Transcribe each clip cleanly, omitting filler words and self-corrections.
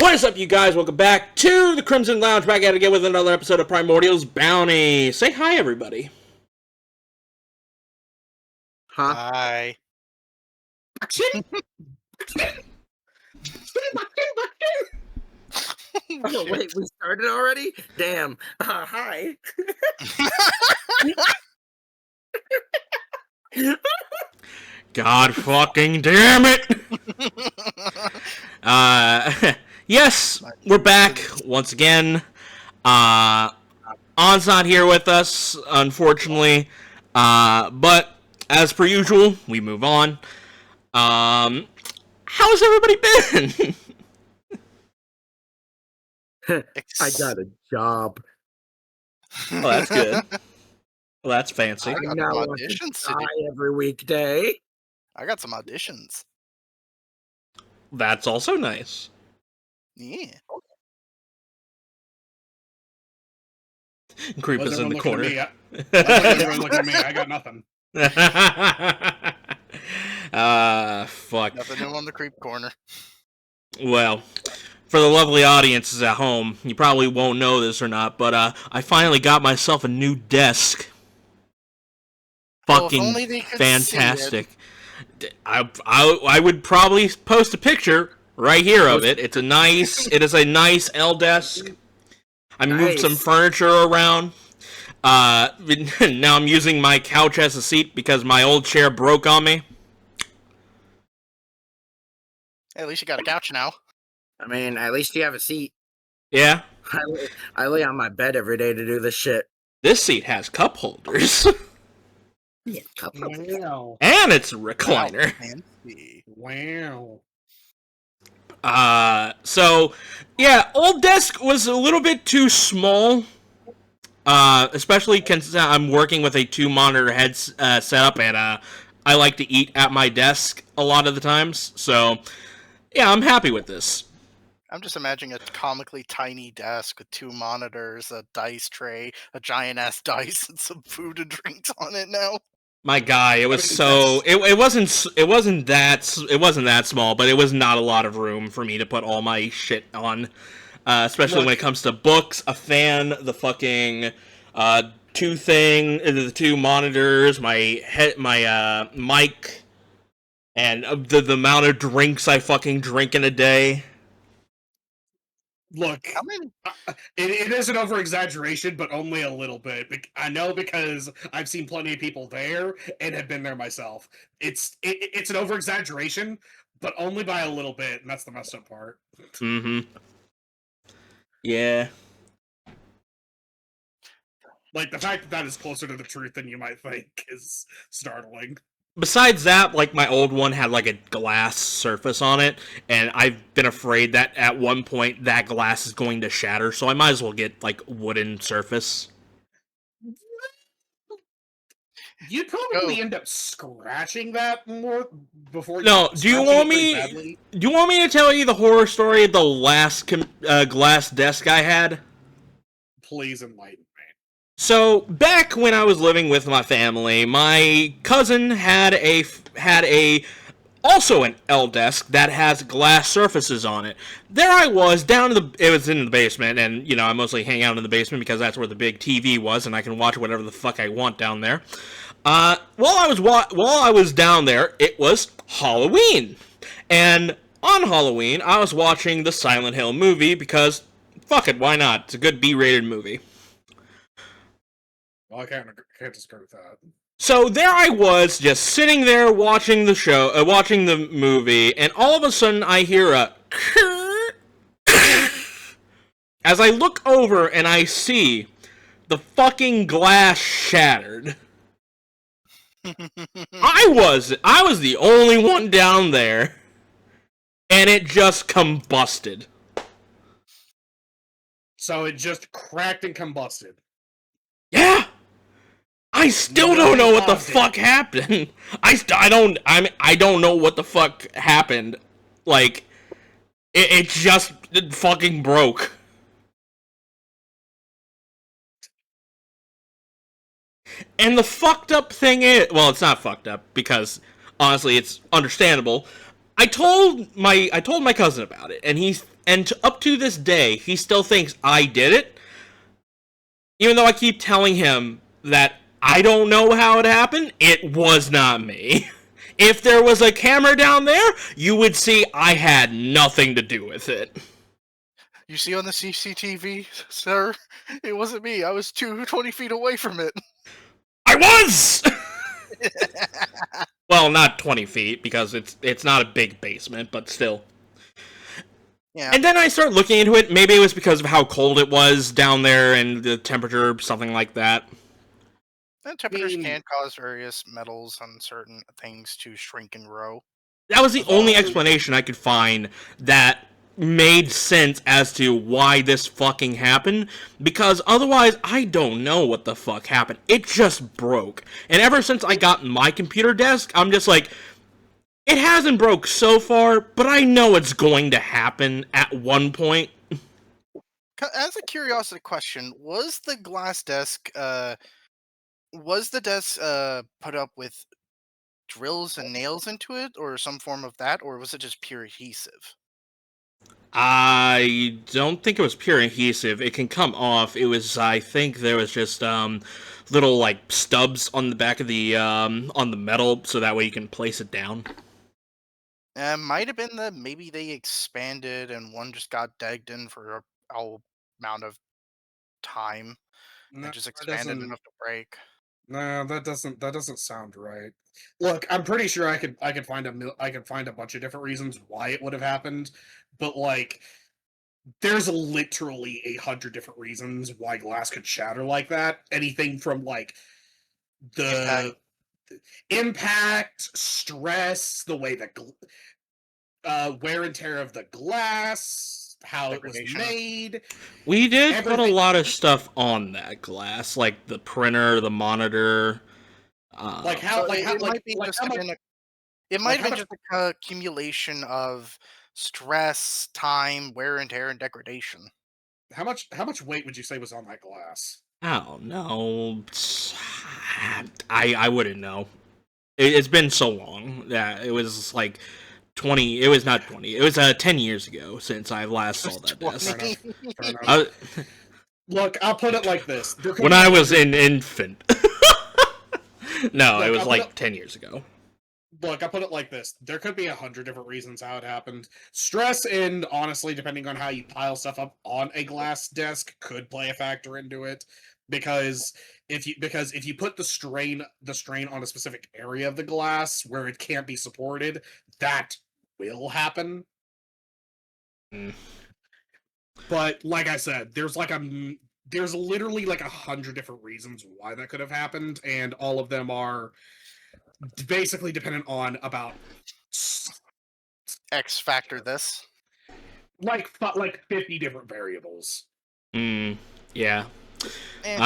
What is up, you guys? Welcome back to the Crimson Lounge, back at it again with another episode of Primordials Bounty. Say hi, everybody. Huh? Hi. Oh, wait, we started already? Damn. Hi. God fucking damn it! Yes, we're back once again. On's not here with us, unfortunately. But as per usual, we move on. How's everybody been? I got a job. Oh, that's good. Well, that's fancy. I got now some want to auditions die to do. every weekday. I got some auditions. That's also nice. Yeah. Creepah's in the corner. Everyone look at me. I got nothing. Fuck. Nothing new on the creep corner. Well, for the lovely audiences at home, you probably won't know this or not, but I finally got myself a new desk. Oh, if Fucking only they could fantastic. I would probably post a picture right here of it. It is a nice L desk. I moved some furniture around. Now I'm using my couch as a seat because my old chair broke on me. Hey, at least you got a couch now. I mean, at least you have a seat. Yeah. I lay on my bed every day to do this shit. This seat has cup holders. Yeah, Wow. And it's a recliner. Fancy. Wow. So, yeah, old desk was a little bit too small. Especially since I'm working with a 2-monitor head setup, and I like to eat at my desk a lot of the times. So, yeah, I'm happy with this. I'm just imagining a comically tiny desk with 2 monitors, a dice tray, a giant-ass dice, and some food and drinks on it now. My guy, it was so it wasn't that small, but it was not a lot of room for me to put all my shit on, especially when it comes to books, a fan, the fucking the 2 monitors, my mic, and the amount of drinks I fucking drink in a day. Look, How many? it is an over-exaggeration, but only a little bit. I know because I've seen plenty of people there and have been there myself. It's an over-exaggeration, but only by a little bit, and that's the messed up part. Mm-hmm. Yeah. Like, the fact that is closer to the truth than you might think is startling. Besides that, like, my old one had, like, a glass surface on it, and I've been afraid that at one point that glass is going to shatter, so I might as well get, like, wooden surface. You'd probably end up scratching that more before you... No, do you want me to tell you the horror story of the last glass desk I had? Please enlighten me. So, back when I was living with my family, my cousin had also an L desk that has glass surfaces on it. There I was, it was in the basement, and, you know, I mostly hang out in the basement because that's where the big TV was, and I can watch whatever the fuck I want down there. While I was down there, it was Halloween. And on Halloween, I was watching the Silent Hill movie because, fuck it, why not? It's a good B-rated movie. Well, I can't disagree with that. So there I was, just sitting there watching the movie, and all of a sudden I hear a as I look over and I see the fucking glass shattered. I was the only one down there, and it just combusted. So it just cracked and combusted. Yeah. I still don't know what the fuck happened. I don't know what the fuck happened. Like, it just fucking broke. And the fucked up thing is, well, it's not fucked up because honestly, it's understandable. I told my cousin about it, and And up to this day, he still thinks I did it, even though I keep telling him that I don't know how it happened. It was not me. If there was a camera down there, you would see I had nothing to do with it. You see on the CCTV, sir? It wasn't me. I was 20 feet away from it. I was! Well, not 20 feet, because it's not a big basement, but still. Yeah. And then I start looking into it. Maybe it was because of how cold it was down there and the temperature, something like that. And temperatures can cause various metals and certain things to shrink and grow. That was the only explanation I could find that made sense as to why this fucking happened, because otherwise I don't know what the fuck happened. It just broke. And ever since I got my computer desk, I'm just like, it hasn't broke so far, but I know it's going to happen at one point. As a curiosity question, was the glass desk put up with drills and nails into it, or some form of that, or was it just pure adhesive? I don't think it was pure adhesive. It can come off. It was, I think there was just little like stubs on the back of the on the metal, so that way you can place it down. Might have been that maybe they expanded and one just got dagged in for a amount of time No, and just that expanded doesn't. enough to break. No, that doesn't sound right. Look, I'm pretty sure I could find a bunch of different reasons why it would have happened, but like, there's literally 100 different reasons why glass could shatter like that. Anything from like the impact, stress, the way that wear and tear of the glass, how it was Degradation. made. We did put a Everything- lot of stuff on that glass, like the printer, the monitor. Like how, So like how, it like, might be like just how much, been it might have how been just an accumulation of stress, time, wear and tear, and degradation. how much weight would you say was on that glass? I don't know. I wouldn't know. It's been so long that it was like 20. It was not 20. It was 10 years ago since I last saw that desk. Fair enough. Fair enough. Look, I'll put it like this. When I was an infant. No, Look, it was I'll like put 10 years ago. Look, I'll put it like this. There could be 100 different reasons how it happened. Stress and, honestly, depending on how you pile stuff up on a glass desk, could play a factor into it. Because if you put the strain on a specific area of the glass where it can't be supported, that will happen. Mm. But like I said, there's literally like 100 different reasons why that could have happened, and all of them are basically dependent on about X factor this. like 50 different variables. Yeah. Eh.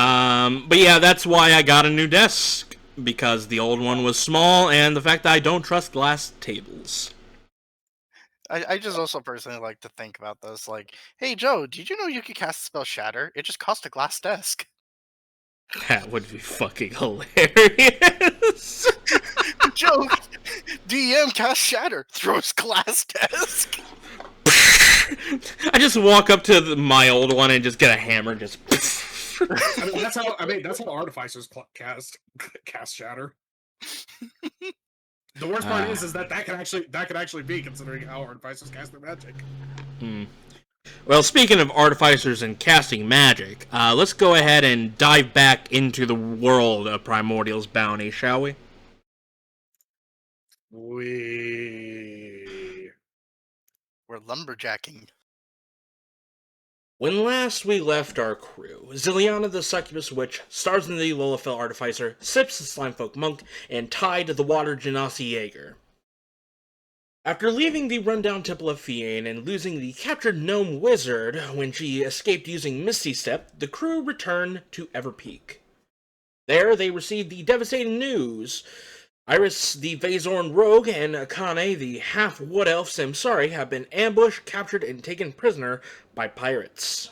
But yeah, that's why I got a new desk, because the old one was small, and the fact that I don't trust glass tables. I just also personally like to think about this. Like, hey Joe, did you know you could cast the spell Shatter? It just cost a glass desk. That would be fucking hilarious. Joe, DM cast Shatter, throws glass desk. I just walk up to my old one and just get a hammer and just. that's how artificers cast shatter. The worst part is that could actually be, considering how artificers cast their magic. Well, speaking of artificers and casting magic, let's go ahead and dive back into the world of Primordial's bounty, shall we? We're lumberjacking. When last we left our crew, Zilyana the Succubus Witch, Starzin the Lalafell Artificer, Sips the Slimefolk Monk, and Tide the Water Genasi Jaeger. After leaving the rundown Temple of Fiane and losing the captured gnome wizard when she escaped using Misty Step, the crew returned to Everpeak. There, they received the devastating news. Iris, the Vazorn rogue, and Akane, the half-wood elf Samsari, have been ambushed, captured, and taken prisoner by pirates.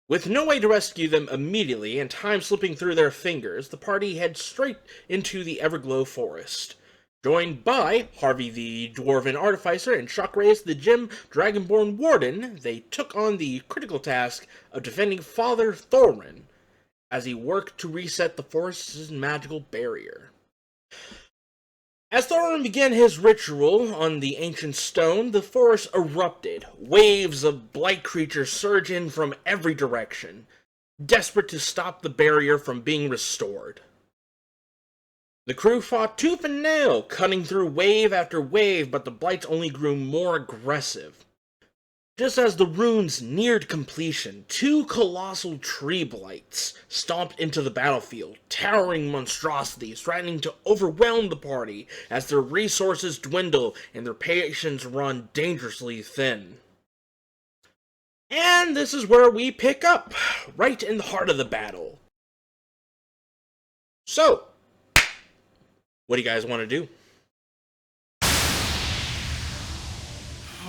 With no way to rescue them immediately, and time slipping through their fingers, the party heads straight into the Everglow forest. Joined by Harvey the Dwarven Artificer and Shockrays the Gem Dragonborn Warden, they took on the critical task of defending Father Thorin as he worked to reset the forest's magical barrier. As Thorin began his ritual on the ancient stone, the forest erupted. Waves of blight creatures surged in from every direction, desperate to stop the barrier from being restored. The crew fought tooth and nail, cutting through wave after wave, but the blights only grew more aggressive. Just as the runes neared completion, 2 colossal tree blights stomped into the battlefield, towering monstrosities threatening to overwhelm the party as their resources dwindle and their patience run dangerously thin. And this is where we pick up, right in the heart of the battle. So, what do you guys want to do?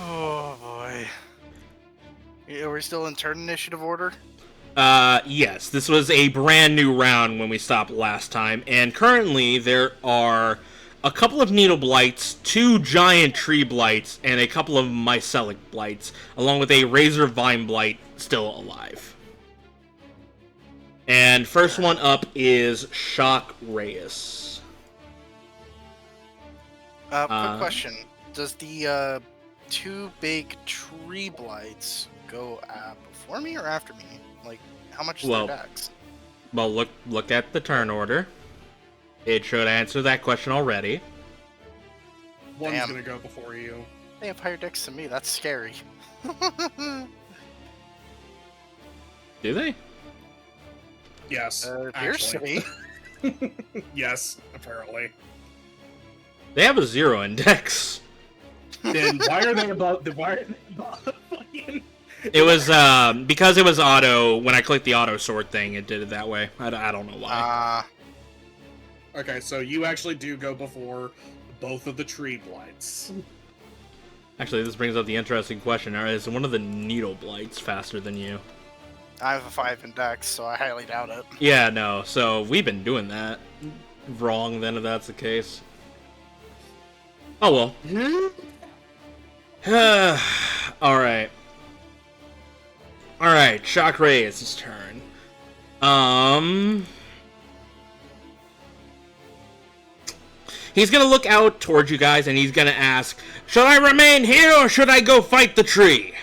Oh boy. Are we still in turn initiative order? Yes. This was a brand new round when we stopped last time, and currently there are a couple of needle blights, 2 giant tree blights, and a couple of mycelic blights, along with a razor vine blight still alive. And first one up is Shock Reyes. Quick question. Does the 2 big tree blights go before me or after me? Like, how much is their dex? Well, look at the turn order. It should answer that question already. One's gonna go before you. They have higher dex than me. That's scary. Do they? Yes. Appears to actually. be. Yes, apparently. They have a 0 in dex. Then why are they above fucking... It was, because it was auto, when I clicked the auto sort thing, it did it that way. I don't know why. Okay, so you actually do go before both of the tree blights. Actually, this brings up the interesting question. Is one of the needle blights faster than you? I have a 5 in dex, so I highly doubt it. Yeah, no. So, we've been doing that wrong, then, if that's the case. Oh, well. Alright. Alright, Shock Reyes' turn. He's gonna look out towards you guys and he's gonna ask, should I remain here or should I go fight the tree?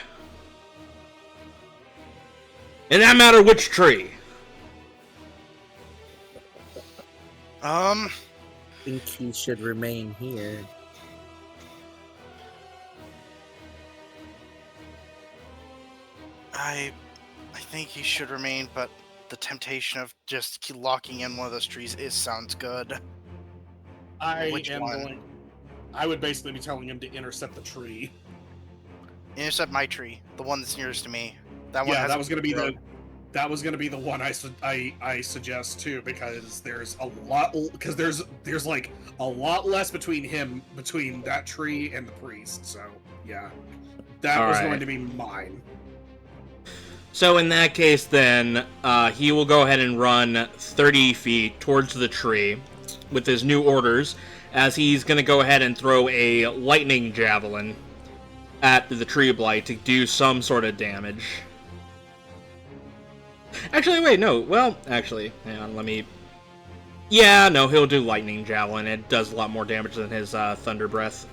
And that matter which tree. I think he should remain here. I think he should remain, but the temptation of just locking in one of those trees sounds good. I would basically be telling him to intercept the tree. Intercept my tree, the one that's nearest to me. That one. Yeah, that was gonna be the one I suggest too, because there's like a lot less between that tree and the priest. So yeah, that was going to be mine. So in that case, then, he will go ahead and run 30 feet towards the tree with his new orders, as he's going to go ahead and throw a lightning javelin at the tree blight to do some sort of damage. Actually, wait, no. Well, actually, hang on, let me... Yeah, no, he'll do lightning javelin. It does a lot more damage than his thunder breath.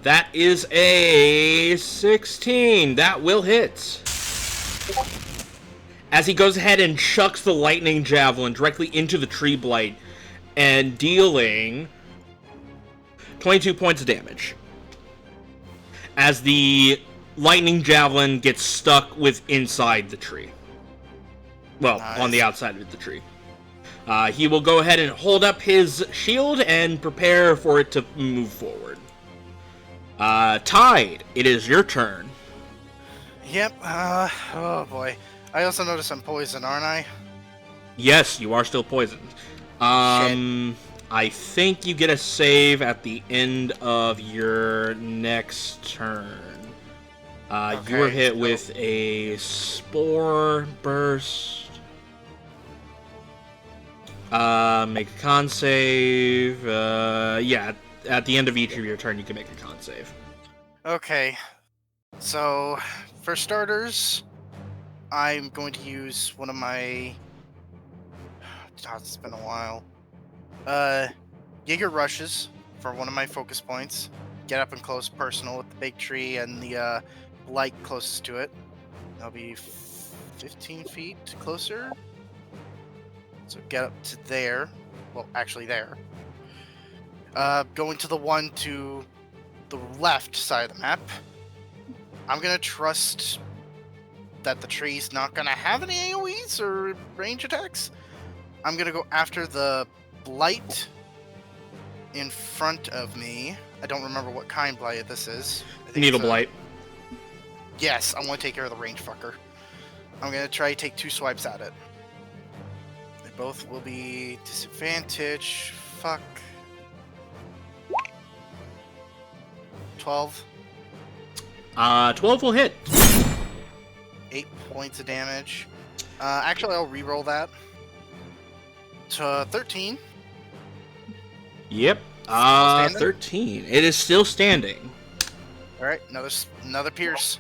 That is a 16. That will hit. As he goes ahead and chucks the lightning javelin directly into the tree blight and dealing 22 points of damage. As the lightning javelin gets stuck inside the tree. Well, nice. On the outside of the tree. He will go ahead and hold up his shield and prepare for it to move forward. Tide, it is your turn. Yep. Oh boy. I also noticed I'm poisoned, aren't I? Yes, you are still poisoned. I think you get a save at the end of your next turn. You were hit with a spore burst. Make a con save. Yeah, at the end of each of your turn, you can make a con save. Okay. So, for starters, I'm going to use one of my... God, it's been a while. Jaeger Rushes for one of my focus points. Get up and close personal with the big tree and the light closest to it. That'll be 15 feet closer. So get up to there. Well, actually there. Going to the one to the left side of the map. I'm going to trust that the tree's not going to have any AoEs or range attacks. I'm going to go after the blight in front of me. I don't remember what kind blight this is. Needle blight. Yes, I want to take care of the range fucker. I'm going to try to take 2 swipes at it. They both will be disadvantage. Fuck. 12. 12 will hit. 8 points of damage. Actually, I'll re-roll that. To 13. Yep. 13. It is still standing. Alright, another pierce.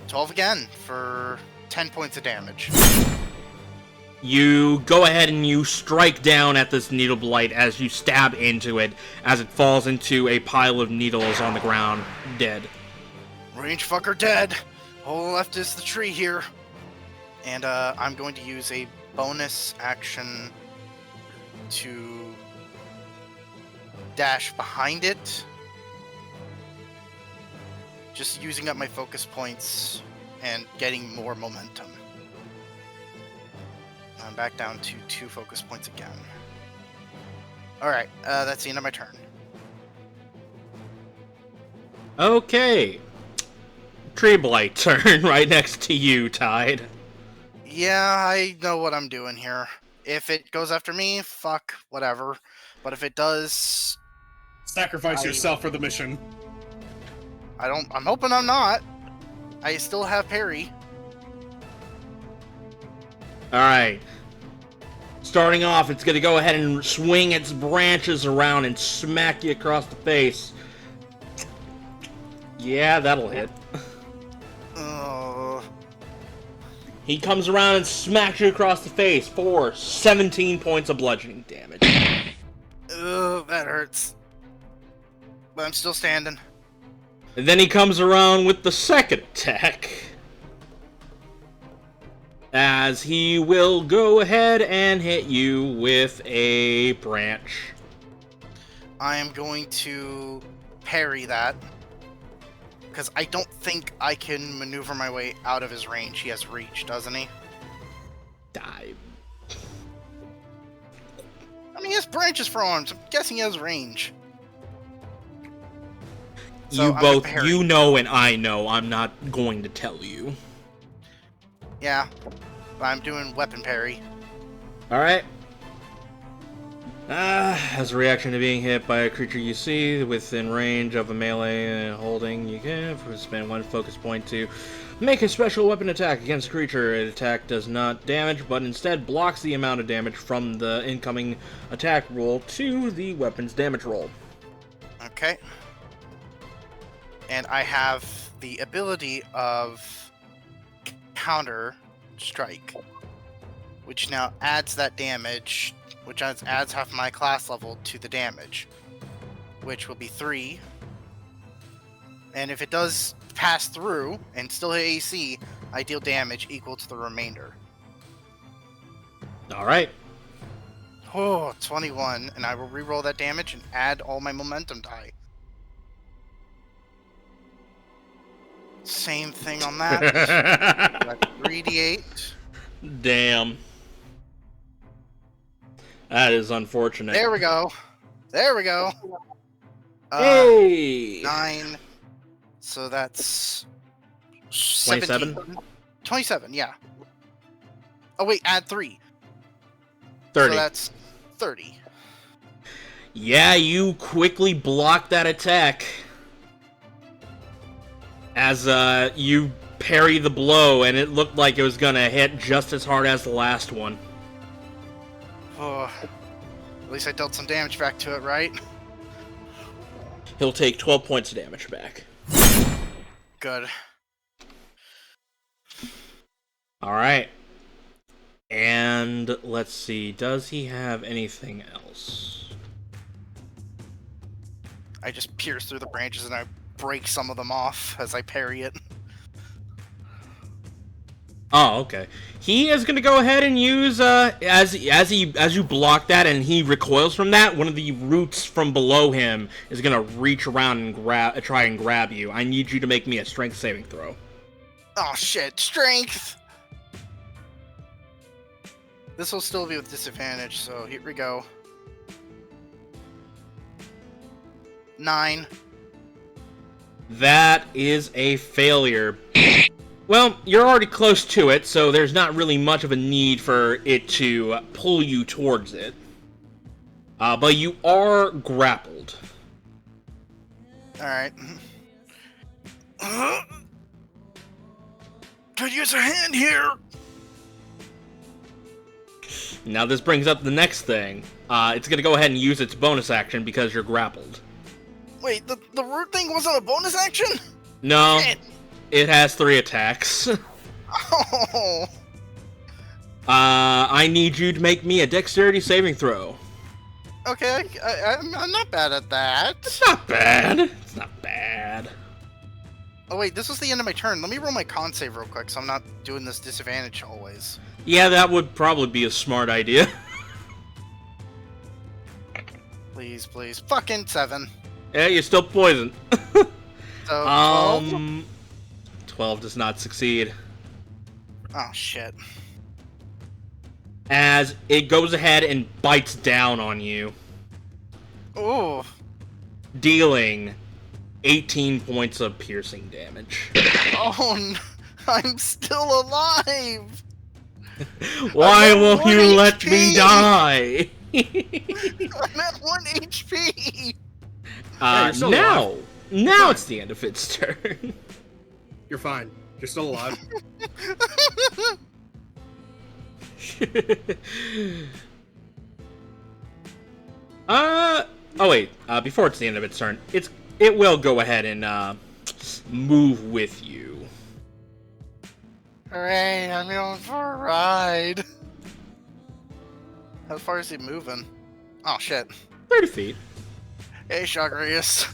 12 again for 10 points of damage. You go ahead and you strike down at this needle blight as you stab into it, as it falls into a pile of needles on the ground, dead. Range fucker dead. All left is the tree here. And I'm going to use a bonus action to dash behind it. Just using up my focus points and getting more momentum. I'm back down to 2 focus points again. Alright, that's the end of my turn. Okay. Tree blight turn right next to you, Tide. Yeah, I know what I'm doing here. If it goes after me, fuck, whatever. But if it does... Sacrifice yourself for the mission. I'm hoping I'm not. I still have parry. Alright. Starting off, it's going to go ahead and swing its branches around and smack you across the face. Yeah, that'll hit. He comes around and smacks you across the face for 17 points of bludgeoning damage. Ugh, that hurts. But I'm still standing. And then he comes around with the second attack. As he will go ahead and hit you with a branch. I am going to parry that. Because I don't think I can maneuver my way out of his range. He has reach, doesn't he? Die. I mean, he has branches for arms. I'm guessing he has range. So You both, you know and I know. I'm not going to tell you. Yeah, but I'm doing weapon parry. Alright. As a reaction to being hit by a creature you see within range of a melee holding, you can spend 1 focus point to make a special weapon attack against a creature. An attack does not damage, but instead blocks the amount of damage from the incoming attack roll to the weapon's damage roll. Okay. And I have the ability of Counter Strike, which now adds that damage, which adds half my class level to the damage, which will be 3. And if it does pass through and still hit AC, I deal damage equal to the remainder. Alright. Oh, 21, and I will reroll that damage and add all my momentum die. Same thing on that. That's 3d8. Damn. That is unfortunate. There we go. There we go. Hey! 9. So that's 27? 27, yeah. Oh wait, add 3. 30. So that's 30. Yeah, you quickly block that attack. As you parry the blow, and it looked like it was gonna hit just as hard as the last one. Oh, at least I dealt some damage back to it, right? He'll take 12 points of damage back. Good. Alright. And let's see, does he have anything else? I just pierce through the branches and I break some of them off as I parry it. Oh, okay. He is going to go ahead and use as you block that and he recoils from that, one of the roots from below him is going to reach around and try and grab you. I need you to make me a strength saving throw. Oh shit, strength. This will still be with disadvantage, so here we go. 9. That is a failure. Well, you're already close to it, so there's not really much of a need for it to pull you towards it. But you are grappled. Alright. Could use a hand here! Now this brings up the next thing. It's going to go ahead and use its bonus action because you're grappled. Wait, the root thing wasn't a bonus action? No, Shit. it has 3 attacks. Oh. I need you to make me a dexterity saving throw. Okay, I'm not bad at that. It's not bad. It's not bad. Oh wait, this was the end of my turn. Let me roll my con save real quick so I'm not doing this disadvantage always. Yeah, that would probably be a smart idea. Please, please. Fucking 7. Yeah, you're still poisoned. So, 12? 12 does not succeed. Oh, shit. As it goes ahead and bites down on you, Ooh. dealing 18 points of piercing damage. Oh, I'm still alive! Why I'm at won't 1 you let me HP. die? I'm at 1 HP! Yeah, you're still now Fine. it's the end of its turn. You're fine. You're still alive. Oh wait, before it's the end of its turn, it will go ahead and move with you. Hooray, I'm going for a ride. How far is he moving? Oh, shit. 30 feet. Hey, Chagrius.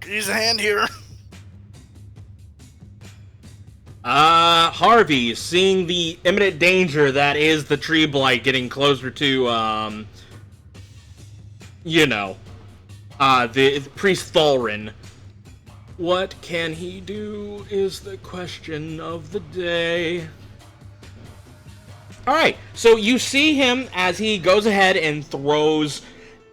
Could use a hand here. Harvey, seeing the imminent danger that is the tree blight getting closer to, the priest Thalrin. What can he do is the question of the day. Alright, so you see him as he goes ahead and throws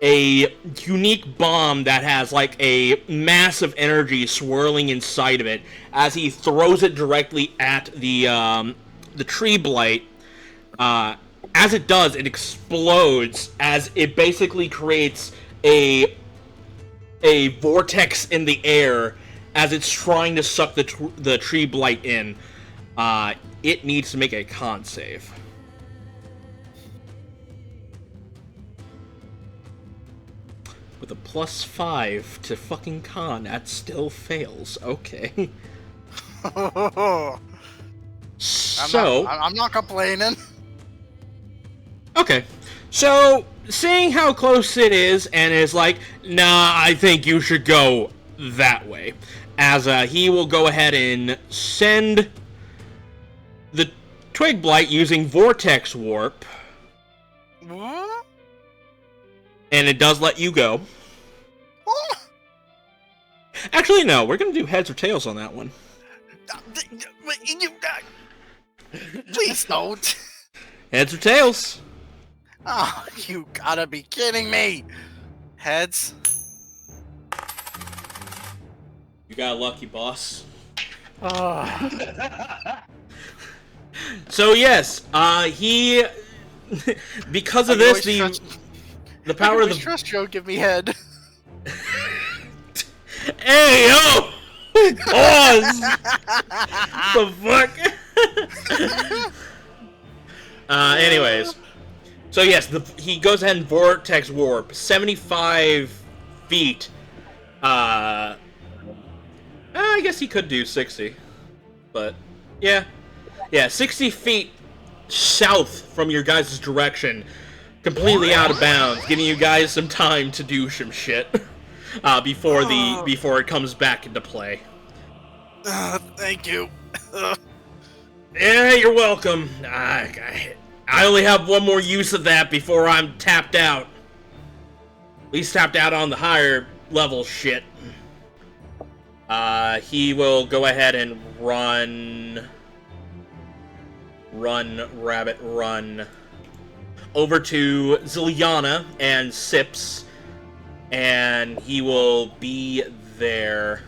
a unique bomb that has like a massive energy swirling inside of it. As he throws it directly at the tree blight, as it does, it explodes as it basically creates a vortex in the air as it's trying to suck the tree blight in. It needs to make a con save. With a +5 to fucking con, that still fails. Okay. I'm not complaining. Okay. So, seeing how close it is, and is like, nah, I think you should go that way. As he will go ahead and send the Twig Blight using Vortex Warp. What? And it does let you go. Actually, no. We're going to do heads or tails on that one. Please don't. Heads or tails? Oh, you gotta be kidding me. Heads. You got lucky, boss. Oh. So, yes. He... because of this, the power of the... trust Joe give me head. Hey, yo! Pause! The fuck? Anyways. So yes, he goes ahead and vortex warp 75 feet. I guess he could do 60, but yeah, 60 feet south from your guys' direction, completely out of bounds, giving you guys some time to do some shit before it comes back into play. Thank you. Yeah, you're welcome. I only have one more use of that before I'm tapped out. At least tapped out on the higher level shit. He will go ahead and run, rabbit, run over to Zilyana and Sips, and he will be there.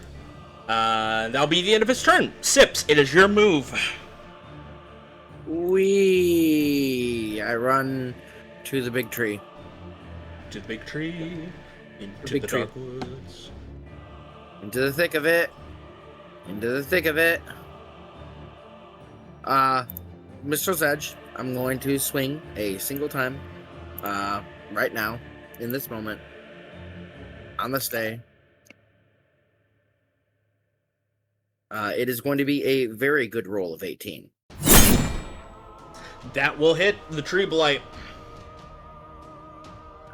That'll be the end of his turn. Sips, it is your move. I run to the big tree. To the big tree, into the tree. dark woods. Into the thick of it. Mr. Edge, I'm going to swing a single time, right now, in this moment, on this day. It is going to be a very good roll of 18. That will hit the tree blight.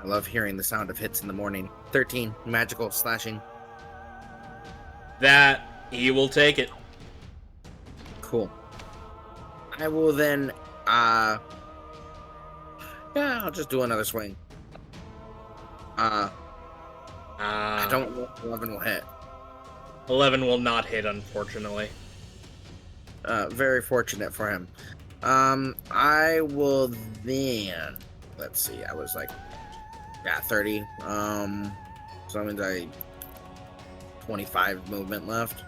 I love hearing the sound of hits in the morning. 13, magical slashing. That, he will take it. Cool. I will then, I'll just do another swing. I don't know if 11 will hit. 11 will not hit, unfortunately. Very fortunate for him. I will then, let's see, I was like, 30. So that means I 25 movement left.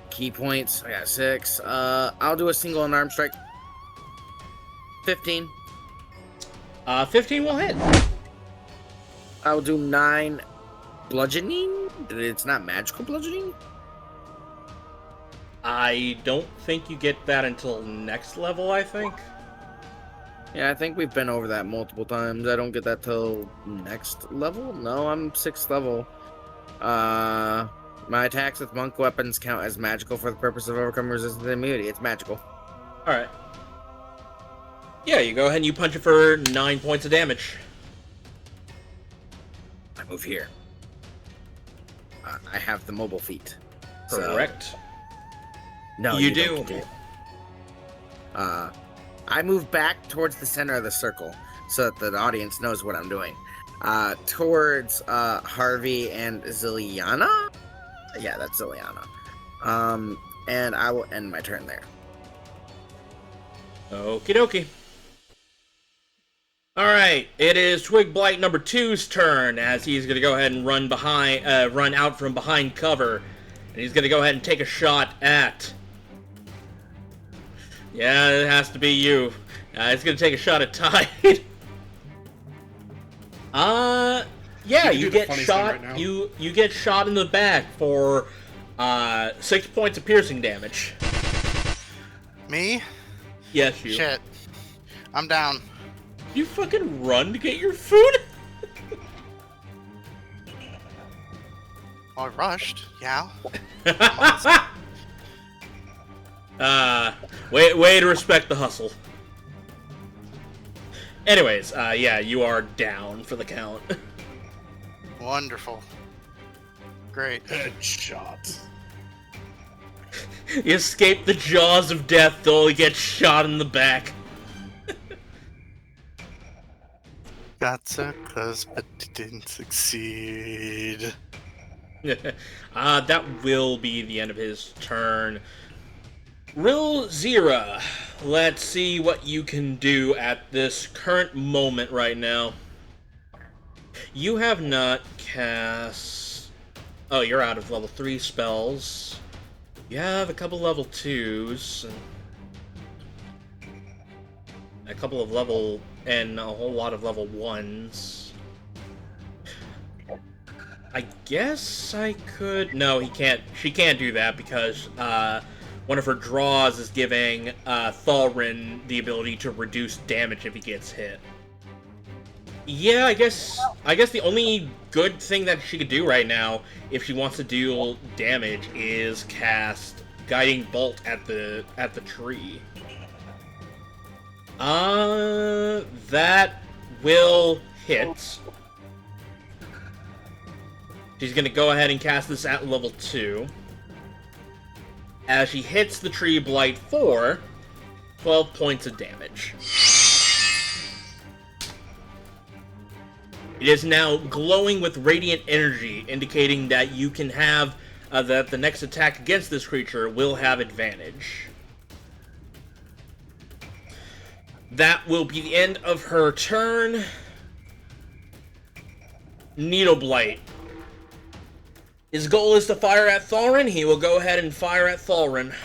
Key points, I got 6. I'll do a single unarmed strike. 15. 15 will hit. I'll do 9 bludgeoning. It's not magical bludgeoning? I don't think you get that until next level, I think. Yeah, I think we've been over that multiple times. I don't get that till next level? No, I'm 6th level. My attacks with monk weapons count as magical for the purpose of overcoming resistance and immunity. It's magical. Alright. Yeah, you go ahead and you punch it for 9 points of damage. I move here. I have the mobile feat. Correct. No, you don't do. get it. I move back towards the center of the circle so that the audience knows what I'm doing. Towards Harvey and Zilyana? Yeah, that's Zilyana. And I will end my turn there. Okie dokie. Alright, it is Twig Blight number 2's turn, as he's going to go ahead and run out from behind cover. And he's going to go ahead and take a shot at... Yeah, it has to be you. He's going to take a shot at Tide. Yeah, you get shot. Right you get shot in the back for 6 points of piercing damage. Me? Yes, you. Shit. I'm down. You fucking run to get your food? I rushed. Yeah. Way to respect the hustle. Anyways, yeah, you are down for the count. Wonderful. Great. Headshot. You escape the jaws of death to only get shot in the back. Got so close, but didn't succeed. That will be the end of his turn. Real Zira, let's see what you can do at this current moment right now. You have not cast... Oh, you're out of level 3 spells. You have a couple level 2s. A couple of level... and a whole lot of level 1s. I guess I could... No, he can't. She can't do that because, one of her draws is giving Thalrin the ability to reduce damage if he gets hit. Yeah, I guess the only good thing that she could do right now, if she wants to deal damage, is cast Guiding Bolt at the tree. That will hit. She's gonna go ahead and cast this at level 2. As she hits the tree blight for 12 points of damage. It is now glowing with radiant energy, indicating that you can have, that the next attack against this creature will have advantage. That will be the end of her turn. Needle Blight. His goal is to fire at Thalrin. He will go ahead and fire at Thalrin.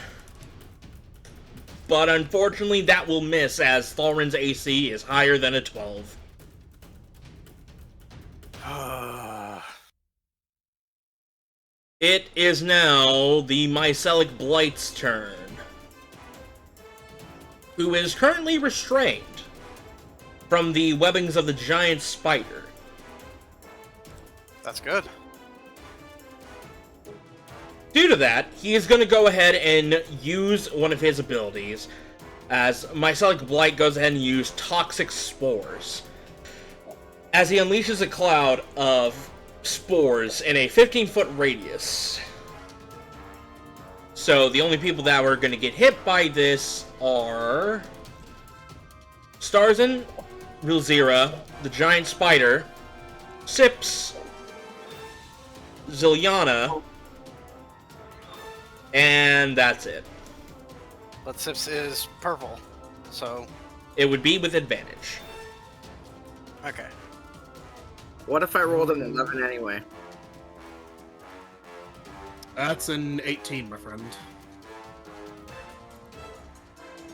But unfortunately, that will miss, as Thalrin's AC is higher than a 12. It is now the Mycelic Blight's turn, who is currently restrained from the webbings of the giant spider. That's good. Due to that, he is going to go ahead and use one of his abilities, as Mycelic Blight goes ahead and use Toxic Spores. As he unleashes a cloud of spores in a 15-foot radius. So the only people that were going to get hit by this are Starzin, Rilzira, the giant spider, Sips, Zilyana, and that's it. But Sips is purple, so... It would be with advantage. Okay. What if I rolled an 11 anyway? That's an 18, my friend.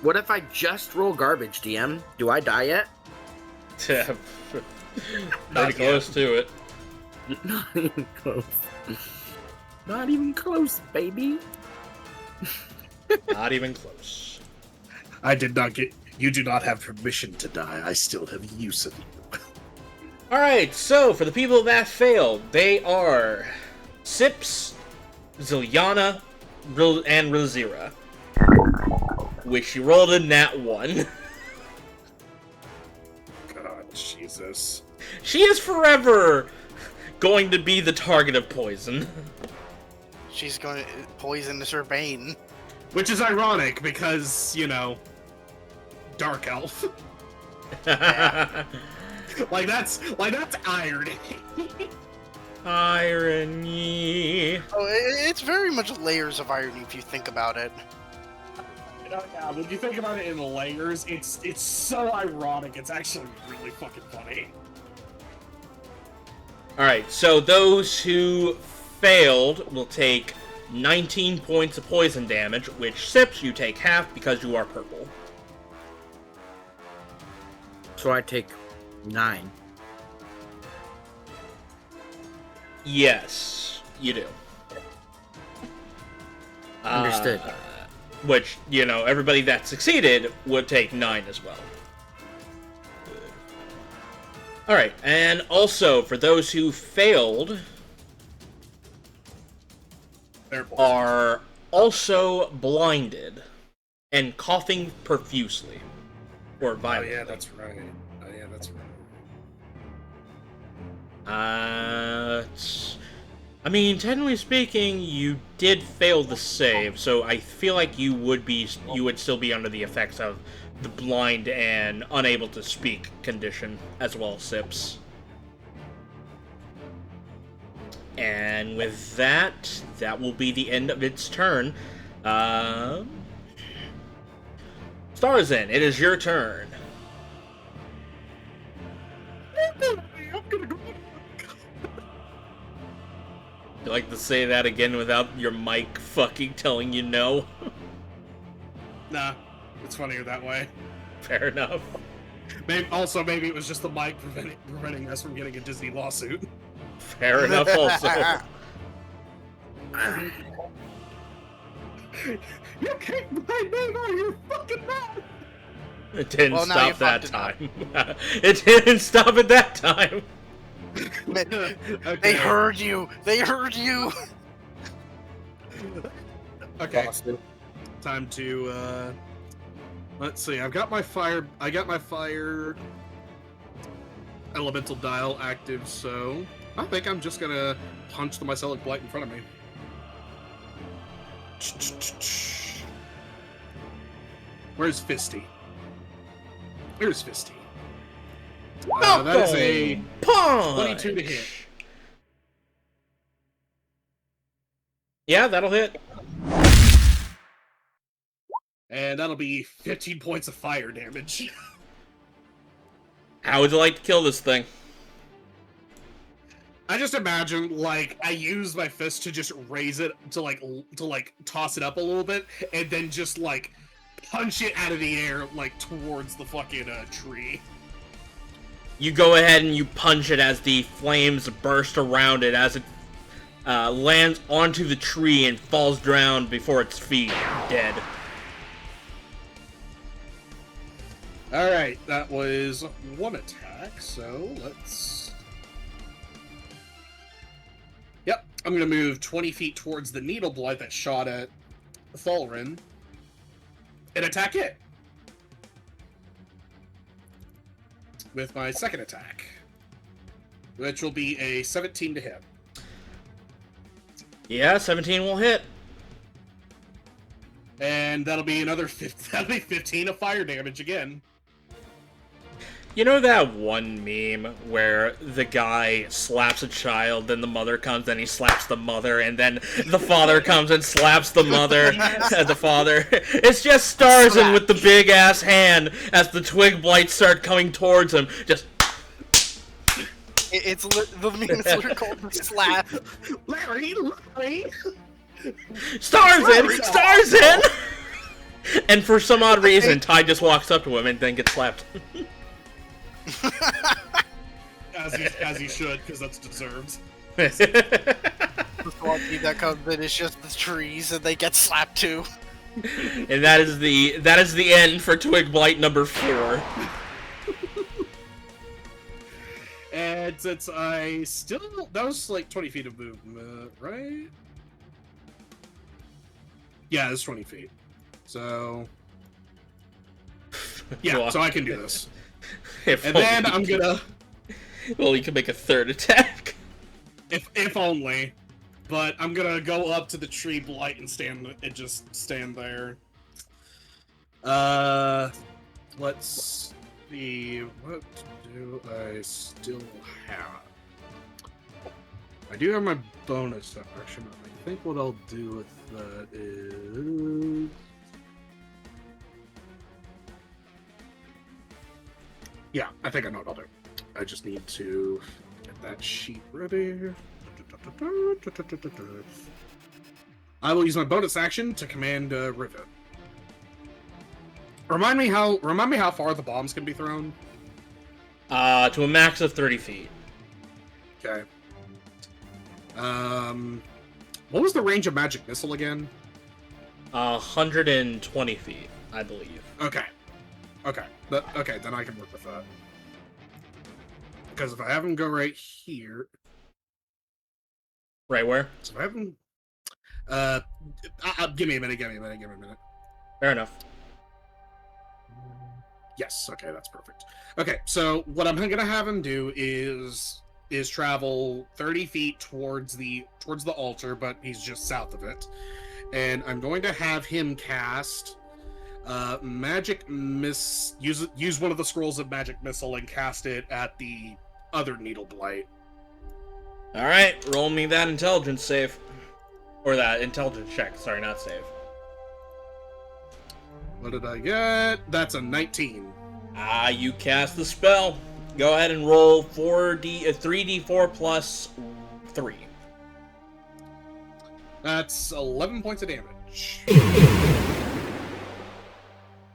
What if I just roll garbage, DM? Do I die yet? Pretty close to it. Not even close. Not even close, baby. Not even close. I did not get... You do not have permission to die. I still have use of you. Alright, so for the people that failed, they are Sips, Zilyana, and Rilzira. Which she rolled a nat 1. God, Jesus. She is forever going to be the target of poison. She's going to... Poison is her bane. Which is ironic, because, you know... Dark Elf. Like that's irony. Irony. Oh, it's very much layers of irony if you think about it. Yeah, when you think about it in layers, it's so ironic. It's actually really fucking funny. Alright, so those who failed will take 19 points of poison damage, which Sips, you take half because you are purple. So I take 9. Yes, you do. Understood. Which, you know, everybody that succeeded would take 9 as well. Alright, and also, for those who failed, are also blinded and coughing profusely. Or violently. Oh yeah, that's right. I mean, technically speaking, you did fail the save, so I feel like you would still be under the effects of the blind and unable to speak condition, as well as Sips. And with that, that will be the end of its turn. Starzin, it is your turn. You like to say that again without your mic fucking telling you no? Nah, it's funnier that way. Fair enough. Maybe it was just the mic preventing us from getting a Disney lawsuit. Fair enough also. You kicked my name out of your fucking mouth! It didn't Well, now stop you that fucked time. It didn't stop at that time. Okay. They heard you! They heard you! Okay. Time to, let's see. I got my fire elemental dial active, so I think I'm just gonna punch the Mycelic Blight in front of me. Where's Fisty? Here's Fisty. That is a punch. 22 to hit. Yeah, that'll hit. And that'll be 15 points of fire damage. How would you like to kill this thing? I just imagine, like, I use my fist to just raise it, to toss it up a little bit, and then just, like, punch it out of the air, like, towards the fucking, tree. You go ahead and you punch it as the flames burst around it as it lands onto the tree and falls down before its feet, dead. Alright, that was one attack, so let's... Yep, I'm gonna move 20 feet towards the Needle Blight that shot at Thalrin, and attack it! With my second attack, which will be a 17 to hit. Yeah, 17 will hit. And that'll be another 15 of fire damage again. You know that one meme where the guy slaps a child, then the mother comes, then he slaps the mother, and then the father comes and slaps the mother, the father. It's just Starzin with the big ass hand as the twig blights start coming towards him. Just. The meme is literally called the slap. Larry! Starzin! And for some odd reason, Ty just walks up to him and then gets slapped. as he should, because that's deserved. The one team that comes in is just the trees, and they get slapped too. And that is the end for Twig Blight number 4. And since I still... That was like 20 feet of movement, right? Yeah, it's 20 feet. So... Yeah, Well, so I can do this. If And then I'm gonna... Well, you can make a third attack. If only. But I'm gonna go up to the tree blight and just stand there. Let's see. What do I still have? I do have my bonus action. I think what I'll do with that is... Yeah, I think I know what I'll do. I just need to get that sheet ready. I will use my bonus action to command Rivet. Remind me how far the bombs can be thrown. To a max of 30 feet. Okay. What was the range of magic missile again? 120 feet, I believe. Okay. Okay. Okay, then I can work with that. Because if I have him go right here... Right where? So if I have him... give me a minute. Fair enough. Yes, okay, that's perfect. Okay, so what I'm gonna have him do is travel 30 feet towards the altar, but he's just south of it. And I'm going to have him cast... use one of the scrolls of magic missile and cast it at the other Needle Blight. Alright, roll me that intelligence save. Or that intelligence check, sorry, not save. What did I get? That's a 19. You cast the spell. Go ahead and roll 3d4 plus 3. That's 11 points of damage.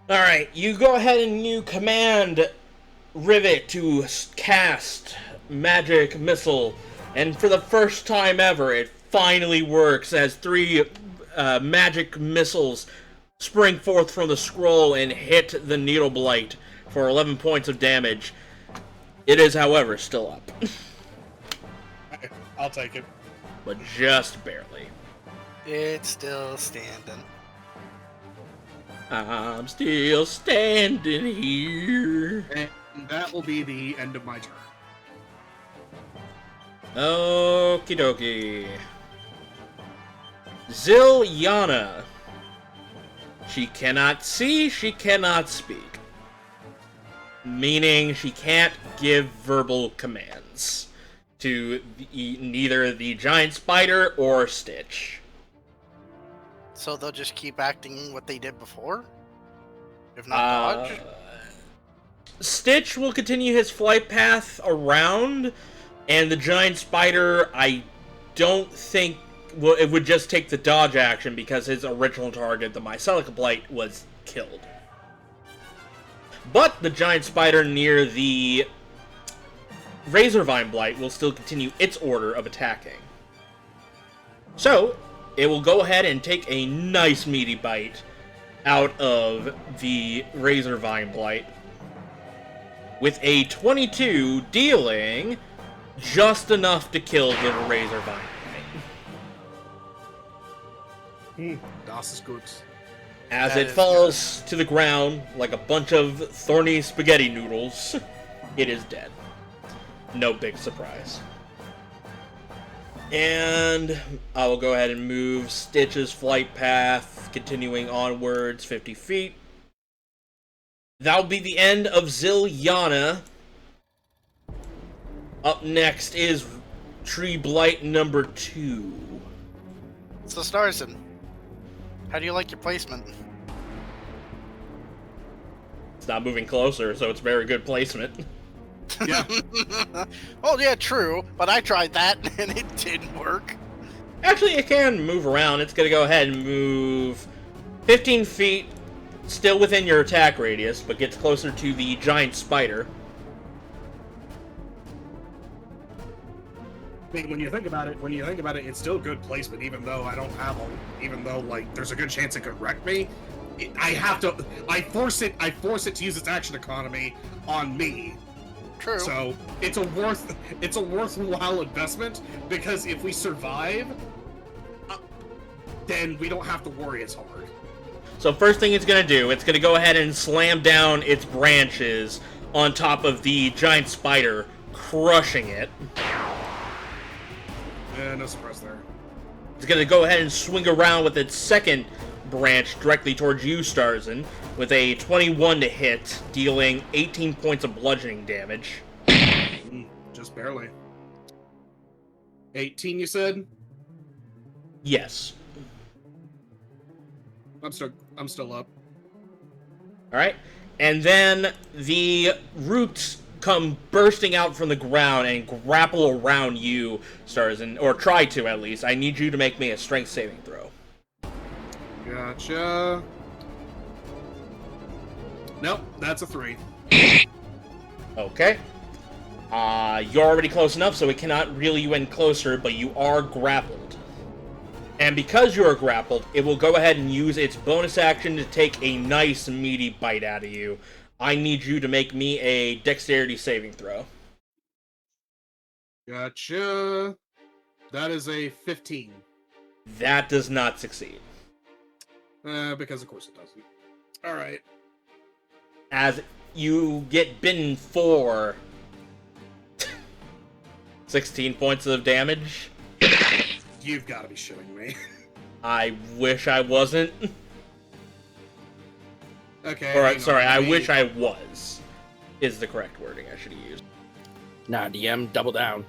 Alright, you go ahead and you command Rivet to cast Magic Missile, and for the first time ever, it finally works as 3 magic missiles spring forth from the scroll and hit the needle blight for 11 points of damage. It is, however, still up. I'll take it. But just barely. It's still standing. I'm still standing here. And that will be the end of my turn. Okie dokie. Zilyana. She cannot see, she cannot speak. Meaning she can't give verbal commands to neither the giant spider or Stitch. So they'll just keep acting what they did before? If not dodge? Stitch will continue his flight path around, and the giant spider, I don't think... Well, it would just take the dodge action because his original target, the Mycelic Blight, was killed. But the giant spider near the Razorvine Blight will still continue its order of attacking. So, it will go ahead and take a nice meaty bite out of the Razorvine Blight, with a 22 dealing just enough to kill the Razorvine. Das ist gut. As That it is falls to the ground like a bunch of thorny spaghetti noodles, it is dead. No big surprise. And I will go ahead and move Stitch's flight path, continuing onwards 50 feet. That'll be the end of Zilyana. Up next is Tree Blight number 2. So Starzin, how do you like your placement? It's not moving closer, so it's very good placement. Yeah. Oh yeah, true, but I tried that and it didn't work. Actually, it can move around. It's going to go ahead and move 15 feet, still within your attack radius, but gets closer to the giant spider. I mean, when you think about it, it's still good placement. Even though I don't have even though like there's a good chance it could wreck me, I force it to use its action economy on me. True. So it's a worthwhile investment, because if we survive, then we don't have to worry as hard. So first thing it's going to do, it's going to go ahead and slam down its branches on top of the giant spider, crushing it. No surprise there. It's going to go ahead and swing around with its second branch directly towards you, Starzin, with a 21 to hit, dealing 18 points of bludgeoning damage. Just barely. 18, you said? Yes. I'm still up. Alright. And then the roots come bursting out from the ground and grapple around you, Starzin, or try to at least. I need you to make me a strength saving throw. Gotcha. Nope, that's a 3. Okay. You're already close enough, so it cannot reel you in closer, but you are grappled. And because you are grappled, it will go ahead and use its bonus action to take a nice meaty bite out of you. I need you to make me a dexterity saving throw. Gotcha. That is a 15. That does not succeed. Because of course it doesn't. Alright. As you get bitten for 16 points of damage. You've got to be shitting me. I wish I wasn't. Okay. Alright, sorry, I wish I was. Is the correct wording I should have used. Nah, DM, double down.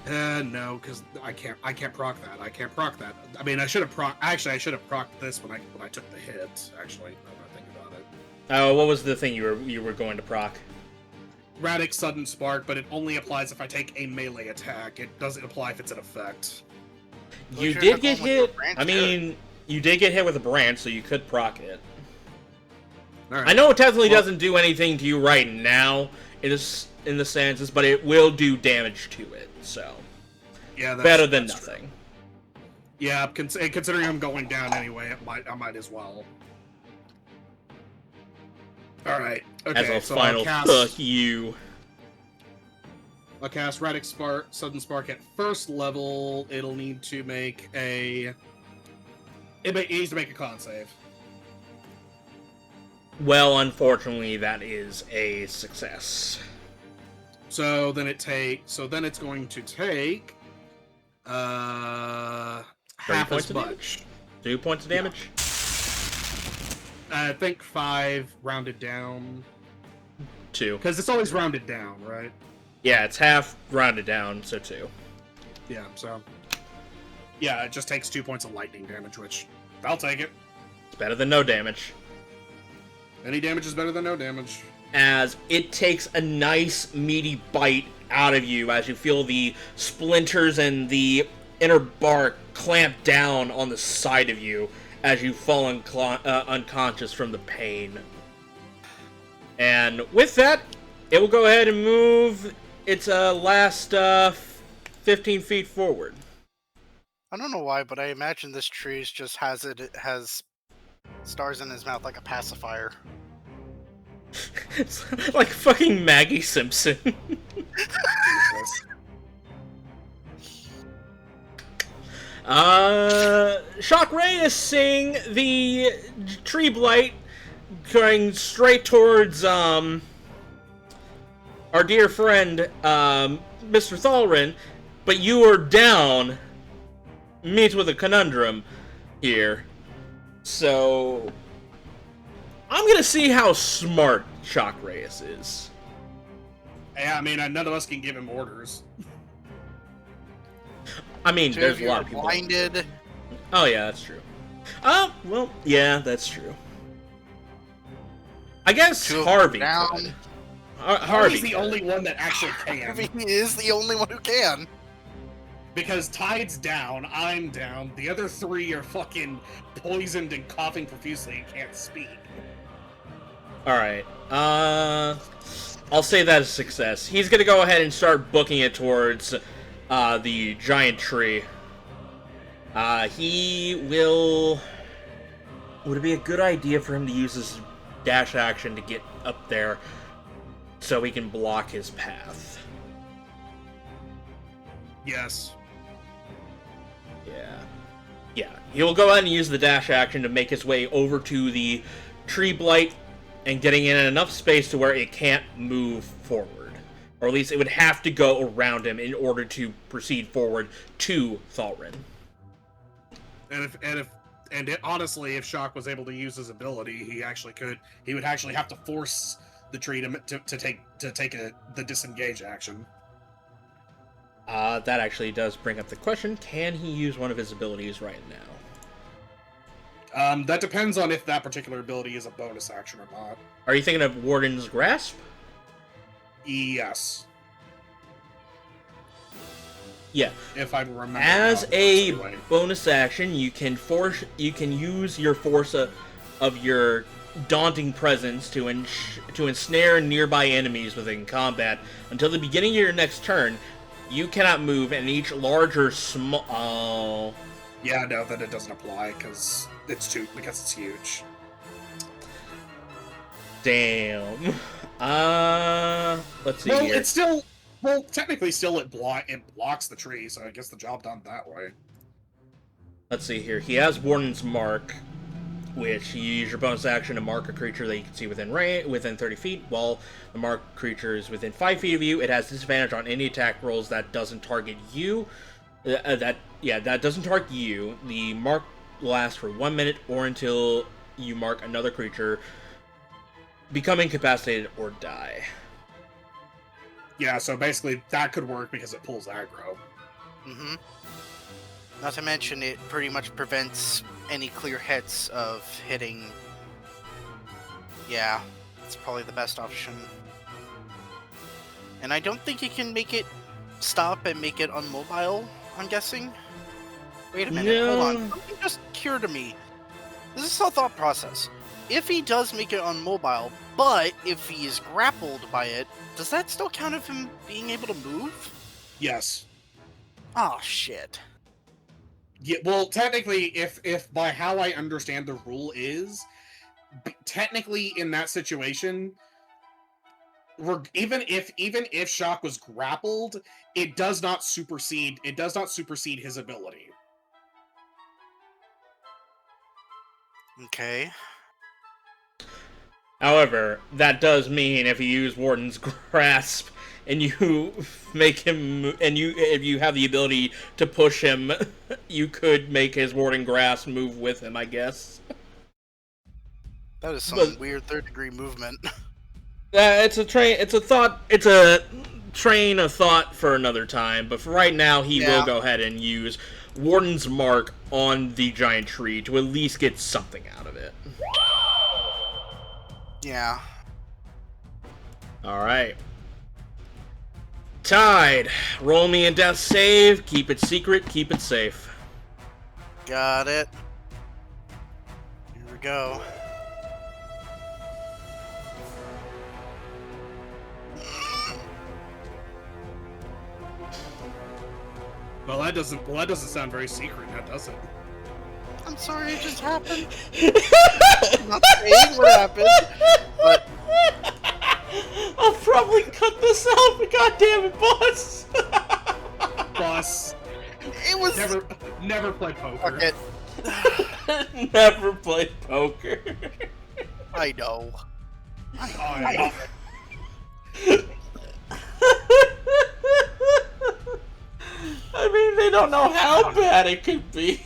No, because I can't proc that. I can't proc that. I mean, I should have procced this when I took the hit. Actually, now that I think about it. Oh, what was the thing you were going to proc? Radic Sudden Spark, but it only applies if I take a melee attack. It doesn't apply if it's an effect. You did get hit. I mean, you did get hit with a branch, so you could proc it. All right. I know it technically doesn't do anything to you right now, in the senses, but it will do damage to it. So Yeah, better than nothing. Yeah, considering I'm going down anyway, I might as well. Alright, okay, As a so final fuck you. I'll cast Radic Spark, Sudden Spark at first level. It'll need to make a... It needs to make a con save. Well, unfortunately, that is a success. So then it's going to take... half as much. 2 points of damage? I think 5 rounded down. 2. Because it's always rounded down, right? Yeah, it's half rounded down, so 2. Yeah, so... Yeah, it just takes 2 points of lightning damage, which... I'll take it. It's better than no damage. Any damage is better than no damage. As it takes a nice, meaty bite out of you as you feel the splinters and the inner bark clamp down on the side of you as you fall unconscious from the pain. And with that, it will go ahead and move its last 15 feet forward. I don't know why, but I imagine this tree just has stars in his mouth like a pacifier. It's like fucking Maggie Simpson. Shockray is seeing the tree blight going straight towards our dear friend Mr. Thalrin, but you are down. Meets with a conundrum here. So I'm gonna see how smart Shockray is. Yeah, I mean, none of us can give him orders. I mean, there's a lot of people blinded. Oh yeah, that's true. Well, yeah, that's true. I guess Harvey could. Harvey's the only one that actually can. Harvey is the only one who can. Because Tide's down, I'm down, the other 3 are fucking poisoned and coughing profusely and can't speak. Alright, I'll say that as a success. He's gonna go ahead and start booking it towards the giant tree. He will... Would it be a good idea for him to use his dash action to get up there so he can block his path? Yes. Yeah, he will go ahead and use the dash action to make his way over to the tree blight and getting in enough space to where it can't move forward. Or at least it would have to go around him in order to proceed forward to Thalrin. Honestly, if Shock was able to use his ability, he actually could. He would actually have to force the tree to take the disengage action. That actually does bring up the question, can he use one of his abilities right now? That depends on if that particular ability is a bonus action or not. Are you thinking of Warden's Grasp? Yes. Yeah. If I remember. As a bonus action, you can use your force of your daunting presence to ensnare nearby enemies within combat until the beginning of your next turn. You cannot move, and each large or small... Yeah, no, then it doesn't apply, because it's huge. Damn. Let's see here. It's still... Well, technically still it blocks the tree, so I guess the job done that way. Let's see here. He has Warden's Mark, which you use your bonus action to mark a creature that you can see within 30 feet. While the marked creature is within 5 feet of you, it has disadvantage on any attack rolls that doesn't target you. That doesn't target you. The mark lasts for 1 minute or until you mark another creature, become incapacitated or die. Yeah, so basically that could work because it pulls aggro. Mm-hmm. Not to mention it pretty much prevents any clear hits of hitting. Yeah, it's probably the best option. And I don't think you can make it stop and make it unmobile, I'm guessing. Wait a minute, No. Hold on. Something just occurred to me. This is a thought process. If he does make it unmobile, but if he is grappled by it, does that still count as him being able to move? Yes. Oh, shit. Yeah, well, technically, if by how I understand the rule is, technically in that situation, even if Shock was grappled, it does not supersede his ability. Okay. However, that does mean if you use Warden's Grasp and you make him, if you have the ability to push him, you could make his Warden Grasp move with him, I guess. That is some weird third-degree movement. It's a train of thought for another time, but for right now, he will go ahead and use Warden's Mark on the giant tree to at least get something out of it. Yeah. Alright. Tide. Roll me a death save. Keep it secret. Keep it safe. Got it. Here we go. Well, that doesn't sound very secret, now does it? I'm sorry, it just happened. I'm not saying what happened, but I'll probably cut this out, but goddamn it, boss! Boss, it was never play poker. Fuck it. Never played poker. I know. I I mean, they don't know how bad it could be.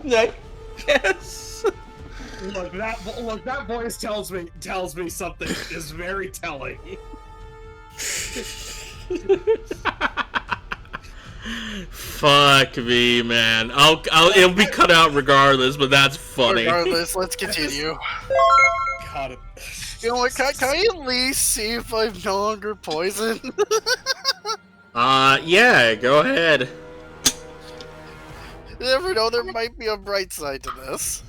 I guess. Look, that voice tells me something is very telling. Fuck me, man. It'll be cut out regardless, but that's funny. Regardless, let's continue. God, You know what? Can I at least see if I'm no longer poisoned? Yeah, go ahead. You never know, there might be a bright side to this.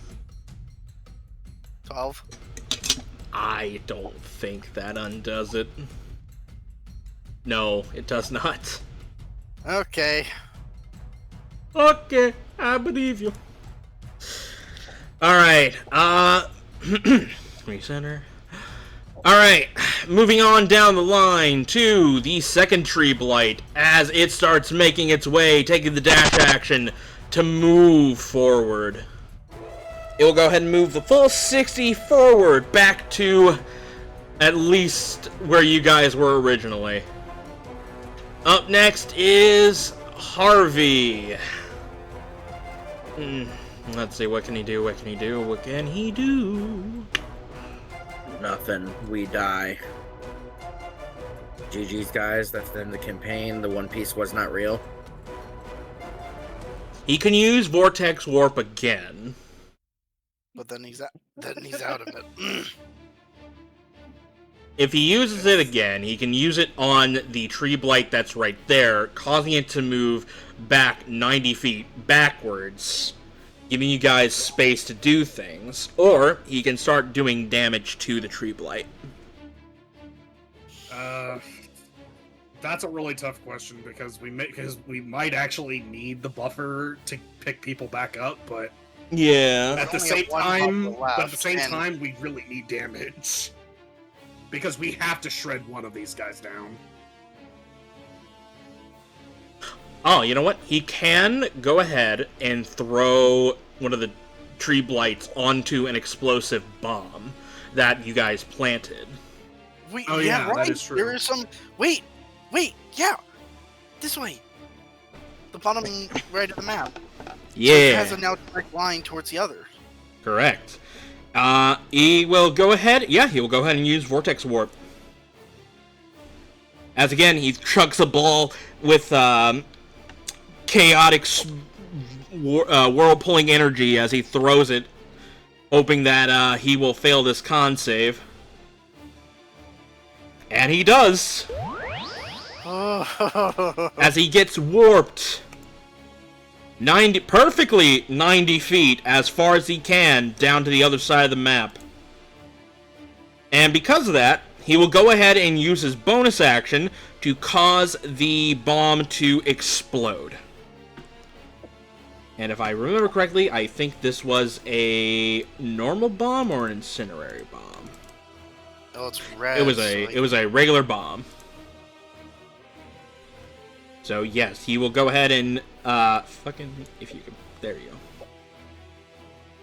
12. I don't think that undoes it. No, it does not. Okay. Okay, I believe you. Alright, recenter. Alright, moving on down the line to the second tree blight as it starts making its way, taking the dash action to move forward. It will go ahead and move the full 60 forward back to at least where you guys were originally. Up next is Harvey. Let's see, what can he do? What can he do? What can he do? Nothing. We die. GG's, guys. That's the end of the campaign. The One Piece was not real. He can use Vortex Warp again. But then he's out of it. If he uses it again, he can use it on the tree blight that's right there, causing it to move back 90 feet backwards, giving you guys space to do things. Or he can start doing damage to the tree blight. That's a really tough question because we might actually need the buffer to pick people back up, but Yeah. at the same time, we really need damage because we have to shred one of these guys down. Oh, you know what? He can go ahead and throw one of the tree blights onto an explosive bomb that you guys planted. Oh, yeah, that is true. There is some. Wait, yeah, this way. The bottom right of the map. Yeah. So it has a now direct line towards the other. Correct. He will go ahead. Yeah, he will go ahead and use Vortex Warp. As again, he chucks a ball with chaotic whirl-pulling energy as he throws it, hoping that he will fail this con save. And he does! As he gets warped perfectly 90 feet as far as he can down to the other side of the map. And because of that, he will go ahead and use his bonus action to cause the bomb to explode. And if I remember correctly, I think this was a normal bomb or an incendiary bomb. Oh, it's red. It was a regular bomb. So yes, he will go ahead and if you can, there you go.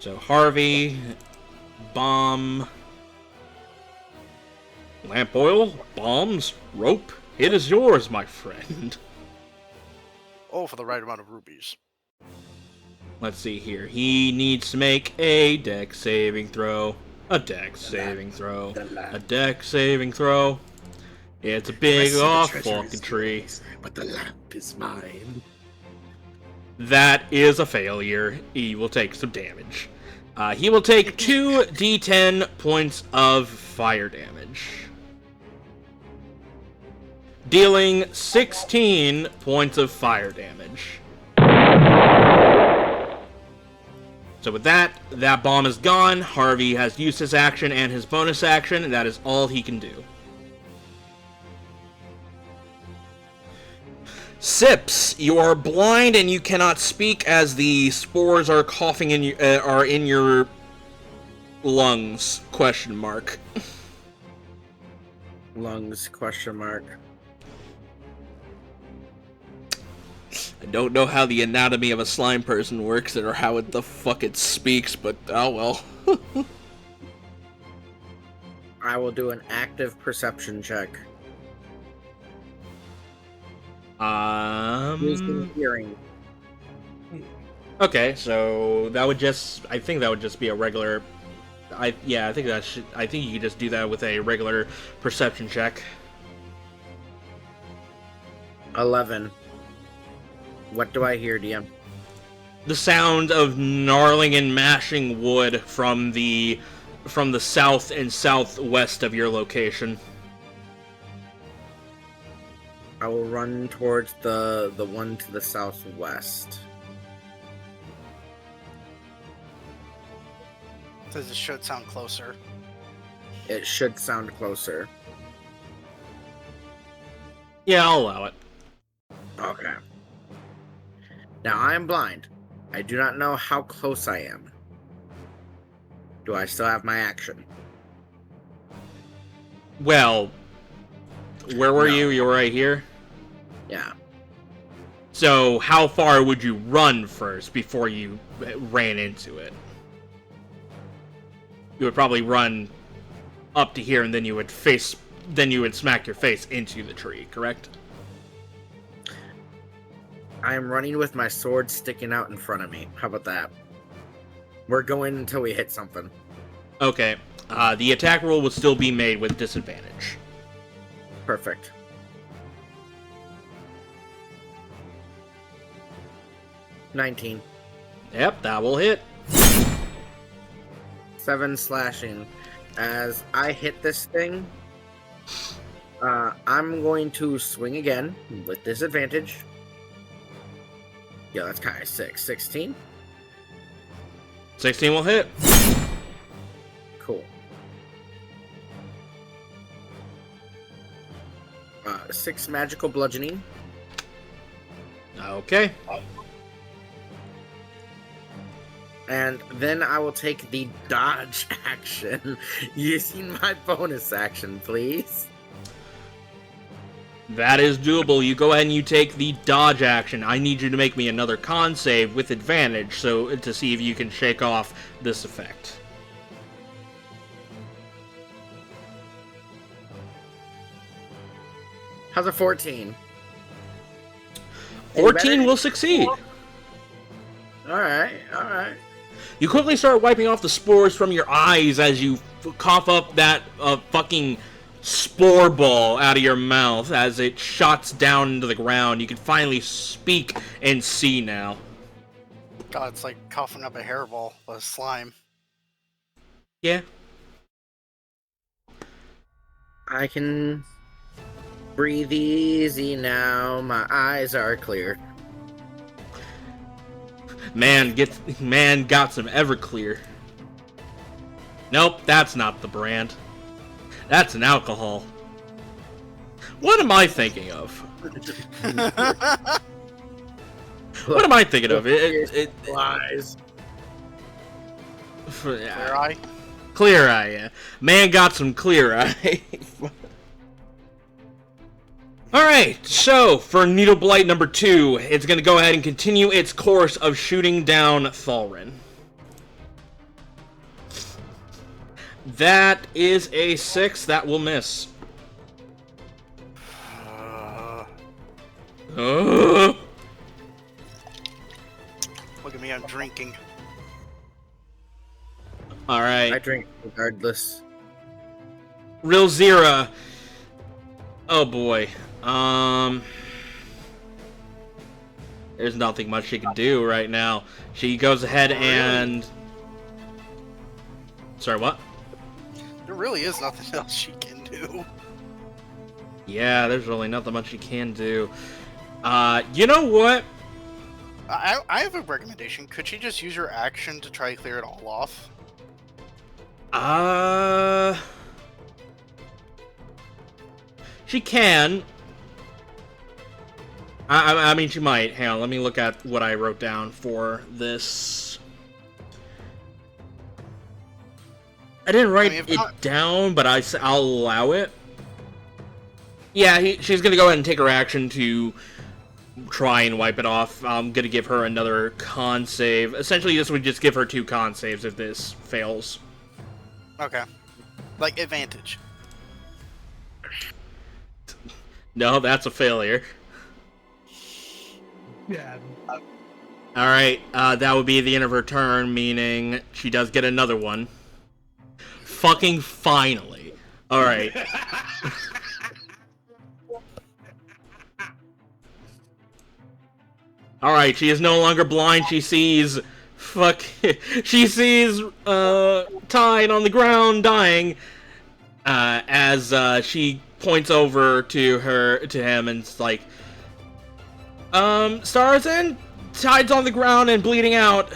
So Harvey, bomb, lamp oil, bombs, rope. It is yours, my friend. Oh, for the right amount of rubies. Let's see here. He needs to make a dex saving throw. A dex saving throw. A dex saving throw. It's a big off fucking tree. But the lamp is mine. That is a failure. He will take some damage. He will take 2d10 points of fire damage. Dealing 16 points of fire damage. So with that bomb is gone. Harvey has used his action and his bonus action, and that is all he can do. Sips, you are blind and you cannot speak as the spores are coughing in your lungs? Question mark. Lungs? Question mark. I don't know how the anatomy of a slime person works or how the fuck it speaks, but oh well. I will do an active perception check. Using hearing. Okay, so that would I think that would just be a regular. I think you could just do that with a regular perception check. 11. What do I hear, DM? The sound of gnarling and mashing wood from the south and southwest of your location. I will run towards the one to the southwest. Says it should sound closer. It should sound closer. Yeah, I'll allow it. Okay. Now I am blind. I do not know how close I am. Do I still have my action? Well, where were No. you? You were right here? Yeah. So, how far would you run first before you ran into it? You would probably run up to here and then you would smack your face into the tree, correct? I am running with my sword sticking out in front of me. How about that? We're going until we hit something. Okay. The attack roll will still be made with disadvantage. Perfect. $19. Yep, that will hit. 7 slashing. As I hit this thing, I'm going to swing again with disadvantage. Yeah, that's kind of sick. 16? 16 will hit. Cool. 6 magical bludgeoning. Okay. And then I will take the dodge action using my bonus action, please. That is doable. You go ahead and you take the dodge action. I need you to make me another con save with advantage so to see if you can shake off this effect. How's a 14? 14 will succeed. Alright. You quickly start wiping off the spores from your eyes as you cough up that fucking spore ball out of your mouth as it shots down into the ground. You can finally speak and see now. God, it's like coughing up a hairball with slime. Yeah. I can breathe easy now. My eyes are clear. Man got some Everclear. Nope, that's not the brand. That's an alcohol. What am I thinking of? What am I thinking of? Lies. Clear eye. Clear eye, yeah. Man got some clear eye. Alright, so for Needle Blight number 2, it's going to go ahead and continue its course of shooting down Thalrin. That is a 6. That will miss. Look at me, I'm drinking. Alright. I drink regardless. Real Zira. Oh boy. There's nothing much she can do right now. She goes ahead and... Sorry, what? There really is nothing else she can do. Yeah, there's really nothing much she can do. You know what? I have a recommendation. Could she just use her action to try to clear it all off? She can. I mean, she might. Hang on, let me look at what I wrote down for this. I didn't write it down, but I'll allow it. Yeah, she's gonna go ahead and take her action to try and wipe it off. I'm gonna give her another con save. Essentially, this would just give her 2 con saves if this fails. Okay. Like, advantage. No, that's a failure. Yeah. Alright, that would be the end of her turn, meaning she does get another one. Fucking finally. Alright. Alright, she is no longer blind, she sees... she sees, Tide on the ground, dying, as, she points over to him, and it's like... Starzin? Tide's on the ground and bleeding out.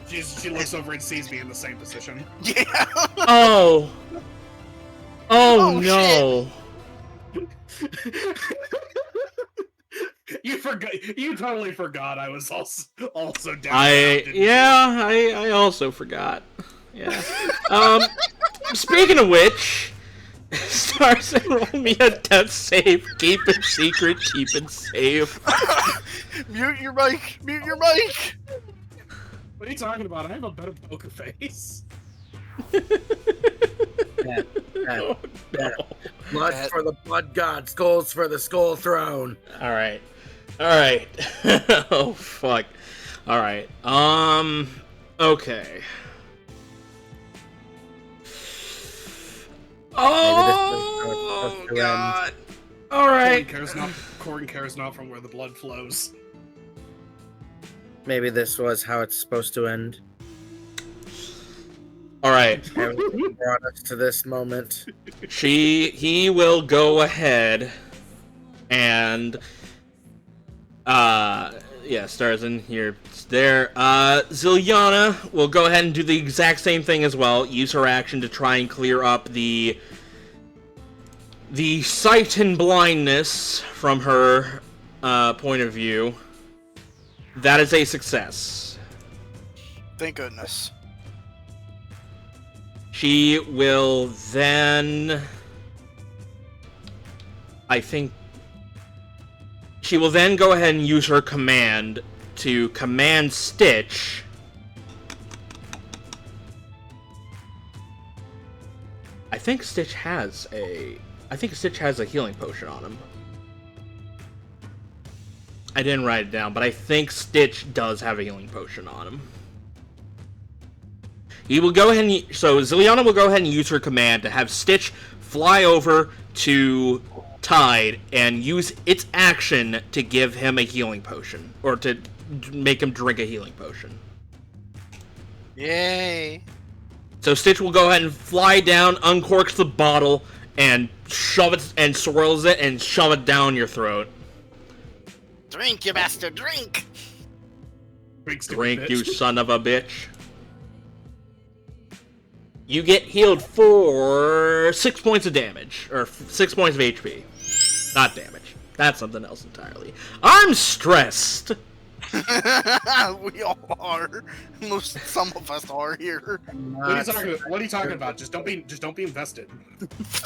She looks over and sees me in the same position. Yeah! Oh! Oh, Oh, no! You totally forgot I was also down. I also forgot. Yeah. Speaking of which, Starzin, roll me a death save. Keep it secret, keep it safe. Mute your mic! Mute your mic! What are you talking about? I have a better poker face. Oh, no. Blood for the blood god, skulls for the skull throne. Alright. Alright. Oh, fuck. Alright. Okay. Oh, God. Alright. Corn cares not from where the blood flows. Maybe this was how it's supposed to end. Alright. Everything brought us to this moment. He will go ahead and yeah, Starzin here. There. Zilyana will go ahead and do the exact same thing as well. Use her action to try and clear up the sight and blindness from her point of view. That is a success. Thank goodness. She will then... I think... She will then go ahead and use her command to command Stitch. I think Stitch has a healing potion on him. I didn't write it down, but I think Stitch does have a healing potion on him. He will go ahead and... So, Zilyana will go ahead and use her command to have Stitch fly over to Tide and use its action to give him a healing potion. Or to make him drink a healing potion. Yay! So Stitch will go ahead and fly down, uncorks the bottle, and shove it, and swirls it, and shove it down your throat. Drink, you bastard, drink! Drink, you son of a bitch. You get healed for 6 points of damage, or 6 points of HP. Not damage. That's something else entirely. I'm stressed. We all are. Some of us are here. What are you talking about? Just don't be invested.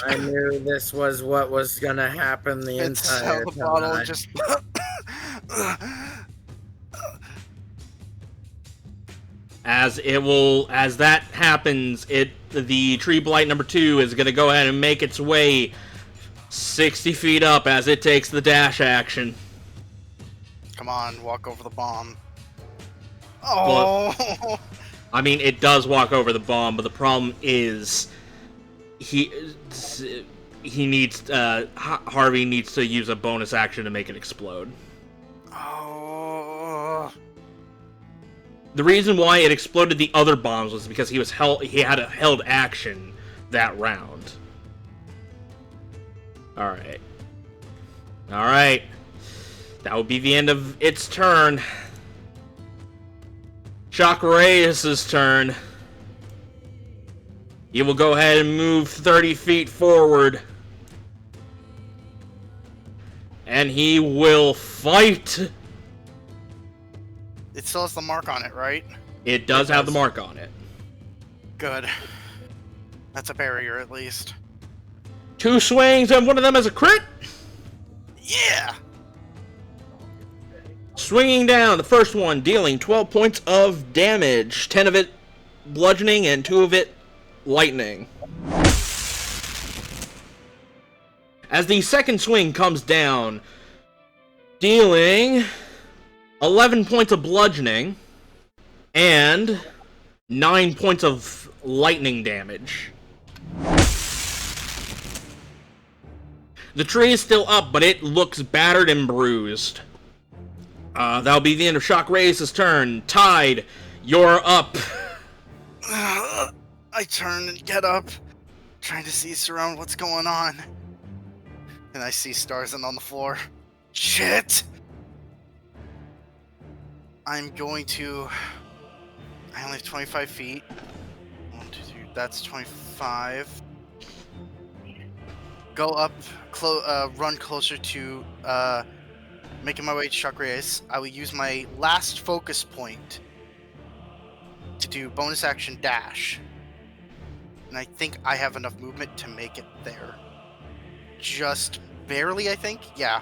I knew this was what was gonna happen the entire the time. bottle and just. As that happens, the tree blight number 2 is gonna go ahead and make its way 60 feet up as it takes the dash action. Come on, walk over the bomb. Oh! But, I mean, it does walk over the bomb, but the problem is he needs Harvey needs to use a bonus action to make it explode. Oh! The reason why it exploded the other bombs was because he had a held action that round. All right. That would be the end of its turn. Shock Reyes' turn. He will go ahead and move 30 feet forward. And he will fight. It still has the mark on it, right? It does have the mark on it. Good. That's a barrier, at least. 2 swings, and one of them is a crit. Yeah! Swinging down, the first one dealing 12 points of damage. 10 of it bludgeoning and 2 of it lightning. As the second swing comes down, dealing 11 points of bludgeoning and 9 points of lightning damage. The tree is still up, but it looks battered and bruised. That'll be the end of Shock Reyes' turn. Tide, you're up. I turn and get up, trying to see around what's going on. And I see Starzin on the floor. Shit! I'm going to... I only have 25 feet. 1, 2, 3, that's 25. Go up, run closer to, making my way to Shock Reyes. I will use my last focus point to do bonus action dash. And I think I have enough movement to make it there. Just barely, I think? Yeah.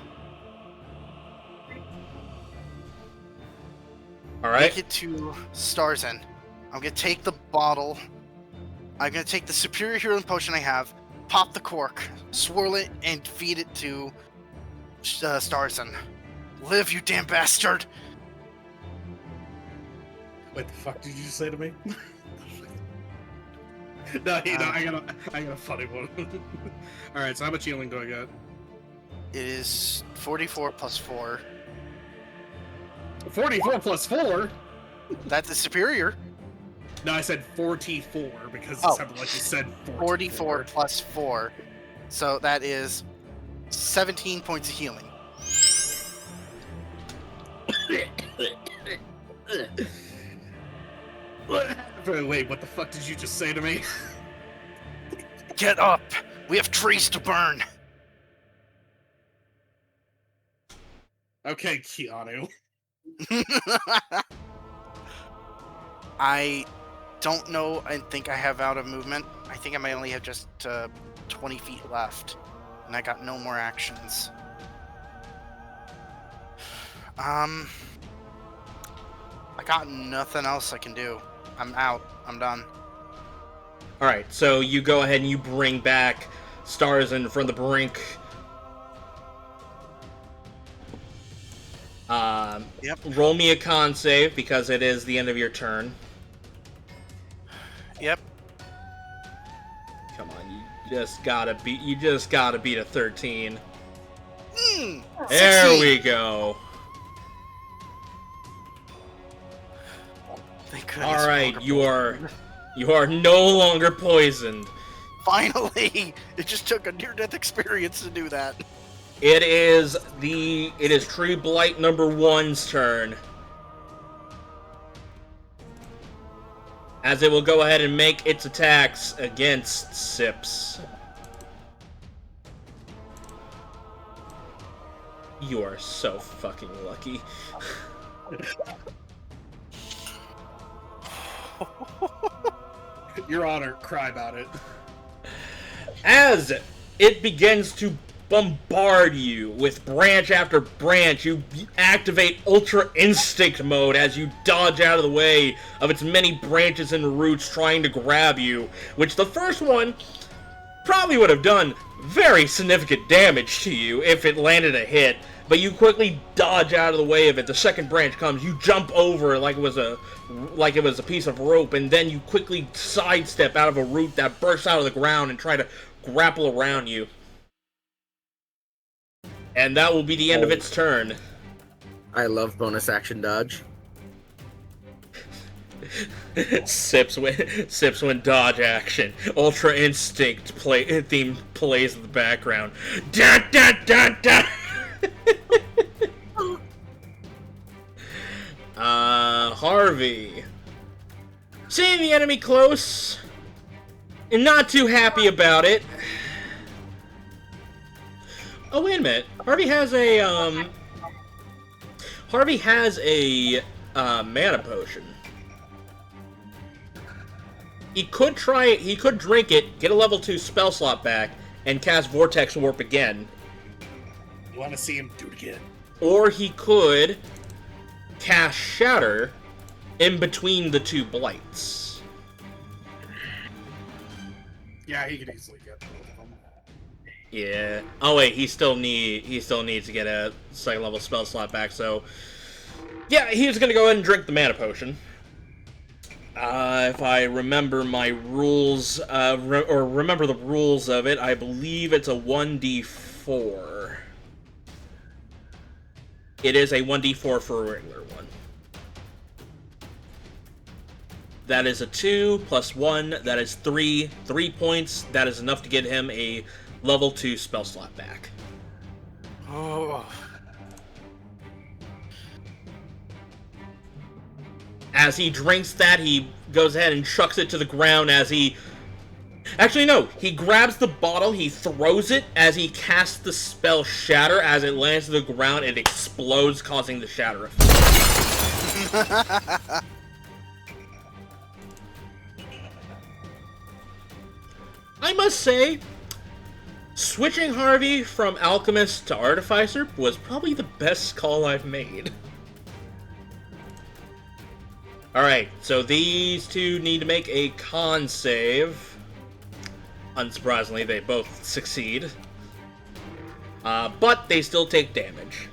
Alright. Make it to Starzin. I'm gonna take the bottle. I'm gonna take the superior healing potion I have, pop the cork, swirl it, and feed it to Starzin. Live, you damn bastard! What the fuck did you just say to me? No, I got a funny one. Alright, so how much healing do I get? It is 44 plus 4. 44 plus 4? That's the superior. No, I said 44 because Oh. it sounded like you said 44 plus 4. So that is 17 points of healing. Wait, what the fuck did you just say to me? Get up! We have trees to burn! Okay, Keanu. I don't know. I think I have out of movement. I think I might only have just 20 feet left. And I got no more actions. I got nothing else I can do. I'm out. I'm done. Alright, so you go ahead and you bring back Starzin from the brink. Yep. Roll me a con save because it is the end of your turn. Yep. Come on, you just gotta beat a 13. There 16. we go. Thank goodness. All right, you are no longer poisoned. Finally! It just took a near-death experience to do that. It is Tree Blight number 1's turn. As it will go ahead and make its attacks against Sips. You are so fucking lucky. Your Honor, cry about it. As it begins to bombard you with branch after branch, you activate Ultra Instinct mode as you dodge out of the way of its many branches and roots trying to grab you, which the first one probably would have done very significant damage to you if it landed a hit, but you quickly dodge out of the way of it. The second branch comes, you jump over it like it was a piece of rope, and then you quickly sidestep out of a root that bursts out of the ground and try to grapple around you. And that will be the end of its turn. I love bonus action dodge. Sips when dodge action. Ultra Instinct theme plays in the background. Da da da da. Harvey. Seeing the enemy close and not too happy about it. Oh, wait a minute. Harvey has a mana potion. He could try it, he could drink it, get a level 2 spell slot back, and cast Vortex Warp again. You want to see him do it again? Or he could cast Shatter in between the 2 blights. Yeah, he could easily get both of them. Yeah. Oh wait, he still needs to get a second level spell slot back, so yeah, he's gonna go ahead and drink the mana potion. If I remember my rules, remember the rules of it, I believe it's a 1d4. It is a 1d4 for a regular one. That is a 2 plus 1, that is 3. 3 points, that is enough to get him a level 2 spell slot back. Oh. As he drinks that, he goes ahead and chucks it to the ground as he... Actually, no. He grabs the bottle, he throws it as he casts the spell Shatter. As it lands to the ground, it explodes, causing the shatter effect. I must say, switching Harvey from Alchemist to Artificer was probably the best call I've made. Alright, so these two need to make a con save. Unsurprisingly, they both succeed. But they still take damage.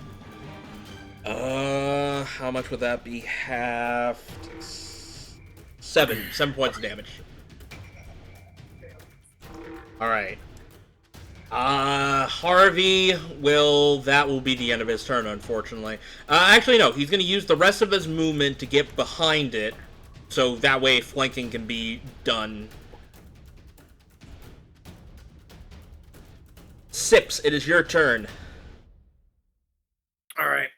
How much would that be? Half... 7 points of damage. Alright. Harvey that will be the end of his turn, unfortunately. Actually, no, he's gonna use the rest of his movement to get behind it, so that way flanking can be done. Sips, it is your turn. Alright.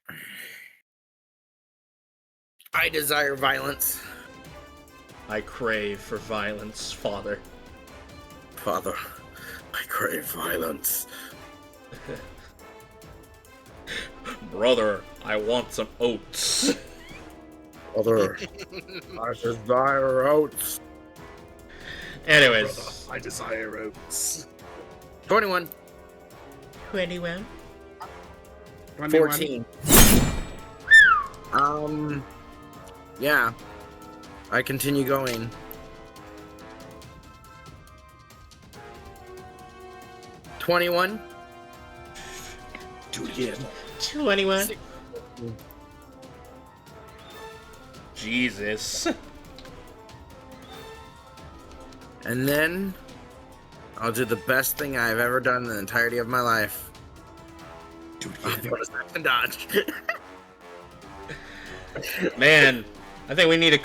I desire violence. I crave for violence, Father. Father, I crave violence. Brother, I want some oats. Father, I desire oats. Anyways. Brother, I desire oats. 21. 21. 14. Yeah. I continue going. 21. Do it again. 21. Jesus. And then I'll do the best thing I've ever done in the entirety of my life. Do it I'll again. bonus action dodge. Man, I think we need to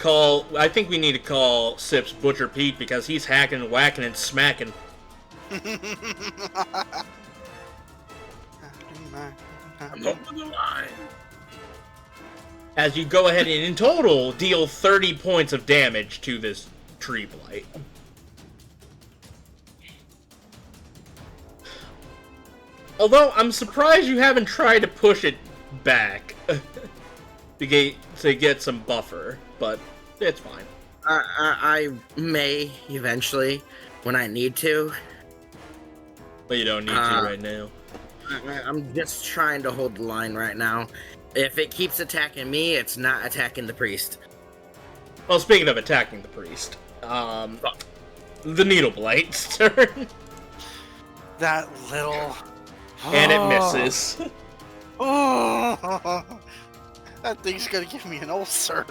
call Sips Butcher Pete because he's hacking, whacking, and smacking. I'm over the line. As you go ahead and in total deal 30 points of damage to this tree blight. Although, I'm surprised you haven't tried to push it back. to get some buffer, but it's fine. I may eventually when I need to. But you don't need to right now. I'm just trying to hold the line right now. If it keeps attacking me, it's not attacking the priest. Well, speaking of attacking the priest, the Needle Blight's turn. That little... And it misses. Oh, that thing's gonna give me an ulcer.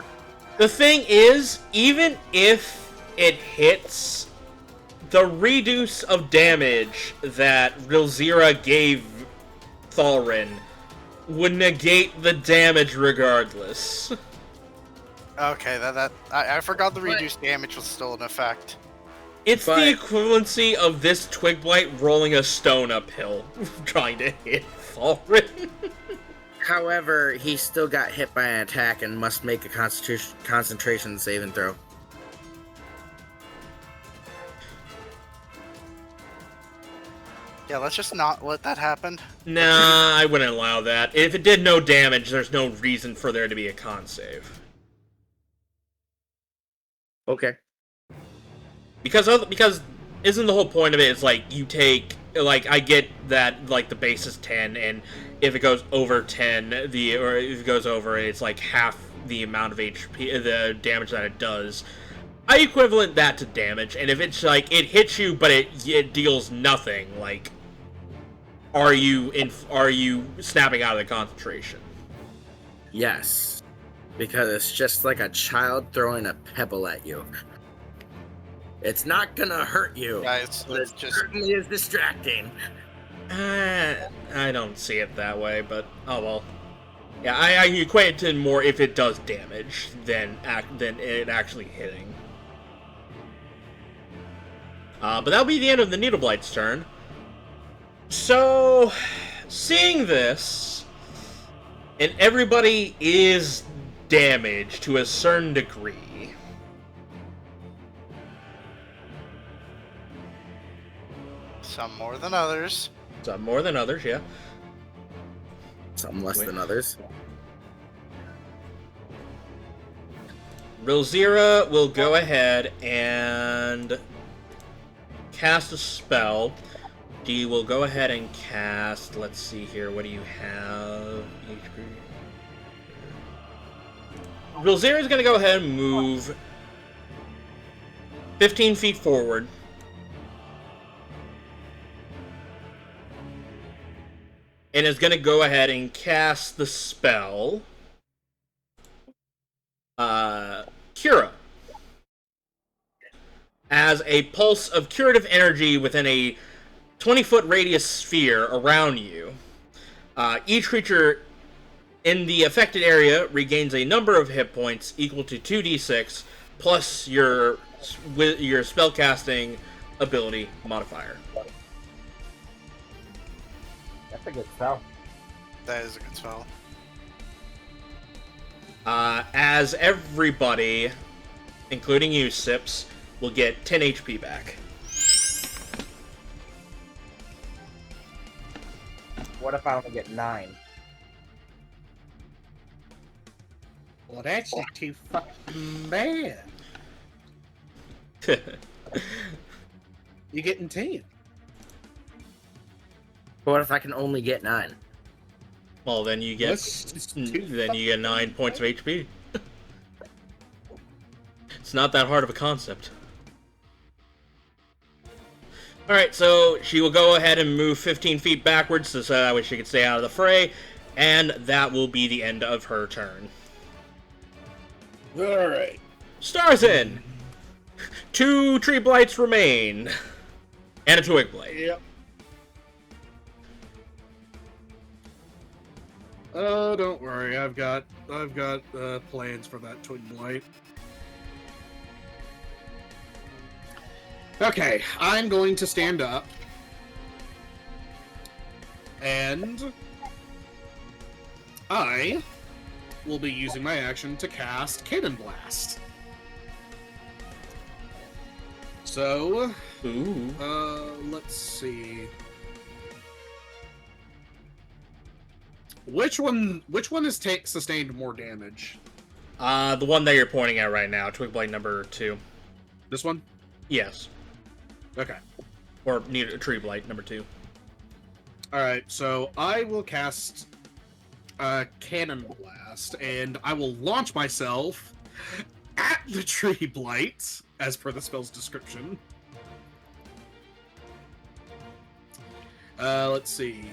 The thing is, even if it hits, the reduce of damage that Rilzira gave Thalrin would negate the damage regardless. Okay, I forgot the reduced damage was still in effect. It's the equivalency of this Twig Blight rolling a stone uphill, trying to hit Thalrin. However, he still got hit by an attack and must make a concentration saving throw. Yeah, let's just not let that happen. Nah, I wouldn't allow that. If it did no damage, there's no reason for there to be a con save. Okay. Because isn't the whole point of it is like you take, like, I get that like the base is 10 and if it goes over 10 or if it goes over it's like half the amount of HP, the damage that it does. I equivalent that to damage, and if it's like it hits you but it deals nothing, like are you snapping out of the concentration? Yes. Because it's just like a child throwing a pebble at you. It's not gonna hurt you. Guys, But it certainly is distracting. I don't see it that way, but oh well. Yeah, I equate it to more if it does damage than it actually hitting. But that'll be the end of the Needle Blight's turn. So, seeing this, and everybody is damaged to a certain degree. Some more than others. Some more than others, yeah. Some less than others. Rilzira will go ahead and cast a spell. She will go ahead and cast, let's see here, what do you have? Rilzira is going to go ahead and move 15 feet forward. And is going to go ahead and cast the spell Cura. As a pulse of curative energy within a 20-foot radius sphere around you. Each creature in the affected area regains a number of hit points equal to 2d6 plus your spellcasting ability modifier. That's a good spell. That is a good spell. As everybody, including you, Sips, will get 10 HP back. What if I only get 9? Well, that's not too fucking bad. You're getting 10. But what if I can only get 9? Well, then you get 9 points of HP. It's not that hard of a concept. Alright, so she will go ahead and move 15 feet backwards so that way she can stay out of the fray, and that will be the end of her turn. Alright. Starzin! 2 tree blights remain. And a twig blight. Yep. Oh, don't worry. I've got plans for that twig blight. Okay, I'm going to stand up. And I will be using my action to cast Cannon Blast. So, let's see. Which one has sustained more damage? The one that you're pointing at right now, Twig Blade number 2. This one? Yes. Okay. Or Tree Blight number 2. Alright, so I will cast Cannon Blast, and I will launch myself at the Tree Blight, as per the spell's description. Let's see.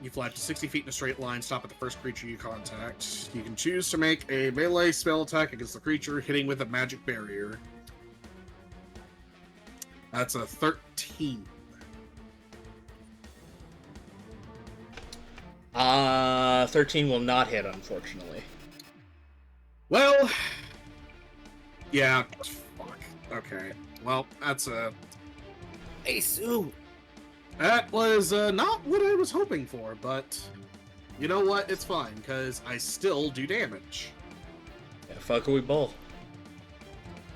You fly up to 60 feet in a straight line, stop at the first creature you contact. You can choose to make a melee spell attack against the creature, hitting with a magic barrier. That's a 13. 13 will not hit, unfortunately. Well, yeah, fuck. Okay, well, that's a... Hey, Sue! That was not what I was hoping for, but you know what? It's fine, because I still do damage. Yeah, fuck we both.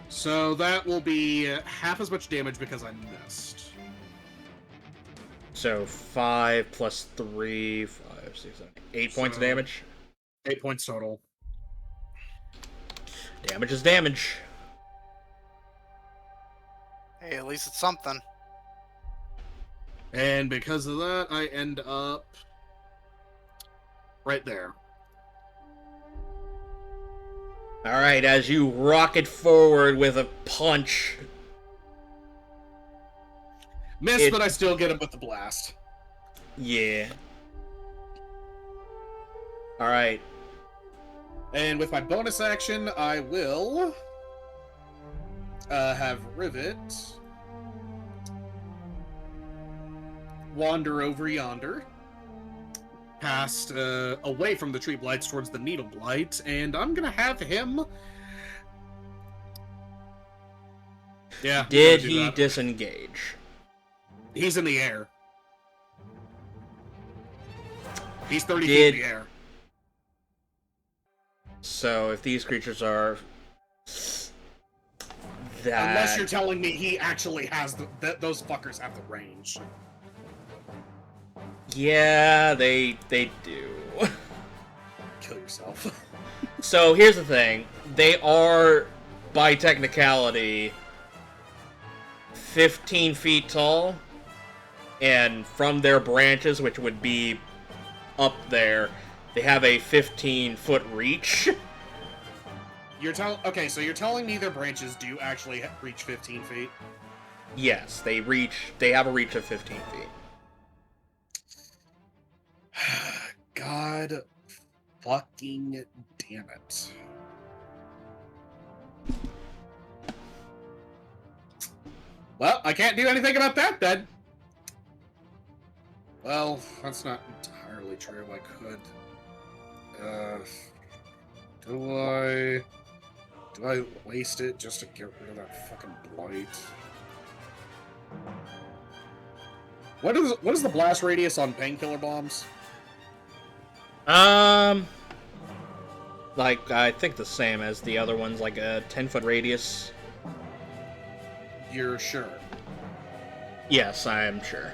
So that will be half as much damage because I missed. So 5 plus 3, 5, 6, 7, 8 points of damage. 8 points total. Damage is damage. Hey, at least it's something. And because of that, I end up right there. Alright, as you rocket forward with a punch. Miss, but I still get him with the blast. Yeah. Alright. And with my bonus action, I will have Rivet wander over yonder, past away from the Tree Blights towards the Needle Blight, and I'm gonna have him. Yeah. Did he disengage? He's in the air. He's 30 feet in the air. So if these creatures are that, unless you're telling me he actually has those fuckers have the range. Yeah, they do. Kill yourself. So here's the thing. They are, by technicality, 15 feet tall. And from their branches, which would be up there, they have a 15-foot reach. Okay, so you're telling me their branches do actually reach 15 feet? Yes, they have a reach of 15 feet. God fucking damn it. Well, I can't do anything about that then. Well, that's not entirely true. I could. Do I waste it just to get rid of that fucking blight? What is the blast radius on painkiller bombs? Like, I think the same as the other ones, like a 10-foot radius. You're sure? Yes, I am sure.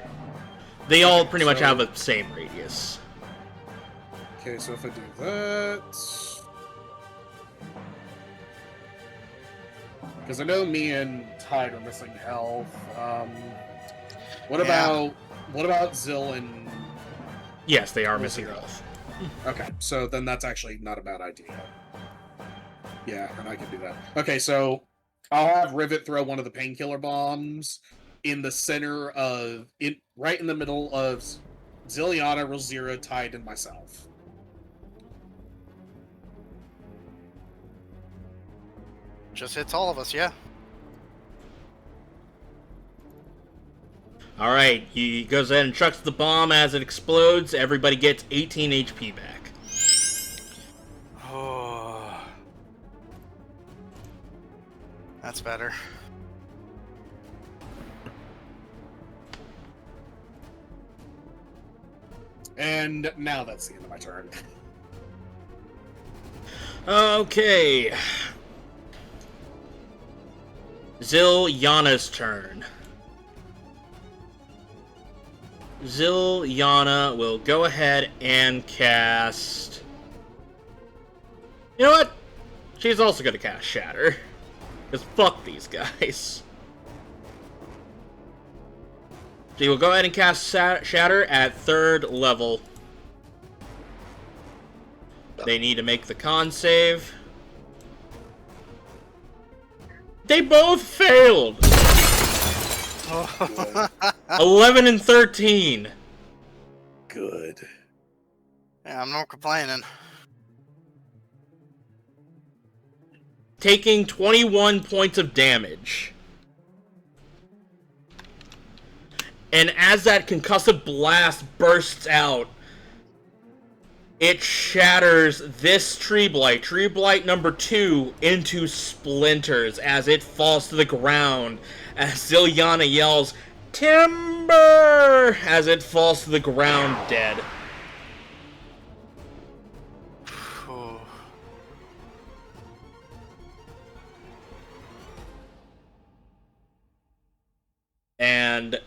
They all pretty much have the same radius. Okay, so if I do that... Because I know me and Tide are missing health. What about Zill and... Yes, they are missing health. Okay, so then that's actually not a bad idea. Yeah, and I can do that. Okay, so I'll have Rivet throw one of the painkiller bombs in the center of... right in the middle of Zilyana, Rosira, Tide, and myself. Just hits all of us, yeah. Alright, he goes ahead and chucks the bomb. As it explodes, everybody gets 18 HP back. Oh. That's better. And now that's the end of my turn. Okay. Zilyana's turn. Zilyana will go ahead and cast... You know what? She's also going to cast Shatter. Because fuck these guys. She will go ahead and cast Shatter at 3rd level. They need to make the con save. They both failed! 11 and 13. Good. Yeah, I'm not complaining. Taking 21 points of damage. And as that concussive blast bursts out, it shatters this tree blight number 2, into splinters as it falls to the ground, as Zilyana yells, "Timber!" as it falls to the ground dead. And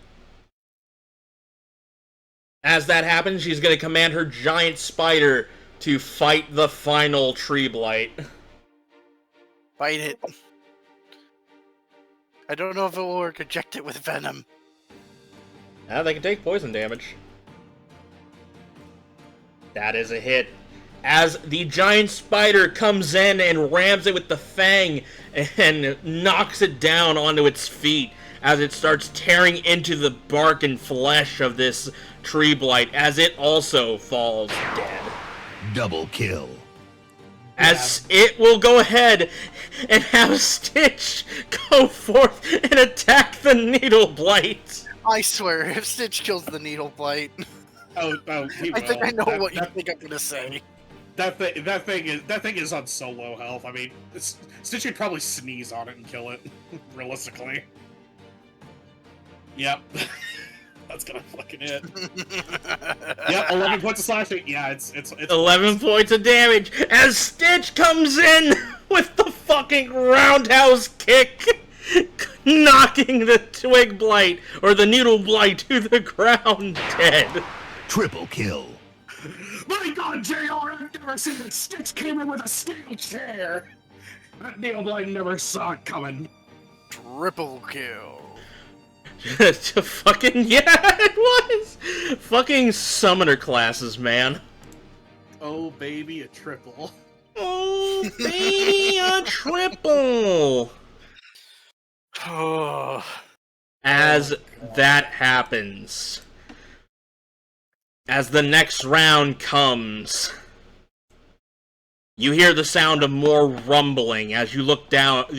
as that happens, she's going to command her giant spider to fight the final tree blight. Fight it. I don't know if it will work. Eject it with venom. Now they can take poison damage. That is a hit. As the giant spider comes in and rams it with the fang and knocks it down onto its feet as it starts tearing into the bark and flesh of this tree blight as it also falls dead. Double kill. As it will go ahead and have Stitch go forth and attack the needle blight. I swear, if Stitch kills the needle blight, Oh, he I think will. I know what you that, think I'm gonna say. that thing is on so low health. I mean, Stitch could probably sneeze on it and kill it, realistically. Yep. That's gonna fucking hit. Yep, 11 points of slashing. Yeah, it's 11 points of damage as Stitch comes in with the fucking roundhouse kick, knocking the twig blight, or the needle blight, to the ground dead. Triple kill. My God, JR, I've never seen a Stitch came in with a steel chair. That needle blade never saw it coming. Triple kill. Fucking, yeah, it was! Fucking summoner classes, man. Oh, baby, a triple. Oh, baby, a triple! Oh. As that happens, as the next round comes, you hear the sound of more rumbling as you look out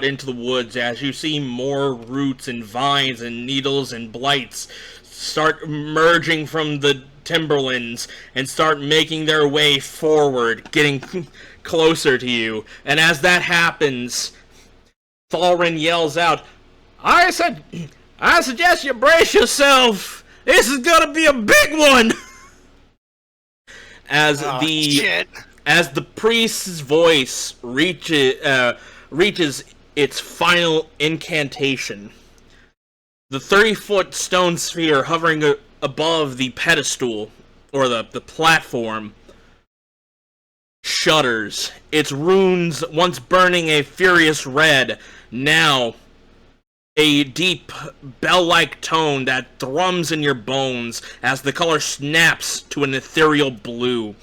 into the woods, as you see more roots and vines and needles and blights start emerging from the timberlands and start making their way forward, getting closer to you. And as that happens, Thalrin yells out, I suggest you brace yourself. This is gonna be a big one. As As the priest's voice reaches its final incantation, the 30-foot stone sphere hovering above the pedestal, or the platform, shudders. Its runes, once burning a furious red, now a deep, bell-like tone that thrums in your bones as the color snaps to an ethereal blue.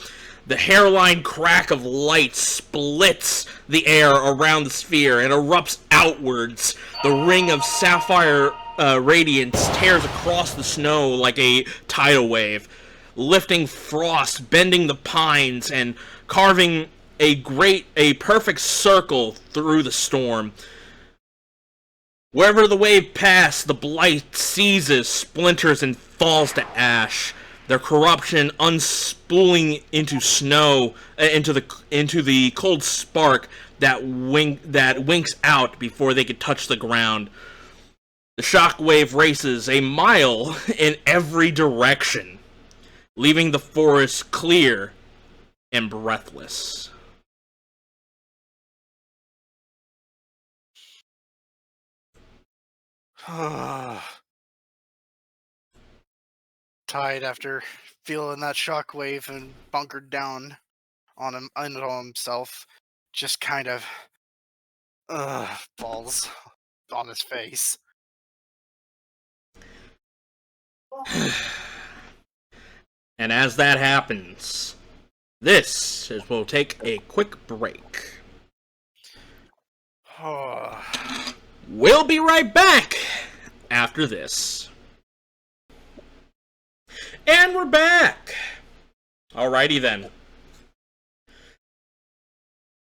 The hairline crack of light splits the air around the sphere and erupts outwards. The ring of sapphire radiance tears across the snow like a tidal wave, lifting frost, bending the pines, and carving a perfect circle through the storm. Wherever the wave passed, the blight seizes, splinters, and falls to ash. Their corruption unspooling into snow, into the cold spark that winks out before they could touch the ground. The shockwave races a mile in every direction, leaving the forest clear and breathless. Tide, after feeling that shockwave and bunkered down on himself, just kind of falls on his face. And as that happens, we'll take a quick break. We'll be right back after this. And we're back! Alrighty then.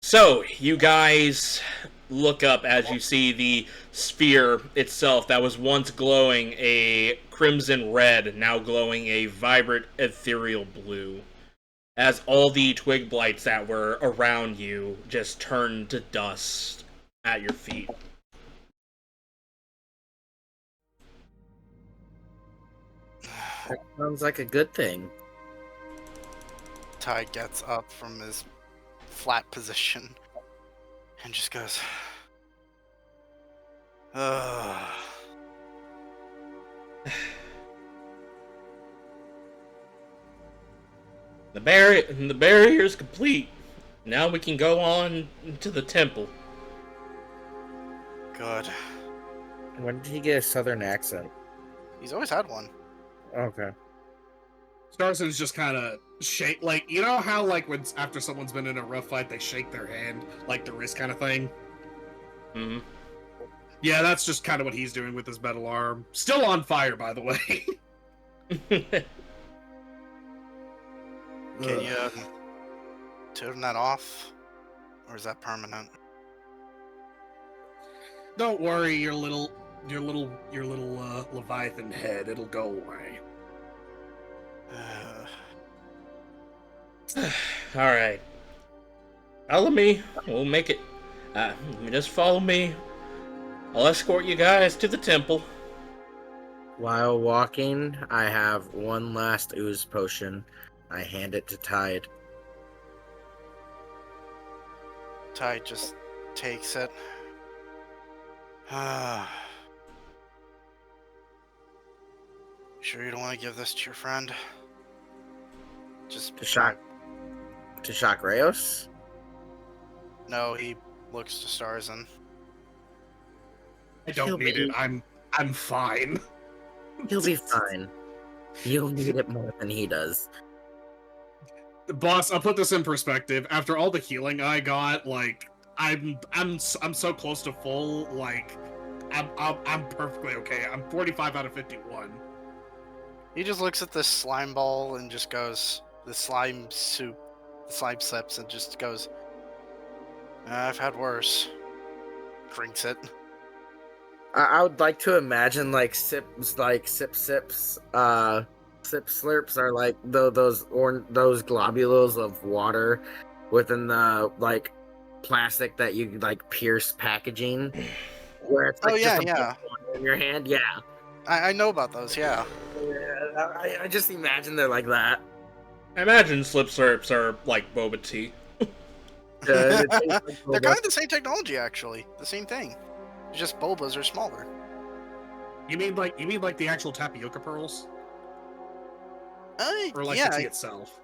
So, you guys look up as you see the sphere itself that was once glowing a crimson red, now glowing a vibrant ethereal blue. As all the twig blights that were around you just turn to dust at your feet. That sounds like a good thing. Ty gets up from his flat position and just goes, The barrier's complete. Now we can go on to the temple. Good. When did he get a southern accent? He's always had one. Okay. Starzin's just kind of shake, like, you know how, like, when after someone's been in a rough fight, they shake their hand, like the wrist kind of thing? Mm-hmm. Yeah, that's just kind of what he's doing with his metal arm. Still on fire, by the way. Can you turn that off? Or is that permanent? Don't worry, your little Leviathan head, it'll go away. Alright. Follow me. We'll make it. Just follow me. I'll escort you guys to the temple. While walking, I have one last ooze potion. I hand it to Tide. Ty just takes it. Sure you don't want to give this to your friend? Just To shock Rayos? No, he looks to Starzin. I don't need it. I'm fine. He'll be fine. You'll need it more than he does. Boss, I'll put this in perspective. After all the healing I got, like, I'm so close to full. Like, I'm perfectly okay. I'm 45 out of 51. He just looks at this slime ball and just goes, the slime soup, the slime sips, and just goes, I've had worse. Drinks it. I would like to imagine sip slurps are like those globules of water within the plastic that you pierce packaging, where it's just water in your hand. Yeah, I know about those. Yeah. I just imagine they're like that. I imagine slip slurps are like boba tea. They're kind of the same technology, actually. The same thing. Just bobas are smaller. You mean like the actual tapioca pearls? Or the tea itself?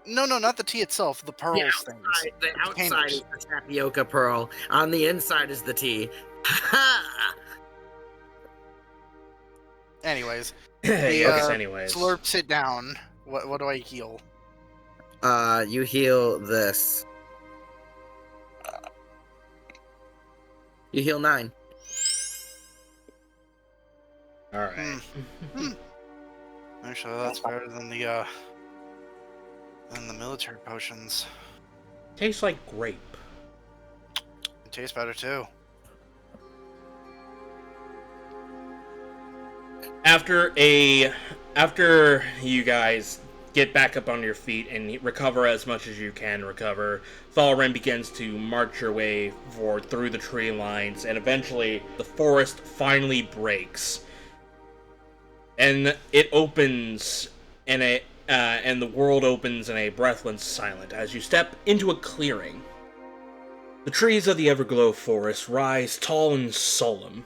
No, not the tea itself. The pearls things. The outside is the tapioca pearl. On the inside is the tea. Anyways. Anyways. Slurps it down. What do I heal? You heal this. You heal 9. Alright. Actually, that's better than the military potions. Tastes like grape. It tastes better too. After you guys get back up on your feet and recover as much as you can recover, Thalrin begins to march your way forward through the tree lines, and eventually the forest finally breaks. And it opens, and the world opens in a breathless silence as you step into a clearing. The trees of the Everglow forest rise tall and solemn.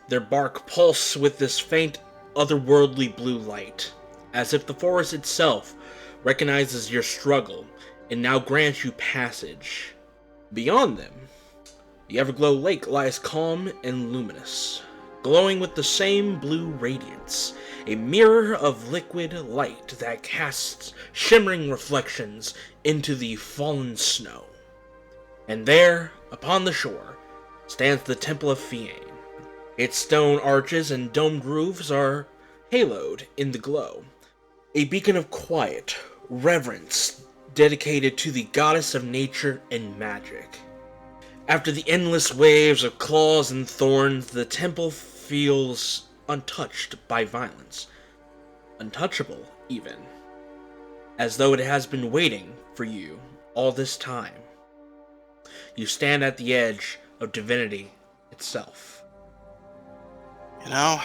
Their bark pulse with this faint, otherworldly blue light. as if the forest itself recognizes your struggle and now grants you passage. Beyond them, the Everglow Lake lies calm and luminous, glowing with the same blue radiance, a mirror of liquid light that casts shimmering reflections into the fallen snow. And there, upon the shore, stands the Temple of Fianne. Its stone arches and domed roofs are haloed in the glow, a beacon of quiet, reverence dedicated to the goddess of nature and magic. After the endless waves of claws and thorns, the temple feels untouched by violence. Untouchable, even. As though it has been waiting for you all this time. You stand at the edge of divinity itself. You know,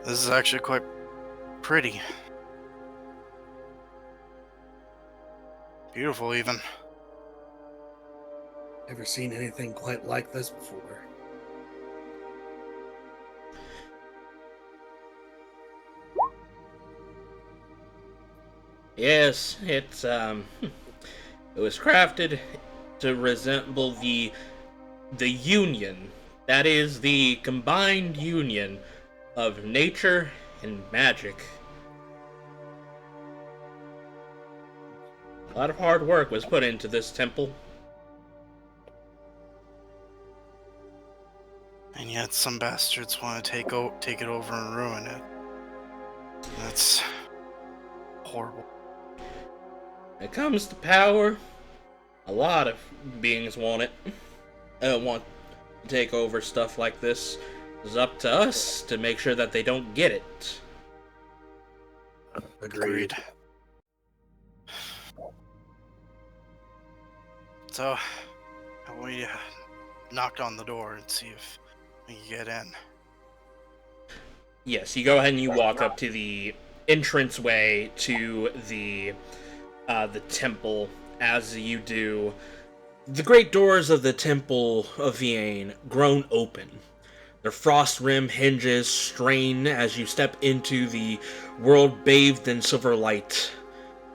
this is actually quite pretty. Beautiful, even. Never seen anything quite like this before. Yes, it was crafted to resemble the union. That is the combined union of nature and magic. A lot of hard work was put into this temple. And yet some bastards want to take it over and ruin it. That's horrible. When it comes to power, a lot of beings want it. Want to take over stuff like this. It's up to us to make sure that they don't get it. Agreed. So, how about we knock on the door and see if we can get in? Yes, you go ahead and you walk up to the entranceway to the temple. As you do, the great doors of the Temple of Fianne groan open. Their frost-rimmed hinges strain as you step into the world bathed in silver light.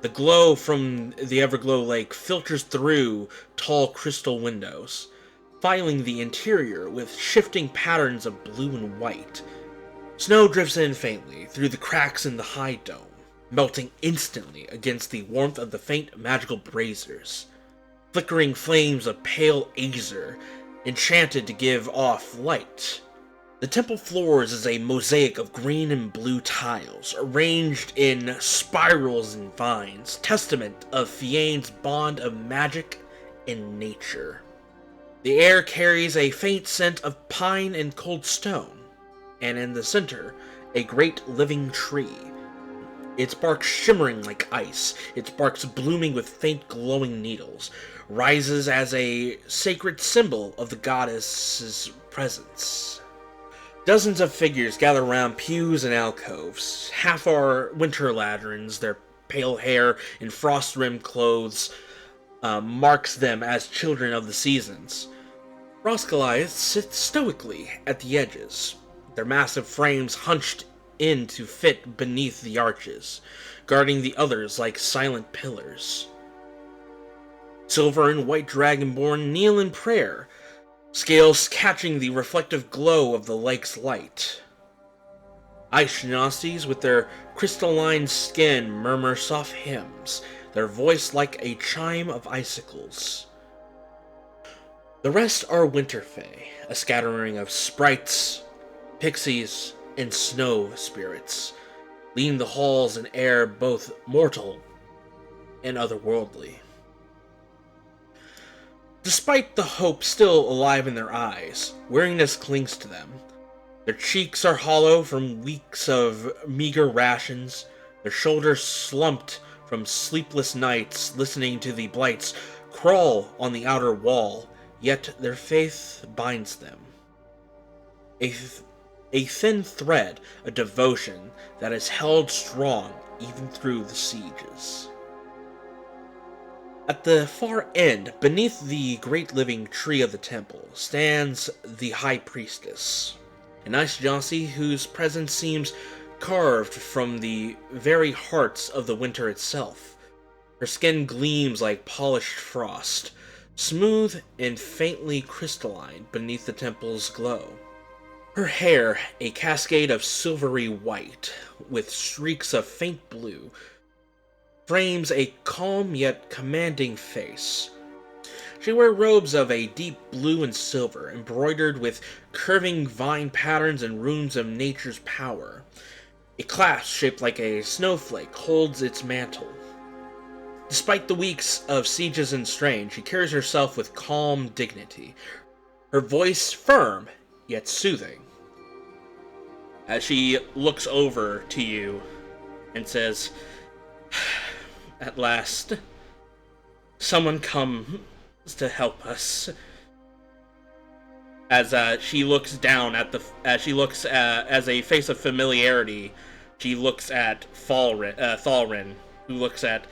The glow from the Everglow Lake filters through tall crystal windows, filing the interior with shifting patterns of blue and white. Snow drifts in faintly through the cracks in the high dome, melting instantly against the warmth of the faint magical braziers. Flickering flames of pale azure, enchanted to give off light. The temple floors is a mosaic of green and blue tiles, arranged in spirals and vines, testament of Fianne's bond of magic and nature. The air carries a faint scent of pine and cold stone, and in the center, a great living tree. Its bark shimmering like ice, its barks blooming with faint glowing needles, rises as a sacred symbol of the goddess's presence. Dozens of figures gather around pews and alcoves. Half are winter ladrons, their pale hair and frost-rimmed clothes marks them as children of the seasons. Roskaliaths sit stoically at the edges, their massive frames hunched in to fit beneath the arches, guarding the others like silent pillars. Silver and white dragonborn kneel in prayer, scales catching the reflective glow of the lake's light. Ice genasties with their crystalline skin murmur soft hymns, their voice like a chime of icicles. The rest are winter fae, a scattering of sprites, pixies, and snow spirits, leading the halls and air both mortal and otherworldly. Despite the hope still alive in their eyes, weariness clings to them. Their cheeks are hollow from weeks of meager rations, their shoulders slumped from sleepless nights listening to the blights crawl on the outer wall, yet their faith binds them. A thin thread of devotion that is held strong even through the sieges. At the far end, beneath the great living tree of the temple, stands the High Priestess, an ice Jossie whose presence seems carved from the very hearts of the winter itself. Her skin gleams like polished frost, smooth and faintly crystalline beneath the temple's glow. Her hair, a cascade of silvery white, with streaks of faint blue, frames a calm yet commanding face. She wears robes of a deep blue and silver, embroidered with curving vine patterns and runes of nature's power. A clasp shaped like a snowflake holds its mantle. Despite the weeks of sieges and strain, she carries herself with calm dignity, her voice firm yet soothing. As she looks over to you and says, "At last, someone comes to help us." As she looks down at as a face of familiarity, she looks at Thalrin, who looks at,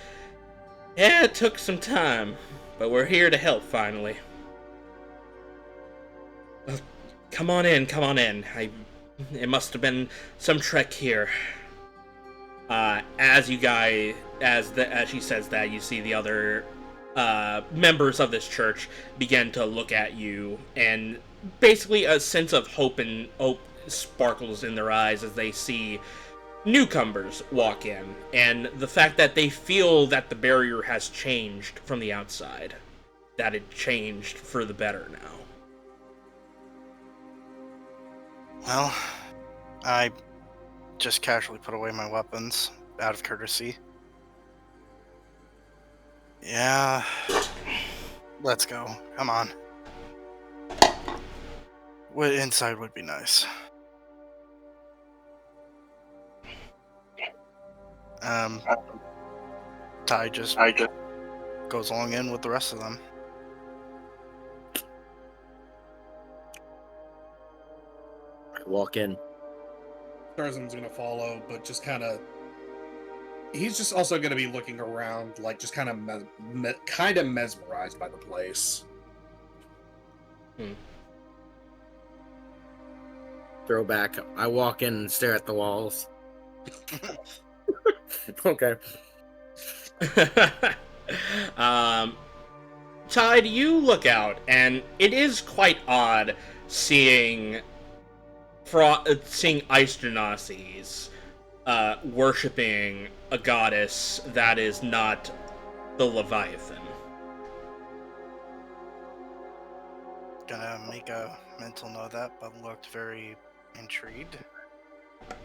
"Yeah, it took some time, but we're here to help finally. Well, come on in. It must have been some trek here." As she says that, you see the other members of this church begin to look at you, and basically a sense of hope sparkles in their eyes as they see newcomers walk in, and the fact that they feel that the barrier has changed from the outside, that it changed for the better now. Well, I just casually put away my weapons out of courtesy. Yeah, let's go. Come on. Inside would be nice. Ty just goes along in with the rest of them. I walk in. Starzin's gonna follow, but just kind of. He's just also gonna be looking around, like just kind of mesmerized by the place. Throwback. I walk in and stare at the walls. Okay. Tide, you look out, and it is quite odd seeing ice genasi worshipping a goddess that is not the Leviathan. Gonna make a mental note of that, but looked very intrigued.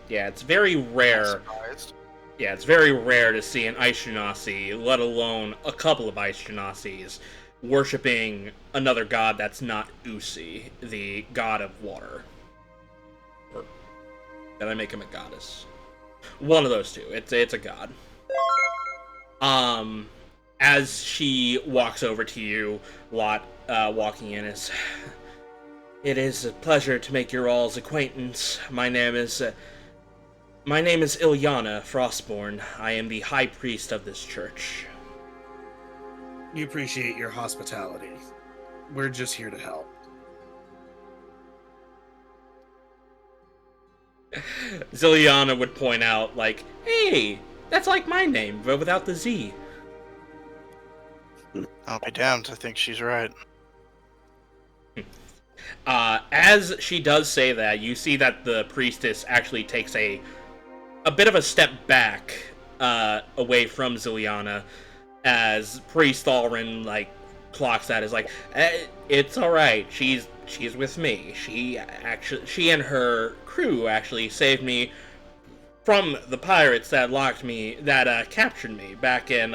Yeah, it's very rare. Surprised. Yeah, it's very rare to see an ice genasi, let alone a couple of ice genasis, worshipping another god that's not Usi, the god of water. Or did I make him a goddess? One of those two. It's a god. As she walks over to you, walking in is, "It is a pleasure to make your all's acquaintance. My name is Zilyana Frostborn. I am the high priest of this church." We appreciate your hospitality. We're just here to help. Zilyana would point out, like, "Hey, that's like my name, but without the Z." I'll be damned, I think she's right. As she does say that, you see that the priestess actually takes a bit of a step back away from Zilyana, as Priest Thalrin, like, clocks that as like, "It's alright, she's with me. She and her crew actually saved me from the pirates that captured me back in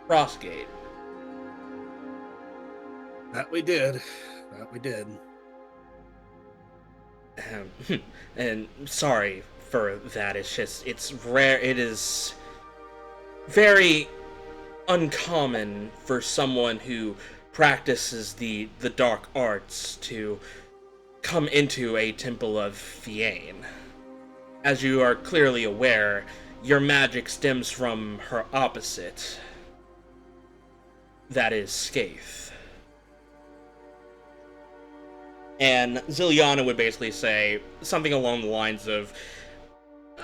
Frostgate." That we did. And sorry for that. It's rare. It is very uncommon for someone who practices the dark arts to come into a temple of Fiane. As you are clearly aware, your magic stems from her opposite. That is Skaith. And Zilyana would basically say something along the lines of,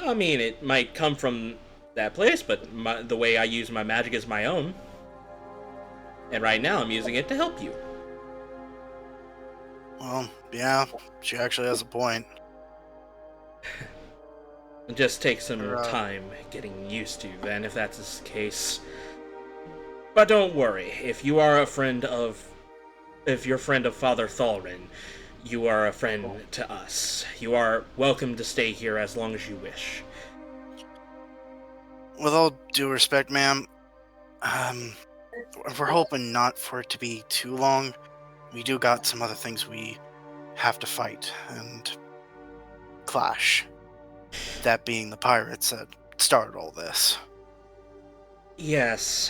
I mean, it might come from that place, but the way I use my magic is my own. And right now I'm using it to help you. Well, yeah, she actually has a point. It just takes some Or, time getting used to, then, if that's the case. But don't worry, if you're a friend of Father Thalrin, you are a friend to us. You are welcome to stay here as long as you wish. With all due respect, ma'am, we're hoping not for it to be too long. We do got some other things we have to fight and clash. That being the pirates that started all this. Yes,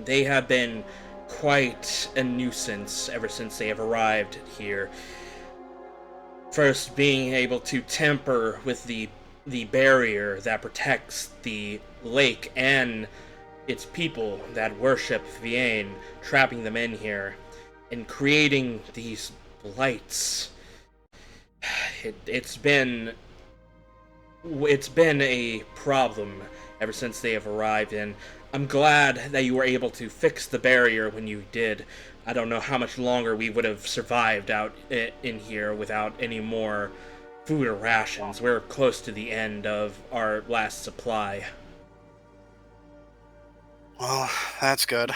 they have been quite a nuisance ever since they have arrived here. First, being able to tamper with the barrier that protects the lake and its people that worship Vienne, trapping them in here, and creating these blights. It's been a problem ever since they have arrived, and I'm glad that you were able to fix the barrier when you did. I don't know how much longer we would have survived out in here without any more food or rations. We're close to the end of our last supply. Well, that's good.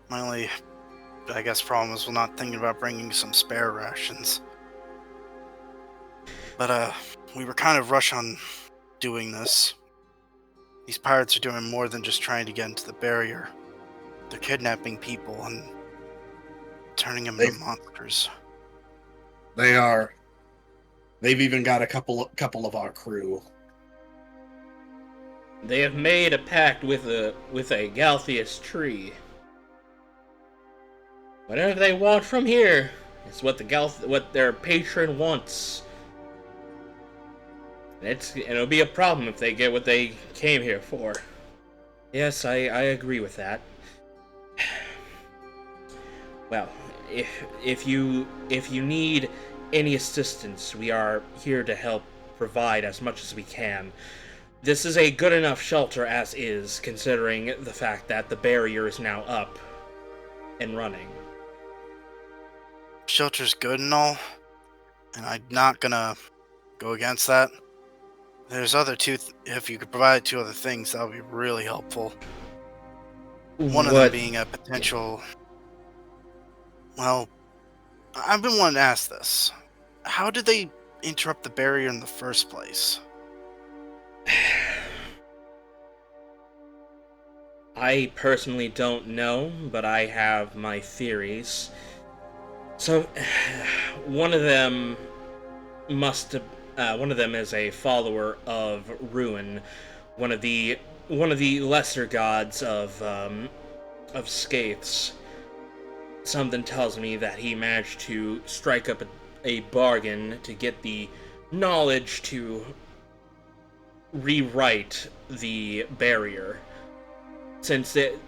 My only, I guess, problem is we're not thinking about bringing some spare rations. But, we were kind of rushed on doing this. These pirates are doing more than just trying to get into the barrier. They're kidnapping people and turning them into monsters. They are. They've even got a couple of our crew. They have made a pact with a Galthius tree. Whatever they want from here is what their patron wants. And it'll be a problem if they get what they came here for. Yes, I agree with that. Well, if you need any assistance, we are here to help provide as much as we can. This is a good enough shelter as is, considering the fact that the barrier is now up and running. Shelter's good and all, and I'm not gonna go against that. There's if you could provide 2 other things, that would be really helpful. One of them being a potential... Well, I've been wanting to ask this. How did they interrupt the barrier in the first place? I personally don't know, but I have my theories. So, one of them is a follower of Ruin, one of the lesser gods of Skaiths. Something tells me that he managed to strike up a bargain to get the knowledge to rewrite the barrier. Since the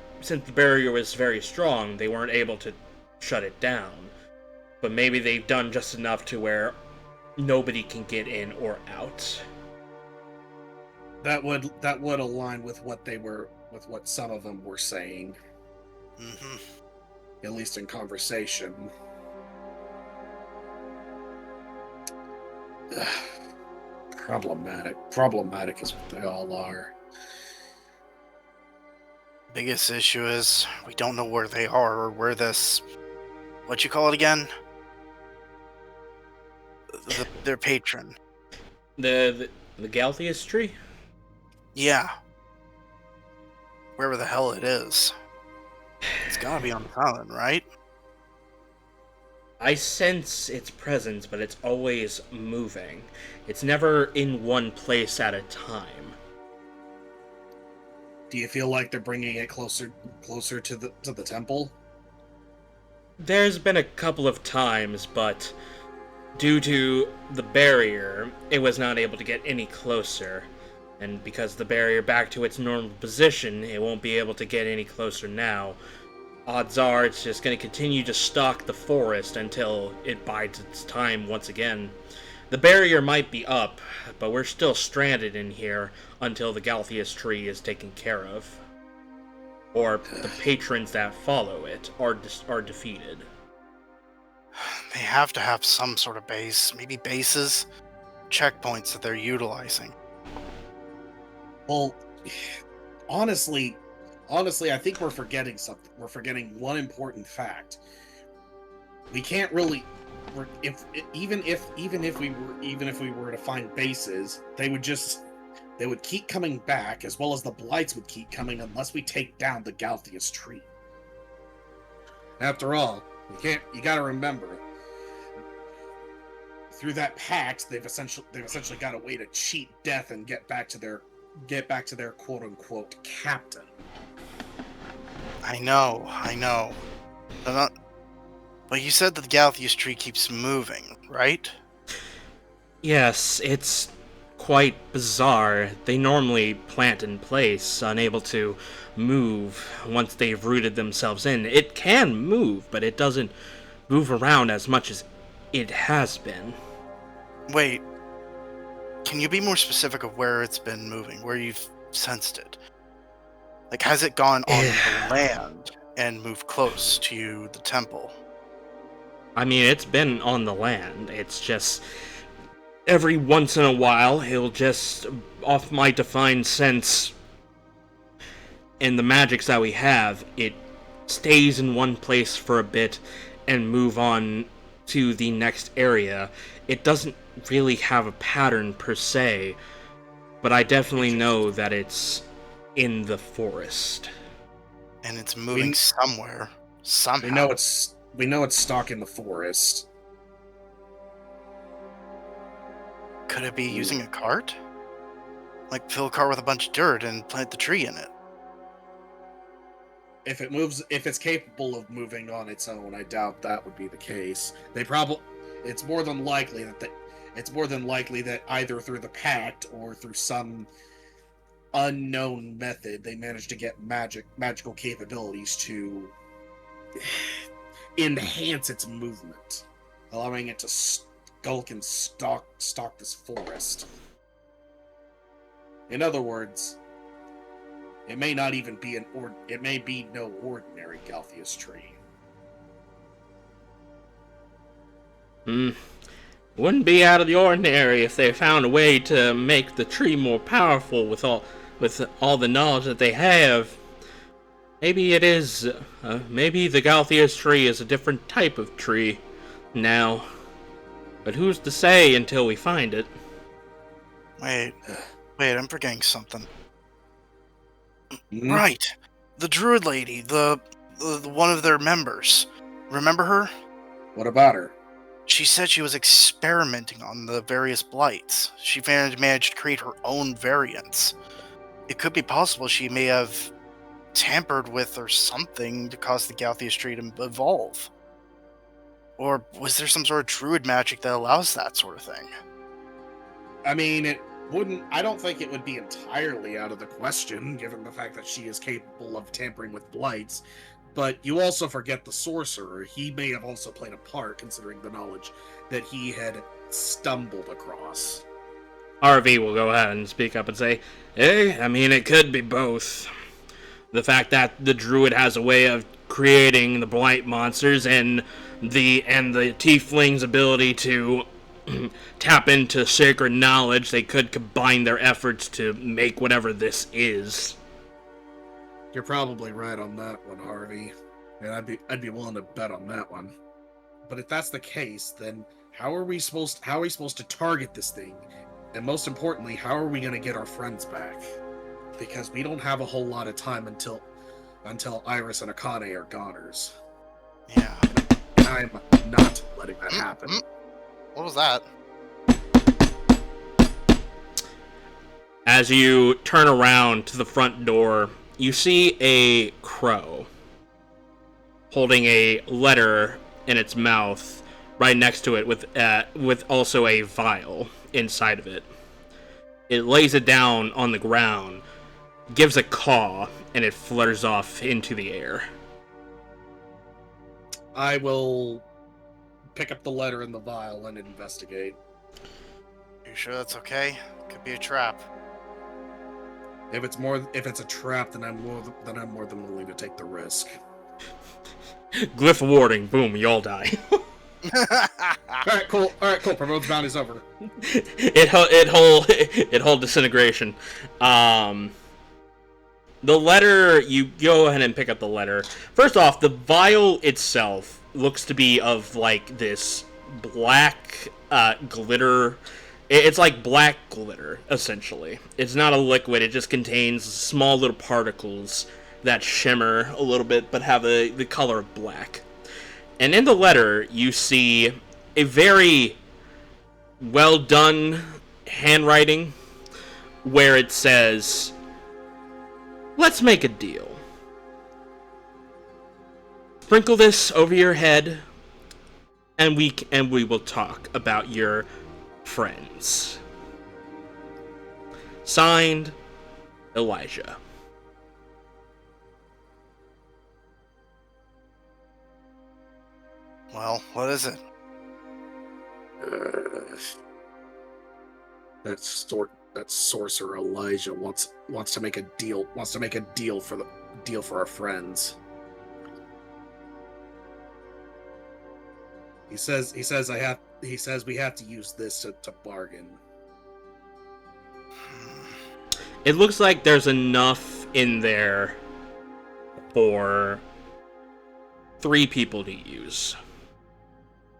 barrier was very strong, they weren't able to shut it down. But maybe they've done just enough to where nobody can get in or out. That would align with what some of them were saying. Mm-hmm. At least in conversation. Problematic is what they all are. Biggest issue is we don't know where they are or where this... What you call it again? Their patron. The Galthius tree? Yeah. Wherever the hell it is. It's gotta be on the island, right? I sense its presence, but it's always moving. It's never in one place at a time. Do you feel like they're bringing it closer to the temple? There's been a couple of times, but due to the barrier, it was not able to get any closer. And because the barrier back to its normal position, it won't be able to get any closer now. Odds are it's just going to continue to stalk the forest until it bides its time once again. The barrier might be up, but we're still stranded in here until the Galthius tree is taken care of. Or the patrons that follow it are defeated. They have to have some sort of base, maybe bases, checkpoints that they're utilizing. Well, honestly, I think we're forgetting something. We're forgetting one important fact. We can't really, even if we were to find bases, they would keep coming back, as well as the blights would keep coming unless we take down the Galthius tree. After all, you gotta remember, through that pact, they've essentially got a way to cheat death and get back to their quote unquote captain. I know. But you said that the Galthius tree keeps moving, right? Yes, it's quite bizarre. They normally plant in place, unable to move once they've rooted themselves in. It can move, but it doesn't move around as much as it has been. Wait, can you be more specific of where it's been moving, where you've sensed it? Like, has it gone on the land and moved close to the temple? I mean, it's been on the land. It's just every once in a while, he'll just, off my defined sense, in the magics that we have, it stays in one place for a bit and move on to the next area. It doesn't really have a pattern per se, but I definitely know that it's in the forest. And it's moving somewhere, somehow. We know it's stuck in the forest. Could it be using a cart? Like, fill a cart with a bunch of dirt and plant the tree in it. If it's capable of moving on its own, I doubt that would be the case. It's more than likely that either through the pact or through some unknown method, they managed to get magical capabilities to enhance its movement, allowing it to skulk and stalk this forest. In other words, it may not even be it may be no ordinary Galthius tree. Wouldn't be out of the ordinary if they found a way to make the tree more powerful with all the knowledge that they have. Maybe it is. Maybe the Galthius tree is a different type of tree now. But who's to say until we find it? Wait, I'm forgetting something. Hmm? Right, the druid lady, the one of their members. Remember her? What about her? She said she was experimenting on the various blights. She managed to create her own variants. It could be possible she may have tampered with or something to cause the Galthius tree to evolve. Or was there some sort of druid magic that allows that sort of thing? I mean, I don't think it would be entirely out of the question, given the fact that she is capable of tampering with blights. But you also forget the sorcerer. He may have also played a part, considering the knowledge that he had stumbled across. RV will go ahead and speak up and say, I mean, it could be both. The fact that the druid has a way of creating the blight monsters and the tiefling's ability to tap into sacred knowledge, they could combine their efforts to make whatever this is. You're probably right on that one, Harvey. And I'd be willing to bet on that one. But if that's the case, then how are we supposed to target this thing? And most importantly, how are we going to get our friends back? Because we don't have a whole lot of time until Iris and Akane are goners. Yeah. I'm not letting that happen. What was that? As you turn around to the front door, you see a crow holding a letter in its mouth right next to it with also a vial inside of it. It lays it down on the ground, gives a caw, and it flutters off into the air. I will pick up the letter and the vial and investigate. you sure that's okay? Could be a trap. If it's a trap, then I'm more than willing to take the risk. Glyph warning. Boom, you all die. All right, cool. Promote's bounty's over. It hold disintegration. The letter, you go ahead and pick up the letter. First off, the vial itself looks to be of like this black glitter. It's like black glitter, essentially. It's not a liquid, it just contains small little particles that shimmer a little bit but have the color of black. And in the letter, you see a very well done handwriting where it says, "Let's make a deal. Sprinkle this over your head, and we will talk about your friends." Signed, Elijah. Well, what is it? That sorcerer Elijah wants to make a deal. Wants to make a deal for our friends. He says we have to use this to bargain. It looks like there's enough in there for 3 people to use.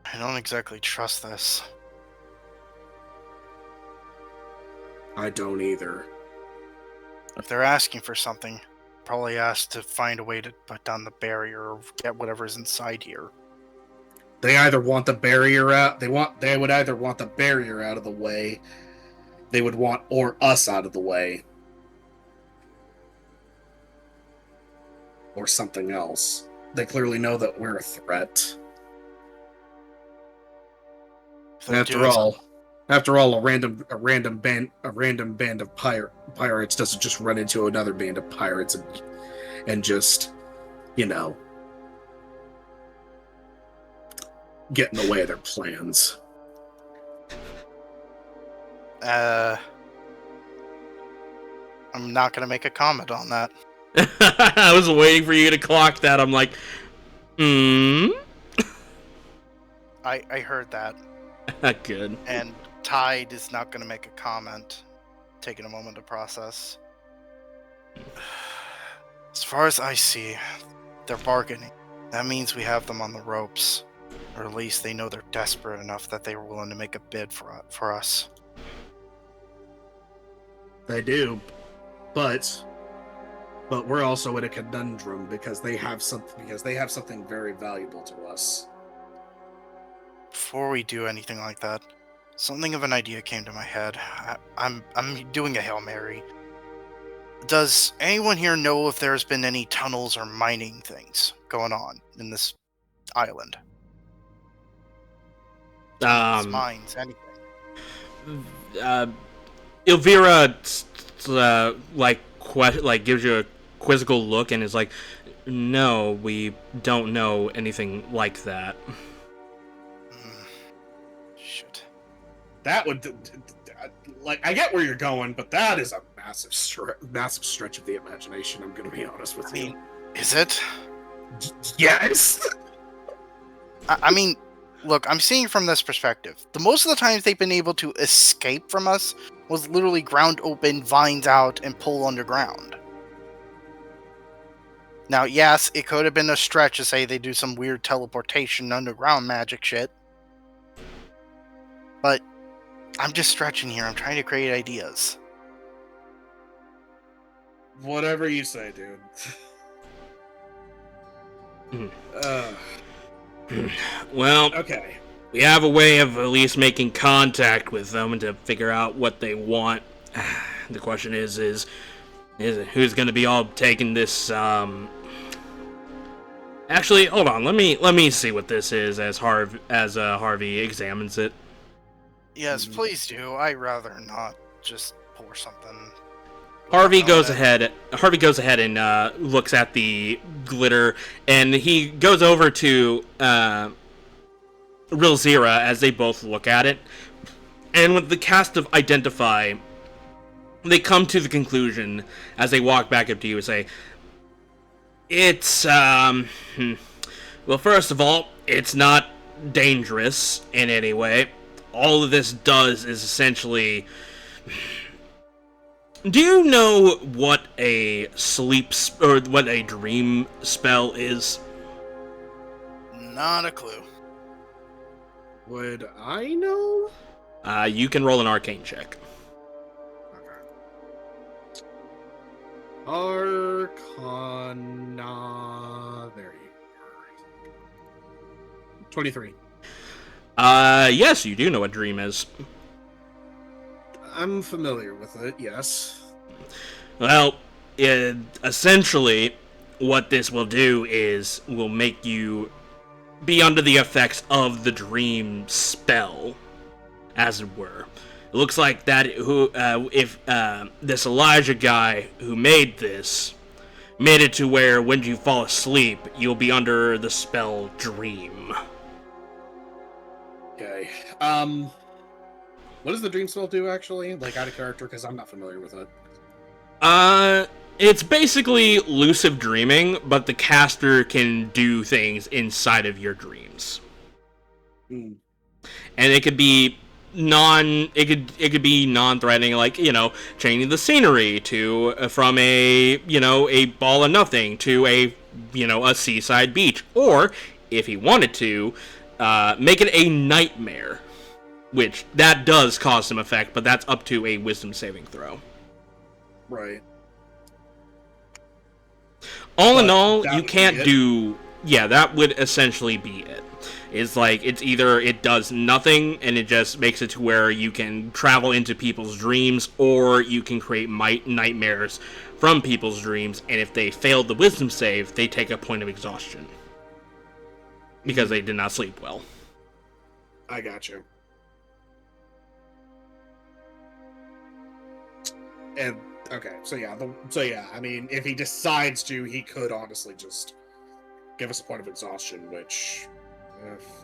I don't exactly trust this. I don't either. If they're asking for something, probably asked to find a way to put down the barrier or get whatever's inside here. They either want the barrier out. They would either want the barrier out of the way. They would want us out of the way, or something else. They clearly know that we're a threat. After all, a random band of pirates doesn't just run into another band of pirates and just, get in the way of their plans. I'm not gonna make a comment on that. I was waiting for you to clock that. I'm like, I heard that. Good. And Tide is not gonna make a comment. Taking a moment to process. As far as I see, they're bargaining. That means we have them on the ropes. Or at least they know they're desperate enough that they were willing to make a bid for us. They do, but we're also in a conundrum because they have something very valuable to us. Before we do anything like that, something of an idea came to my head. I'm doing a Hail Mary. Does anyone here know if there's been any tunnels or mining things going on in this island? Mines, anything. Elvira gives you a quizzical look and is like, "No, we don't know anything like that." Shit. That would, I get where you're going, but that is a massive stretch of the imagination. I'm going to be honest with you. Is it? Yes. I mean, look, I'm seeing from this perspective. The most of the times they've been able to escape from us was literally ground open, vines out, and pull underground. Now, yes, it could have been a stretch to say they do some weird teleportation underground magic shit. But I'm just stretching here. I'm trying to create ideas. Whatever you say, dude. Well, okay. We have a way of at least making contact with them to figure out what they want. The question is who's going to be all taking this? Actually, hold on. Let me see what this is as Harvey examines it. Yes, please do. I'd rather not just pour something. Harvey goes ahead and looks at the glitter, and he goes over to Rilzira as they both look at it. And with the cast of Identify, they come to the conclusion as they walk back up to you and say, it's, well, first of all, it's not dangerous in any way. All of this does is essentially... Do you know what a or what a dream spell is? Not a clue. Would I know? You can roll an arcane check. Arcana. There you are. 23. Yes, you do know what dream is. I'm familiar with it, yes. Well, essentially, what this will do is will make you be under the effects of the dream spell, as it were. It looks like that if this Elijah guy who made this made it to where when you fall asleep, you'll be under the spell dream. Okay. What does the dream spell do, actually? Like, out of character, because I'm not familiar with it. It's basically lucid dreaming, but the caster can do things inside of your dreams. Hmm. And it could be it could be non-threatening, like, changing the scenery to from a ball of nothing to a seaside beach, or if he wanted to, make it a nightmare, which that does cause some effect, but that's up to a wisdom saving throw. Right. All in But all, that you would can't be it? do... Yeah, that would essentially be it. It's like, it's either it does nothing, and it just makes it to where you can travel into people's dreams, or you can create nightmares from people's dreams, and if they failed the wisdom save, they take a point of exhaustion. Because they did not sleep well. I got you. And okay, so yeah, I mean, if he decides to, he could honestly just give us a point of exhaustion, which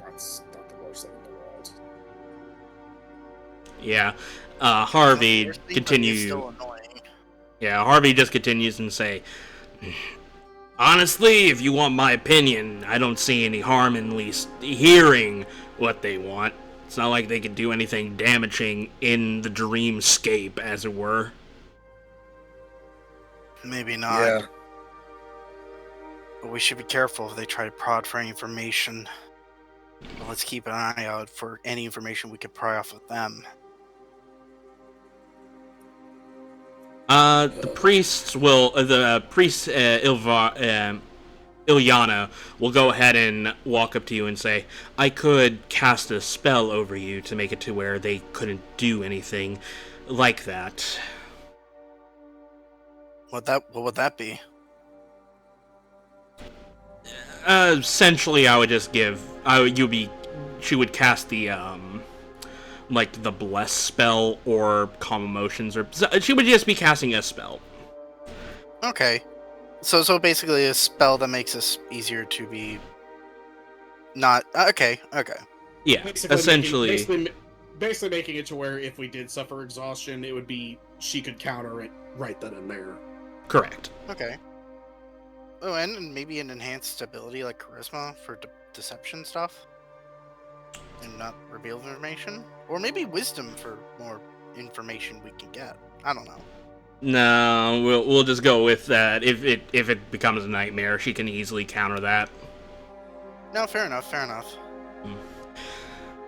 that's not the worst thing in the world. Yeah, Harvey Sleeping is continues. still annoying. Yeah, Harvey just continues and say, honestly, if you want my opinion, I don't see any harm in at least hearing what they want. It's not like they could do anything damaging in the dreamscape, as it were. Maybe not. Yeah. But we should be careful if they try to prod for any information. But let's keep an eye out for any information we could pry off of them. The priest, Ilyana, will go ahead and walk up to you and say, I could cast a spell over you to make it to where they couldn't do anything like that. What would that be? Essentially, I would just give, she would cast the, like the bless spell or calm emotions, or she would just be casting a spell. Okay. So basically a spell that makes us easier to be not okay. Yeah, essentially. Basically making it to where if we did suffer exhaustion, it would be she could counter it right then and there. Correct. Okay. Oh, and maybe an enhanced ability like charisma for deception stuff, and not reveal information, or maybe wisdom for more information we can get. I don't know. No, we'll just go with that. If it becomes a nightmare, she can easily counter that. No, fair enough.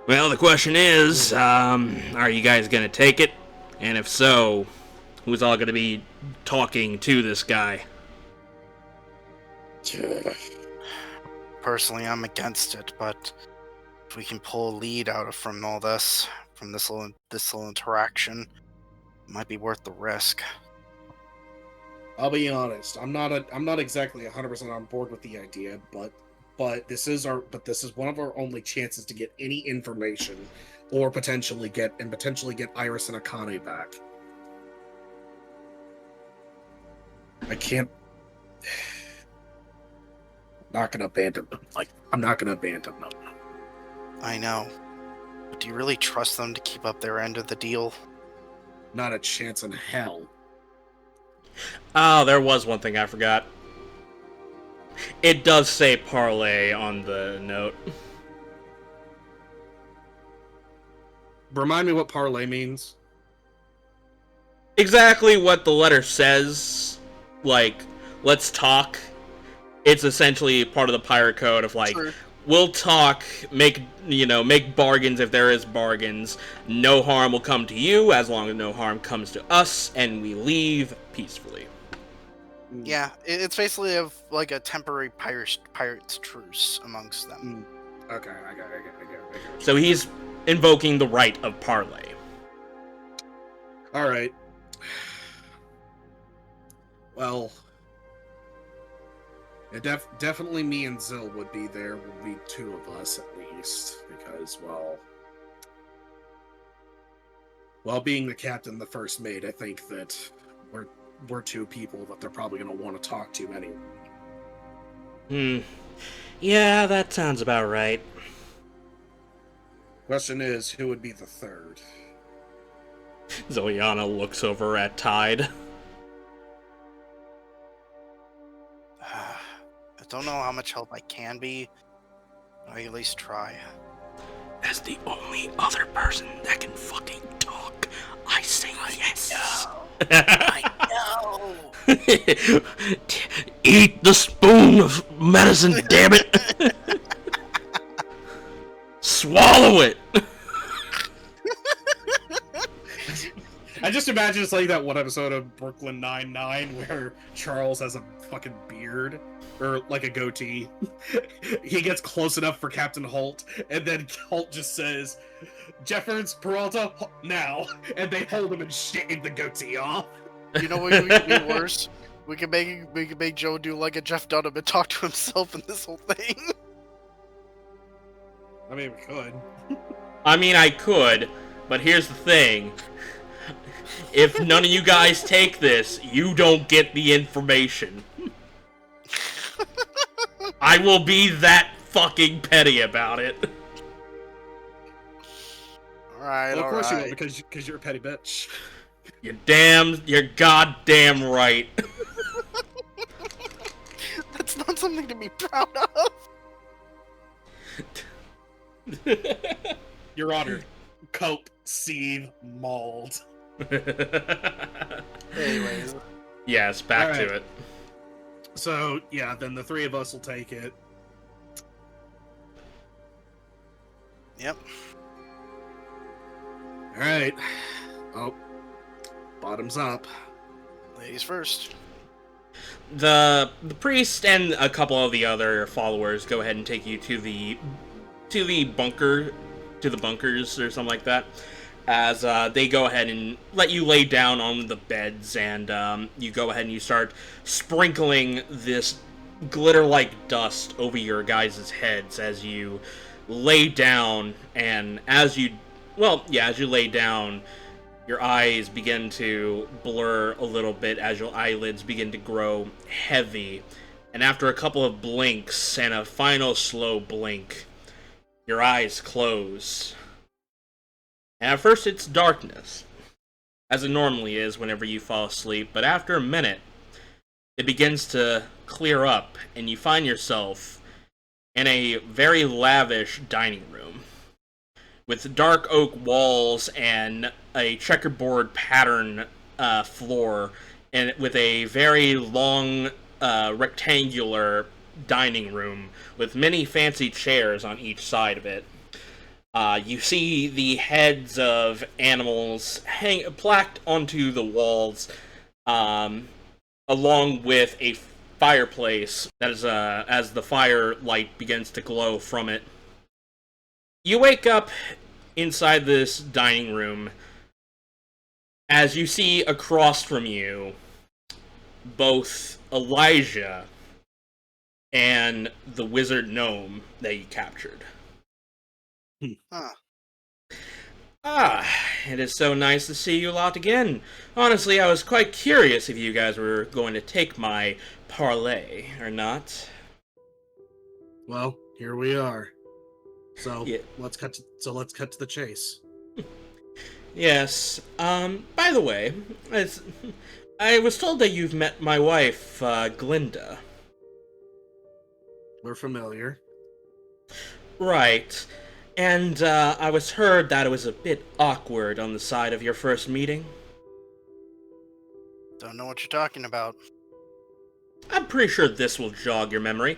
Well, the question is, are you guys gonna take it? And if so, who's all gonna be talking to this guy? Personally, I'm against it, but if we can pull a lead from all this, from this little interaction, it might be worth the risk. I'll be honest. I'm not exactly 100% on board with the idea, but this is one of our only chances to get any information, or potentially get Iris and Akane back. I can't. I'm not gonna abandon them. I'm not gonna abandon them. I know. do you really trust them to keep up their end of the deal? Not a chance in hell. Oh, there was one thing I forgot. It does say parlay on the note. Remind me what parlay means. Exactly what the letter says. Like, let's talk. It's essentially part of the pirate code of like, Sure. we'll talk, make bargains if there is bargains. No harm will come to you as long as no harm comes to us, and we leave peacefully. Yeah, it's basically like a temporary pirates truce amongst them. Okay, I got it. So he's invoking the right of parlay. All right. Well, yeah, definitely me and Zill would be there. Would be two of us at least, because well, being the captain, the first mate, I think that we're two people that they're probably going to want to talk to anyway. Yeah, that sounds about right. Question is, who would be the third? Zilyana looks over at Tide. I don't know how much help I can be, but I at least try. As the only other person that can fucking talk, I say yes. I know. Eat the spoon of medicine, damn it! Swallow it! I just imagine it's like that one episode of Brooklyn Nine-Nine where Charles has a fucking beard, or like a goatee. He gets close enough for Captain Holt, and then Holt just says, Jeffords, Peralta, now, and they hold him and shave the goatee off. You know what could be worse? We could make Joe do like a Jeff Dunham and talk to himself in this whole thing. I mean, we could. I mean, I could, but here's the thing. If none of you guys take this, you don't get the information. I will be that fucking petty about it. Alright, Well, of course alright. you will, because you're a petty bitch. You're goddamn right. That's not something to be proud of. Your Honor, cope, sieve, mauled. Anyways. Yes, back Alright. to it. So, yeah, then the three of us will take it. Yep. Alright. Oh. Bottoms up. Ladies first. The priest and a couple of the other followers go ahead and take you to the bunker, to the bunkers or something like that, as they go ahead and let you lay down on the beds, and you go ahead and you start sprinkling this glitter-like dust over your guys' heads as you lay down, and as you lay down, your eyes begin to blur a little bit as your eyelids begin to grow heavy, and after a couple of blinks and a final slow blink, your eyes close. And at first it's darkness, as it normally is whenever you fall asleep, but after a minute, it begins to clear up, and you find yourself in a very lavish dining room, with dark oak walls and a checkerboard pattern floor, and with a very long rectangular dining room with many fancy chairs on each side of it. You see the heads of animals plaqued onto the walls, along with a fireplace that is as the firelight begins to glow from it. You wake up inside this dining room as you see across from you both Elijah and the wizard gnome that you captured. Huh. It is so nice to see you lot again. Honestly, I was quite curious if you guys were going to take my parlay or not. Well, here we are. So Yeah. let's cut to the chase. Yes. By the way, I was told that you've met my wife, Glinda. We're familiar. Right. And, I was heard that it was a bit awkward on the side of your first meeting. Don't know what you're talking about. I'm pretty sure this will jog your memory.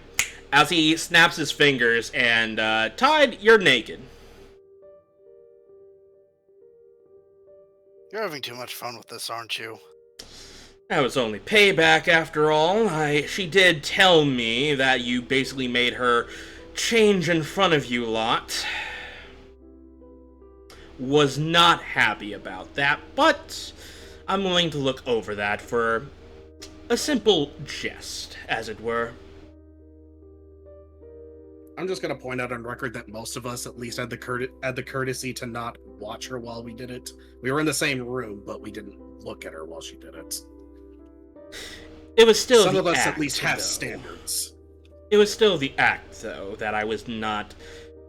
As he snaps his fingers and, Tide, you're naked. You're having too much fun with this, aren't you? That was only payback after all. She did tell me that you basically made her change in front of you lot. Was not happy about that, but I'm willing to look over that for a simple jest, as it were. I'm just gonna point out on record that most of us at least had the courtesy to not watch her while we did it. We were in the same room, but we didn't look at her while she did it. It was still Some the of us act, at least have though. standards. It was still the act, though, that I was not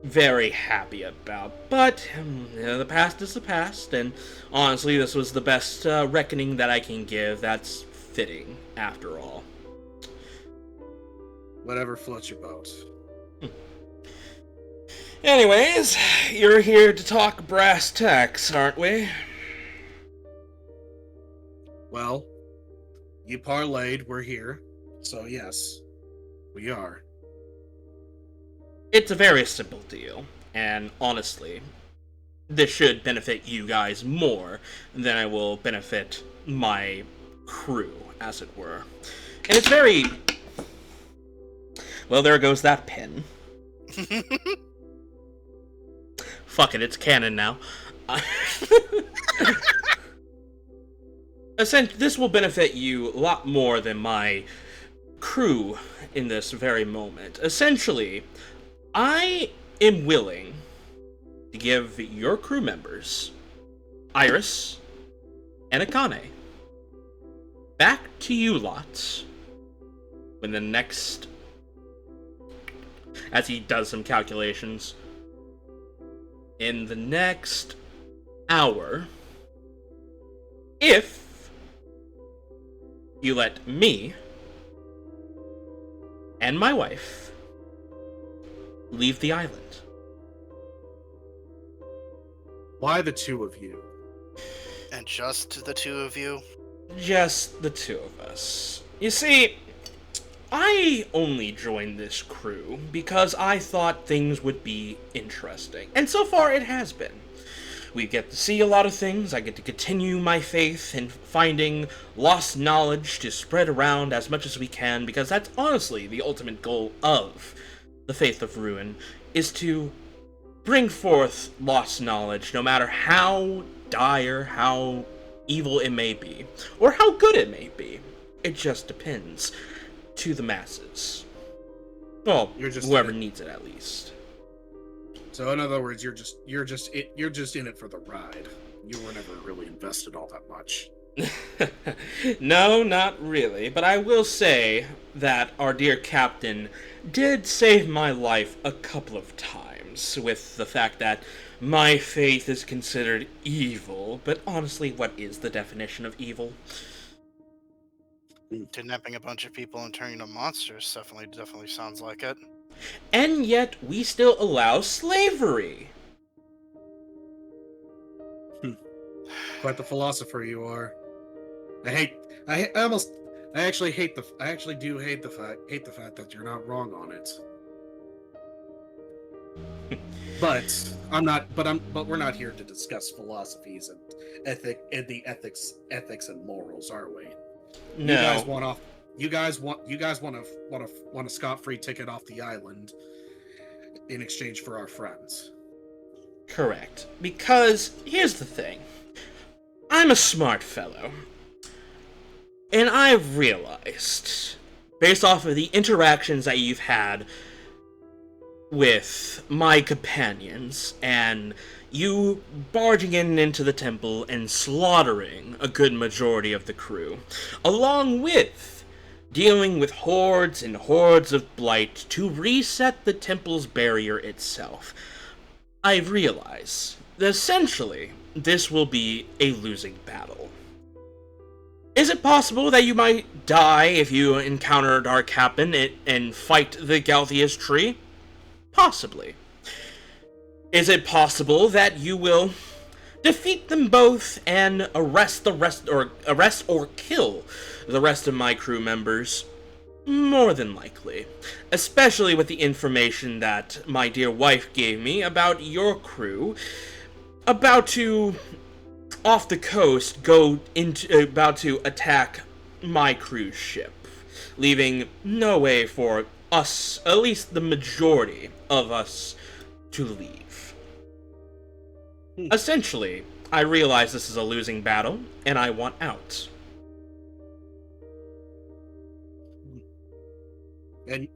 very happy about. But, the past is the past, and honestly, this was the best reckoning that I can give. That's fitting, after all. Whatever floats your boat. Anyways, you're here to talk brass tacks, aren't we? Well, you parlayed, we're here. So yes, we are. It's a very simple deal, and honestly, this should benefit you guys more than I will benefit my crew, as it were. And it's very... Well, there goes that pen. Fuck it, it's canon now. This will benefit you a lot more than my crew in this very moment. Essentially, I am willing to give your crew members, Iris and Akane, back to you lots when the next... As he does some calculations, in the next hour, if you let me and my wife leave the island. Why the two of you? And just the two of you? Just the two of us. You see, I only joined this crew because I thought things would be interesting. And so far it has been. We get to see a lot of things, I get to continue my faith in finding lost knowledge to spread around as much as we can, because that's honestly the ultimate goal of the Faith of Ruin, is to bring forth lost knowledge, no matter how dire, how evil it may be, or how good it may be. It just depends. To the masses. Well, whoever needs it, at least. So in other words, you're just in it for the ride. You were never really invested all that much. No, not really. But I will say that our dear captain did save my life a couple of times with the fact that my faith is considered evil. But honestly, what is the definition of evil? Kidnapping a bunch of people and turning them monsters definitely sounds like it. And yet, we still allow slavery. Quite the philosopher you are. I actually do hate the fact that you're not wrong on it. But we're not here to discuss philosophies and ethics and morals, are we? No. You guys want a scot-free ticket off the island in exchange for our friends. Correct. Because here's the thing. I'm a smart fellow. And I've realized, based off of the interactions that you've had with my companions, and you barging into the temple and slaughtering a good majority of the crew, along with dealing with hordes and hordes of blight to reset the temple's barrier itself, I realize that essentially this will be a losing battle. Is it possible that you might die if you encounter Dark Happen and fight the Galthius tree? Possibly. Is it possible that you will defeat them both and arrest or kill the rest of my crew members? More than likely. Especially with the information that my dear wife gave me about your crew about to, off the coast, about to attack my cruise ship, leaving no way for us, at least the majority of us, to leave. Essentially, I realize this is a losing battle, and I want out. And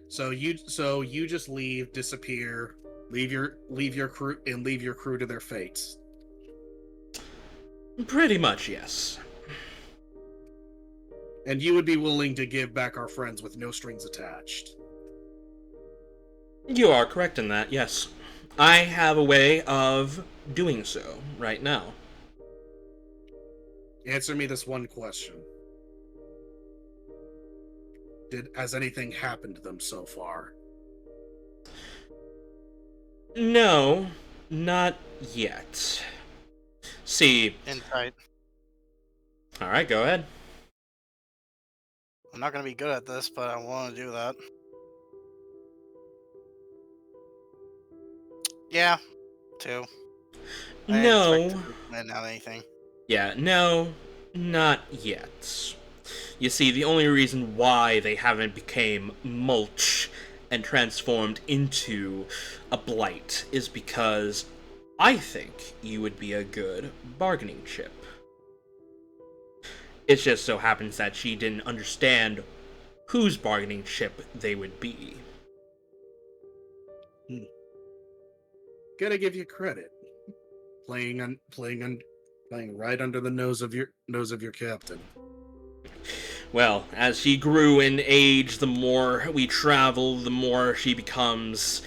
so you just leave, disappear, leave your crew to their fates. Pretty much, yes. And you would be willing to give back our friends with no strings attached. You are correct in that, yes. I have a way of doing so right now. Answer me this one question. Has anything happened to them so far? No, not yet. See... Insight. Alright, go ahead. I'm not going to be good at this, but I want to do that. Yeah, 2. No. Not anything. Yeah, no, not yet. You see, the only reason why they haven't became mulch and transformed into a blight is because I think you would be a good bargaining chip. It just so happens that she didn't understand whose bargaining chip they would be. Gotta give you credit. Playing right under the nose of your captain. Well, as she grew in age, the more we travel, the more she becomes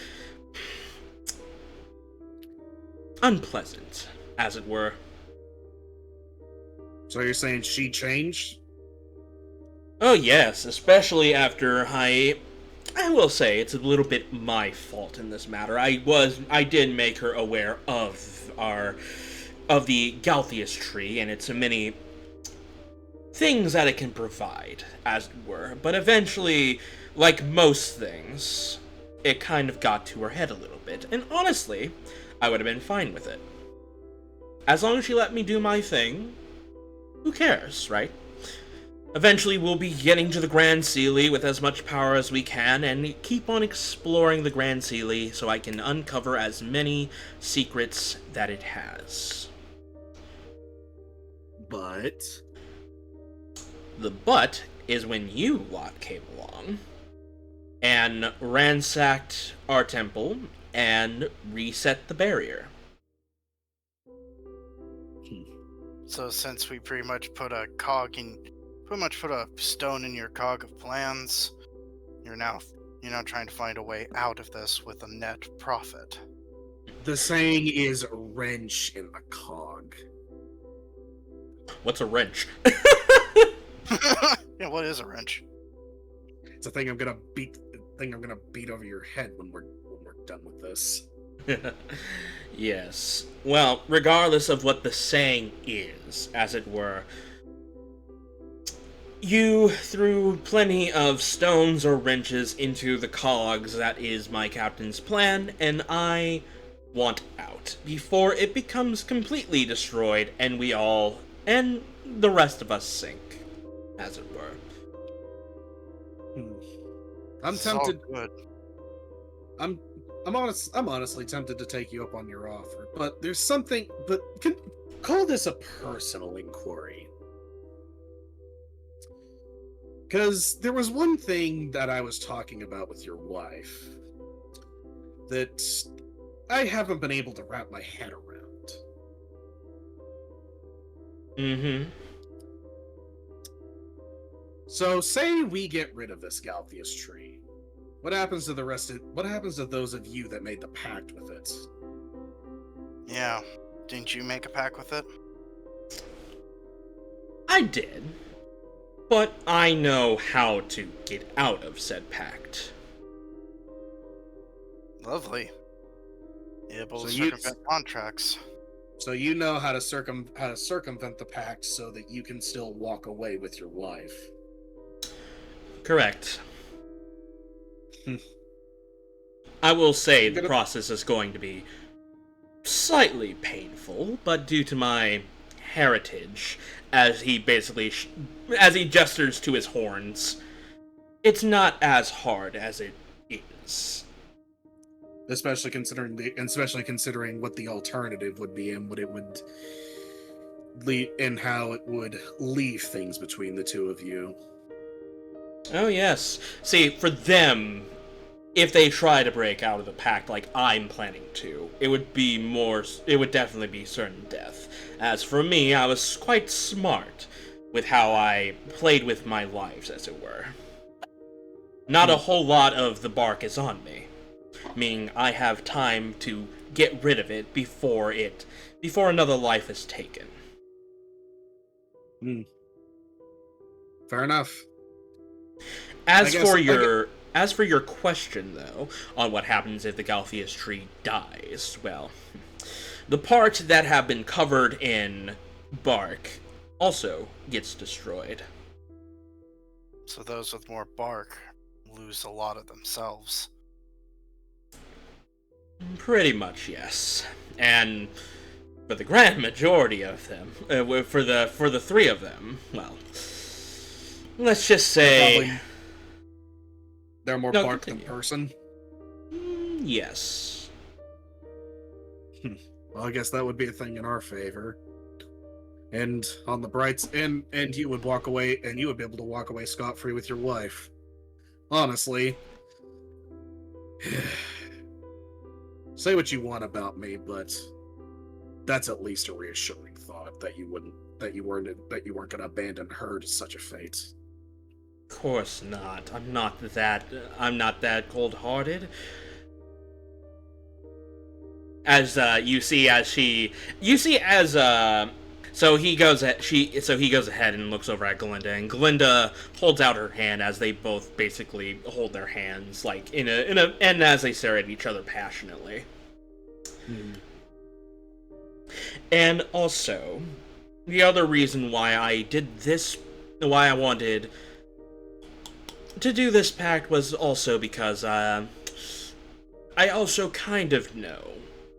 unpleasant, as it were. So you're saying she changed? Oh yes, especially after I will say it's a little bit my fault in this matter. I did make her aware of the Galthius tree and its many things that it can provide, as it were. But eventually, like most things, it kind of got to her head a little bit. And honestly, I would have been fine with it. As long as she let me do my thing, who cares, right? Eventually, we'll be getting to the Grand Sealy with as much power as we can, and keep on exploring the Grand Sealy so I can uncover as many secrets that it has. But The but is when you lot came along and ransacked our temple and reset the barrier. So since we pretty much put a stone in your cog of plans, you're now trying to find a way out of this with a net profit. the saying is a wrench in the cog. What's a wrench? Yeah, what is a wrench? It's a thing I'm gonna beat over your head when we're done with this. Yes. Well, regardless of what the saying is, as it were, you threw plenty of stones or wrenches into the cogs. That is my captain's plan, and I want out before it becomes completely destroyed and we all, and the rest of us, sink, as it were. I'm It's tempted. all good. I'm honestly tempted to take you up on your offer, but there's something. But call this a personal inquiry, because there was one thing that I was talking about with your wife that I haven't been able to wrap my head around. Mm-hmm. So, say we get rid of this Galthius tree. What happens to those of you that made the pact with it? Yeah. Didn't you make a pact with it? I did, but I know how to get out of said pact. Lovely. Able to So you- circumvent contracts. So you know how to circumvent the pact so that you can still walk away with your wife. Correct. I will say the gonna- process is going to be slightly painful, but due to my heritage, as he basically as he gestures to his horns, it's not as hard as it is. Especially considering what the alternative would be and what it would lead and how it would leave things between the two of you. Oh yes. See, for them, if they try to break out of the pact like I'm planning to, it would definitely be certain death. As for me, I was quite smart with how I played with my lives, as it were. Not a whole lot of the bark is on me, meaning I have time to get rid of it before another life is taken. Fair enough. As for your question, though, on what happens if the Galpheus tree dies, well, the parts that have been covered in bark also gets destroyed. So those with more bark lose a lot of themselves. Pretty much, yes. And for the grand majority of them, for the three of them, well, let's just say They're more No, bark continue. than person. Yes. Well, I guess that would be a thing in our favor. And on the brights, and you would walk away, and you would be able to walk away scot-free with your wife. Honestly, say what you want about me, but that's at least a reassuring thought that you weren't going to abandon her to such a fate. Of course not. I'm not that cold-hearted. So he goes ahead and looks over at Glinda, and Glinda holds out her hand as they both basically hold their hands, like and as they stare at each other passionately. And also, the other reason why I wanted to do this pact was also because I also kind of know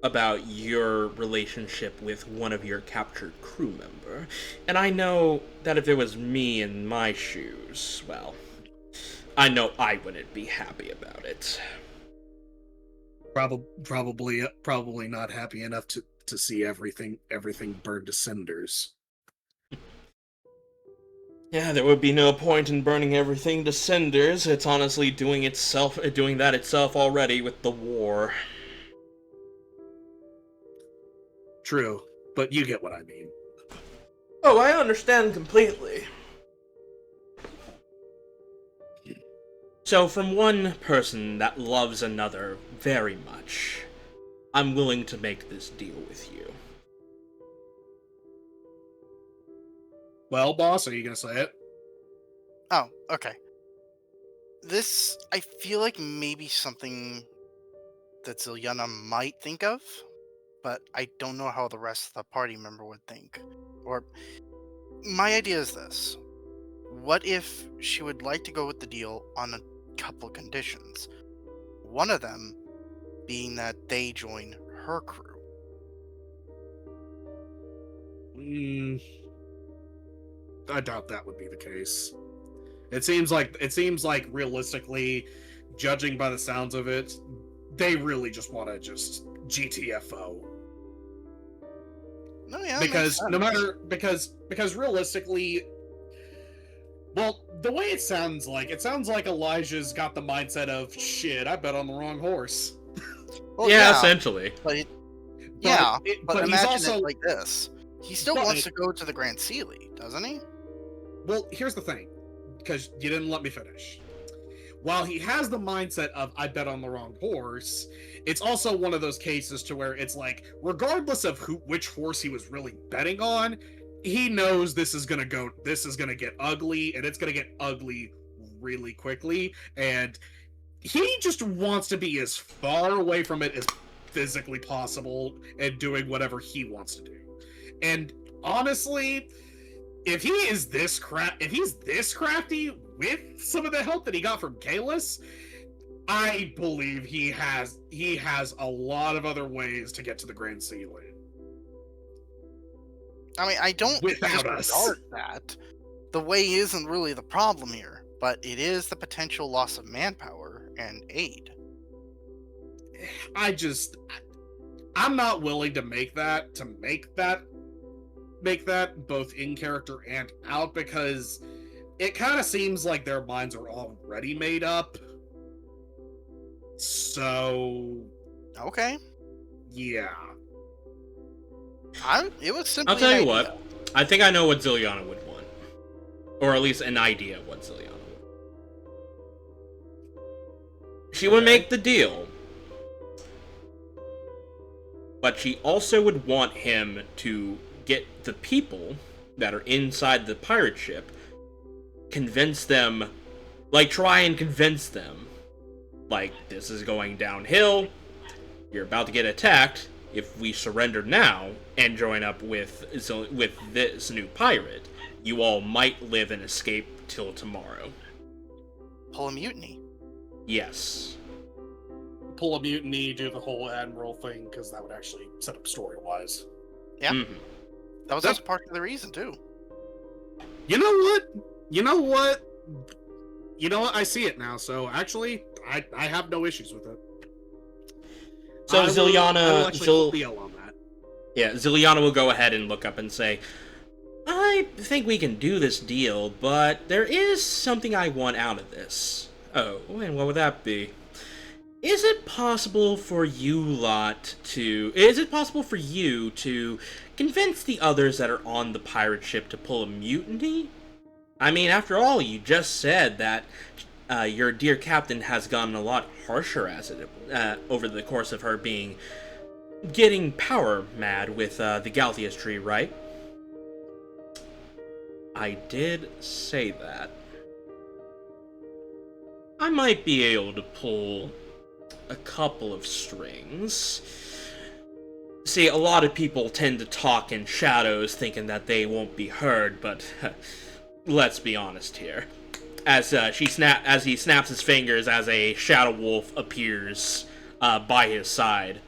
about your relationship with one of your captured crew member, and I know that if it was me in my shoes, well, I know I wouldn't be happy about it. Probably not happy enough to see everything burned to cinders. Yeah, there would be no point in burning everything to cinders. It's honestly doing that itself already with the war. True, but you get what I mean. Oh, I understand completely. So, from one person that loves another very much, I'm willing to make this deal with you. Well, boss, are you gonna say it? Oh, okay. This, I feel like maybe something that Zilyana might think of, but I don't know how the rest of the party member would think. Or, my idea is this. What if she would like to go with the deal on a couple conditions? One of them being that they join her crew. I doubt that would be the case. It seems like realistically, judging by the sounds of it, they really just want to just GTFO. No, yeah, Because because realistically, well, the way it sounds like Elijah's got the mindset of shit. I bet on the wrong horse. well, yeah, essentially. But But he's imagine also it like this. He still wants to go to the Grand Sealy, doesn't he? well. Here's the thing, because you didn't let me finish. while he has the mindset of I bet on the wrong horse, it's also one of those cases to where it's like, regardless of which horse he was really betting on, he knows this is gonna get ugly, and it's gonna get ugly really quickly, and he just wants to be as far away from it as physically possible and doing whatever he wants to do. And honestly, if he's this crafty with some of the help that he got from Kalis, I believe he has a lot of other ways to get to the Grand Ceiling. I mean, I don't Without us. disregard that. The way isn't really the problem here, but it is the potential loss of manpower and aid. I'm not willing to make that both in character and out, because it kind of seems like their minds are already made up. So Okay. yeah. It was simply I'll tell an you idea. what. I think I know what Zilyana would want. Or at least an idea of what Zilyana would. She would make the deal. But she also would want him to get the people that are inside the pirate ship, convince them, try and convince them, this is going downhill, you're about to get attacked, if we surrender now and join up with this new pirate, you all might live and escape till tomorrow. Pull a mutiny. Yes. Pull a mutiny, do the whole admiral thing, because that would actually set up story-wise. Yeah. Mm-hmm. That was also part of the reason, too. You know what? I see it now, so actually, I have no issues with it. So Zilyana... on that. Yeah, Zilyana will go ahead and look up and say, I think we can do this deal, but there is something I want out of this. Oh, and what would that be? Is it possible for you to convince the others that are on the pirate ship to pull a mutiny? I mean, after all, you just said that your dear captain has gotten a lot harsher over the course of her getting power mad with the Galthius tree, right? I did say that. I might be able to pull a couple of strings. See, a lot of people tend to talk in shadows thinking that they won't be heard, but let's be honest here. As he snaps his fingers as a shadow wolf appears by his side,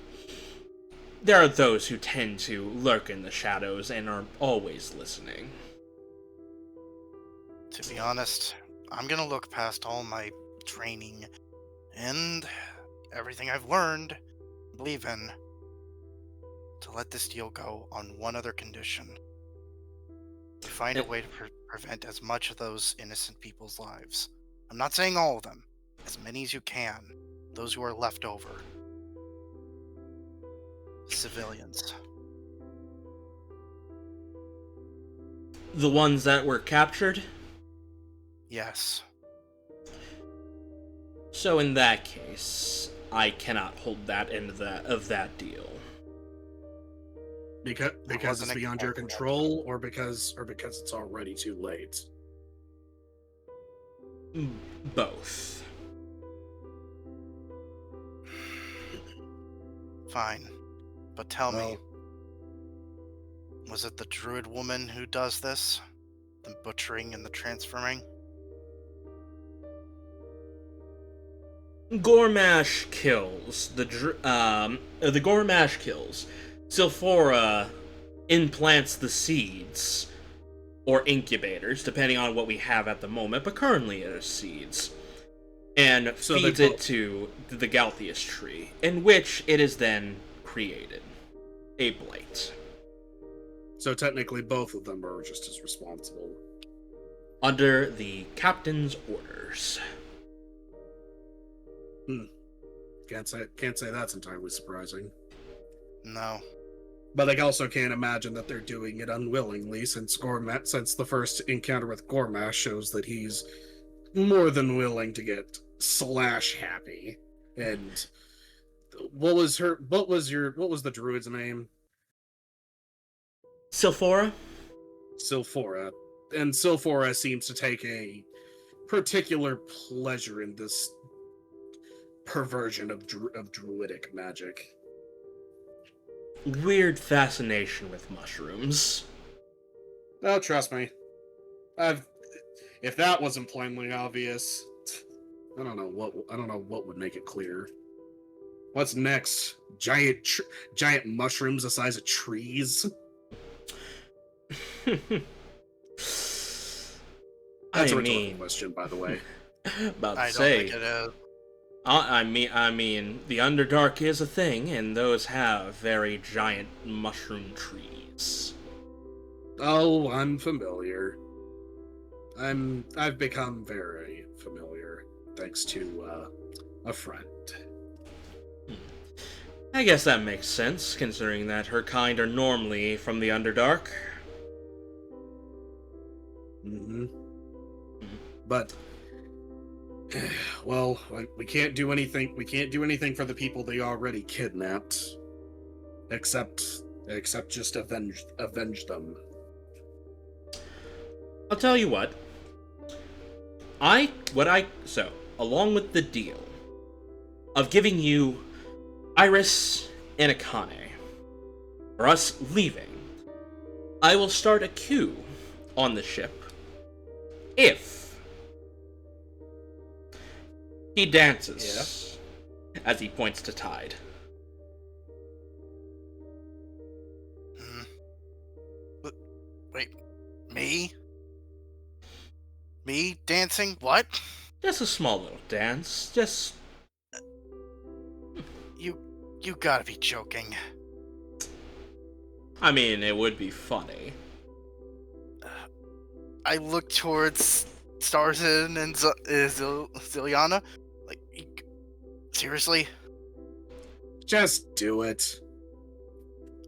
there are those who tend to lurk in the shadows and are always listening. To be honest, I'm gonna look past all my training and everything I've learned, believe in, to let this deal go on one other condition. You find a way to prevent as much of those innocent people's lives. I'm not saying all of them, as many as you can, those who are left over. Civilians. The ones that were captured? Yes. So in that case, I cannot hold that end of that deal. Because it's beyond your control, or because it's already too late? Both. Fine. But tell me, was it the druid woman who does this? The butchering and the transforming? Gormash kills. The Gormash kills. Silphora implants the seeds, or incubators, depending on what we have at the moment, but currently it is seeds, and feeds it to the Galthius tree, in which it is then created. A blight. So technically both of them are just as responsible. Under the captain's orders. Can't say that's entirely surprising. No. But I also can't imagine that they're doing it unwillingly, since the first encounter with Gormash shows that he's more than willing to get / happy. And what was the druid's name? Silphora? Silphora. And Silphora seems to take a particular pleasure in this perversion of druidic magic. Weird fascination with mushrooms. Oh, trust me. If that wasn't plainly obvious, I don't know what would make it clear. What's next? Giant mushrooms the size of trees? That's a rhetorical question, by the way. About to I say, don't think it is. I mean, the Underdark is a thing, and those have very giant mushroom trees. Oh, I'm familiar. I've become very familiar, thanks to a friend. I guess that makes sense, considering that her kind are normally from the Underdark. Mm-hmm. But, well, we can't do anything. We can't do anything for the people they already kidnapped, except just avenge them. I'll tell you what. So, along with the deal of giving you Iris and Akane for us leaving, I will start a queue on the ship if he dances, as he points to Tide. Wait, me? Me dancing? What? Just a small little dance. Just... You gotta be joking. I mean, it would be funny. I look towards Starzin and Zilyana. Like, seriously? Just do it.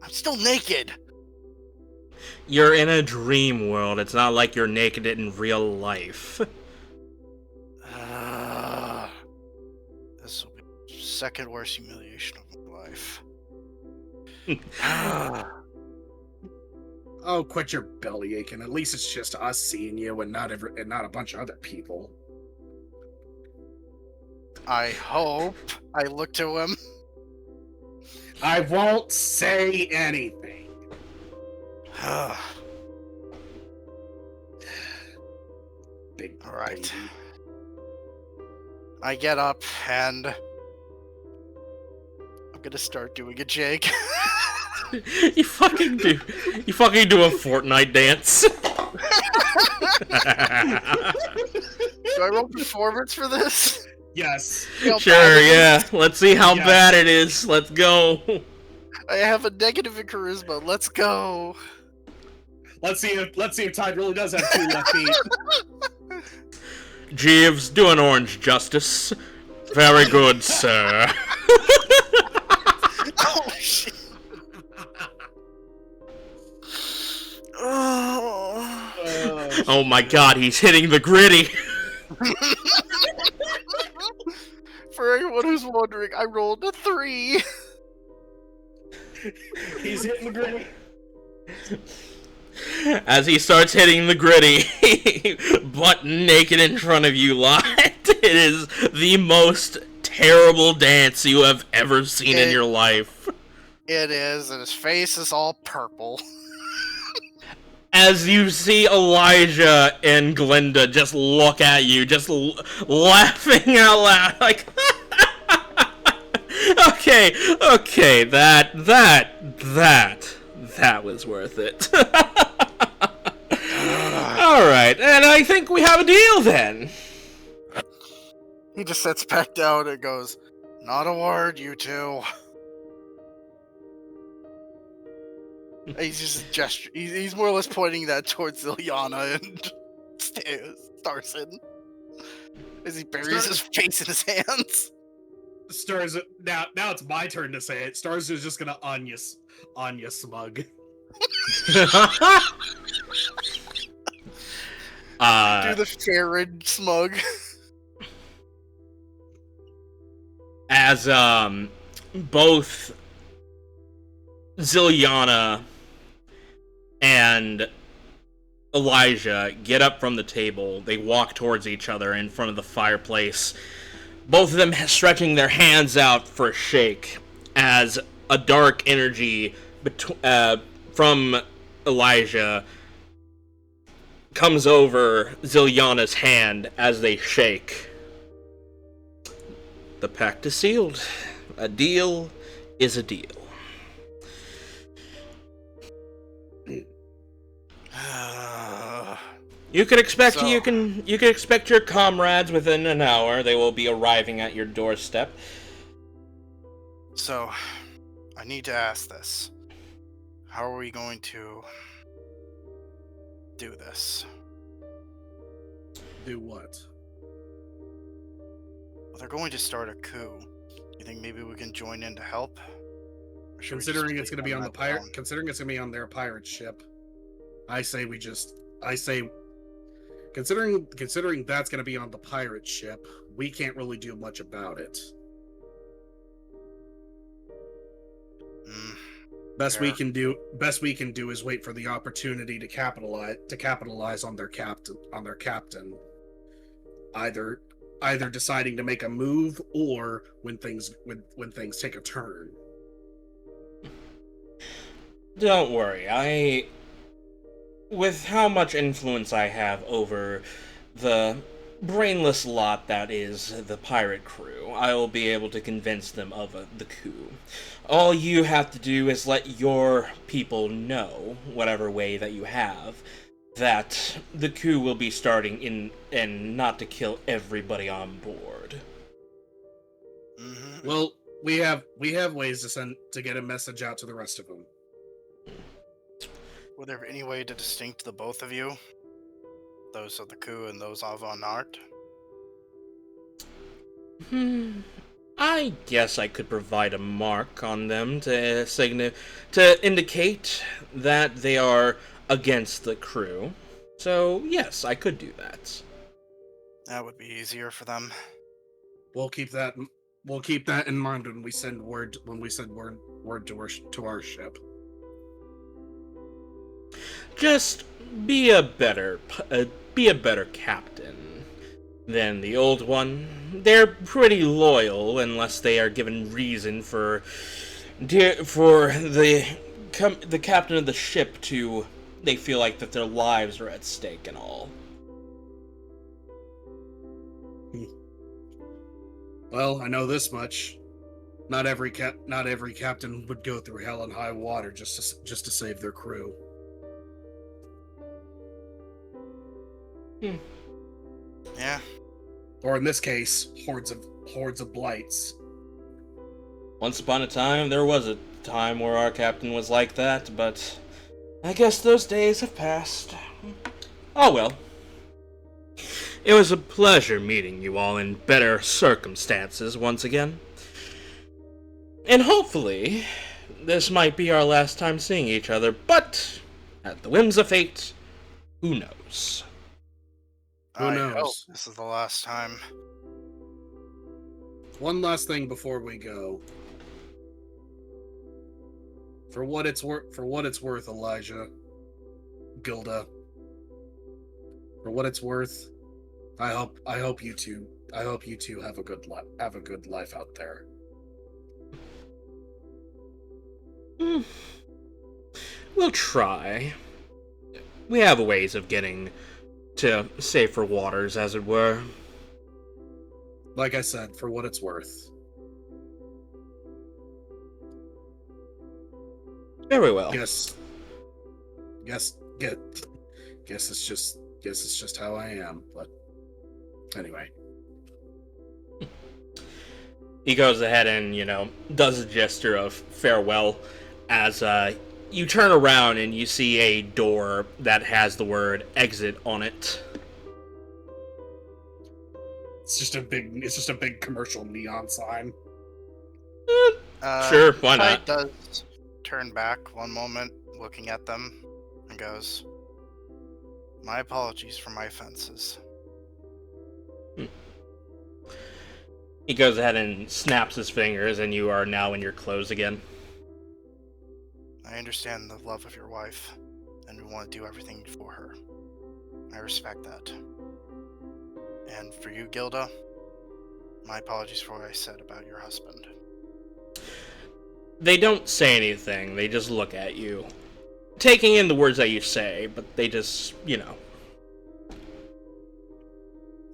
I'm still naked. You're in a dream world. It's not like you're naked in real life. This will be the second worst humiliation of my life. Oh, quit your belly aching. At least it's just us seeing you and not a bunch of other people. I hope. I look to him. I won't say anything. Big All right. baby. I get up and I'm gonna start doing a jig. You fucking do a Fortnite dance. Do I roll performance for this? Yes. See how Sure, bad it is? yeah. Let's see how Yeah. bad it is. Let's go. I have a negative in charisma. Let's go. Let's see if Tide really does have 2 left feet. Jeeves, do an orange justice. Very good, sir. Oh shit. Oh. Oh my god, he's hitting the gritty. For anyone who's wondering, I rolled a 3. He's hitting the gritty. As he starts hitting the gritty, butt naked in front of you, Light. It is the most terrible dance you have ever seen in your life. It is, and his face is all purple. As you see Elijah and Glinda just look at you, just laughing out loud, like, okay, that was worth it. Alright, and I think we have a deal then. He just sits back down and goes, "Not a word, you two." He's just gesture. He's more or less pointing that towards Zilyana and Starzin as he buries his face in his hands. Starzin, now it's my turn to say it. Starzin is just gonna Anya smug. Do the Ferret smug. as both Zilyana and Elijah get up from the table. They walk towards each other in front of the fireplace, both of them stretching their hands out for a shake, as a dark energy from Elijah comes over Zilyana's hand as they shake. The pact is sealed. A deal is a deal. You can expect you can expect your comrades within an hour. They will be arriving at your doorstep. So, I need to ask this. How are we going to do this? Do what? Well, they're going to start a coup. You think maybe we can join in to help? Or should we Considering just it's going to leave be on them the at their pirate, own? considering it's going to be on their pirate ship, considering that's going to be on the pirate ship, we can't really do much about it. Best we can do is wait for the opportunity to capitalize on their captain. Either deciding to make a move or when things take a turn. Don't worry, with how much influence I have over the brainless lot that is the pirate crew, I will be able to convince them of the coup. All you have to do is let your people know, whatever way that you have, that the coup will be starting and not to kill everybody on board. Mm-hmm. Well, we have ways to get a message out to the rest of them. Would there be any way to distinct the both of you? Those of the coup and those of AnArt? I guess I could provide a mark on them to indicate that they are against the crew. So yes, I could do that. That would be easier for them. We'll keep that in mind when we send word to our ship. Just be a better captain than the old one. They're pretty loyal unless they are given reason for the captain of the ship to they feel like that their lives are at stake and all. Well, I know this much. Not every captain would go through hell and high water just to save their crew. Yeah. Or in this case, hordes of blights. Once upon a time, there was a time where our captain was like that, but I guess those days have passed. Oh well. It was a pleasure meeting you all in better circumstances once again. And hopefully, this might be our last time seeing each other, but at the whims of fate, who knows? Who knows? I hope this is the last time. One last thing before we go. For what it's worth, Elijah, Gilda. For what it's worth, I hope you two have a good life out there. We'll try. We have ways of getting to safer waters, as it were. Like I said, for what it's worth. Very well. Guess it's just how I am, but anyway. He goes ahead and, does a gesture of farewell as you turn around and you see a door that has the word exit on it. It's just a big commercial neon sign. Sure, why not? Does turn back one moment, looking at them, and goes, "My apologies for my offenses." He goes ahead and snaps his fingers, and you are now in your clothes again. I understand the love of your wife, and we want to do everything for her. I respect that. And for you, Gilda, my apologies for what I said about your husband. They don't say anything, they just look at you. Taking in the words that you say, but they just, you know.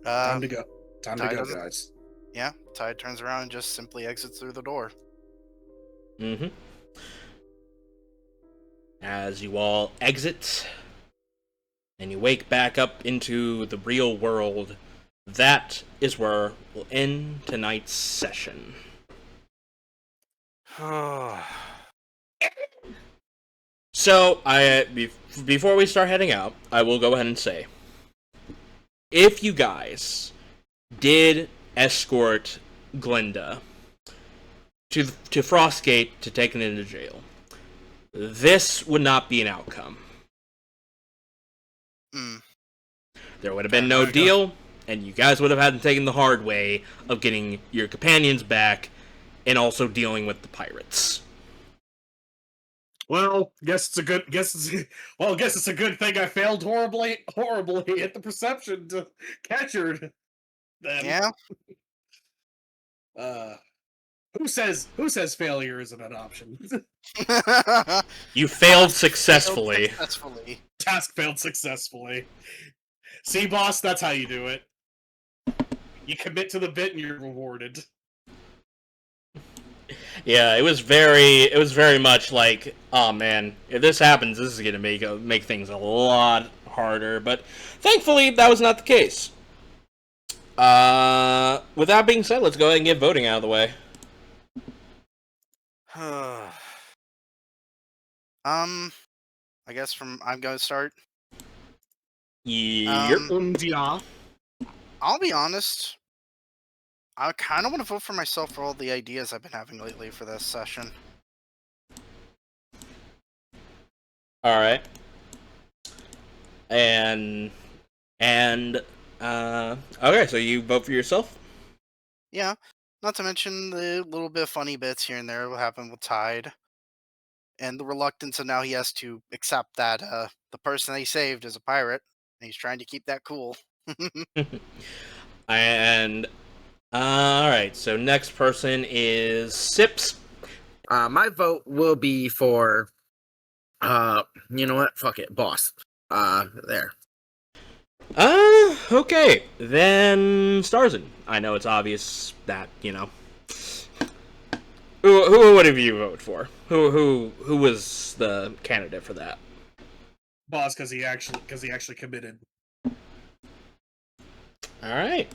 Time to go. Time to Ty go, doesn't- guys. Yeah, Tide turns around and just simply exits through the door. Mm-hmm. As you all exit, and you wake back up into the real world, that is where we'll end tonight's session. So, before we start heading out, I will go ahead and say, if you guys did escort Glinda to Frostgate to take it into jail, this would not be an outcome. Mm. There would have been no deal, and you guys would have had to take the hard way of getting your companions back, and also dealing with the pirates. Well, guess it's a good thing I failed horribly at the perception to capture them. Yeah? Who says failure isn't an option? You failed successfully. Successfully. Task failed successfully. See, boss, that's how you do it. You commit to the bit and you're rewarded. Yeah, it was very much like, oh man, if this happens, this is gonna make things a lot harder. But thankfully, that was not the case. With that being said, let's go ahead and get voting out of the way. I guess I'm going to start. Yep. Yeah. I'll be honest. I kind of want to vote for myself for all the ideas I've been having lately for this session. All right. And okay, so you vote for yourself? Yeah, not to mention the little bit of funny bits here and there will happen with Tide. And the reluctance of now he has to accept that the person he saved is a pirate, and he's trying to keep that cool. And all right, so next person is Sips. My vote will be for, you know what? Fuck it, boss. There. Okay, then Starzin. I know it's obvious that, you know. Who would have you voted for? Who was the candidate for that? Boss, because he actually committed. All right.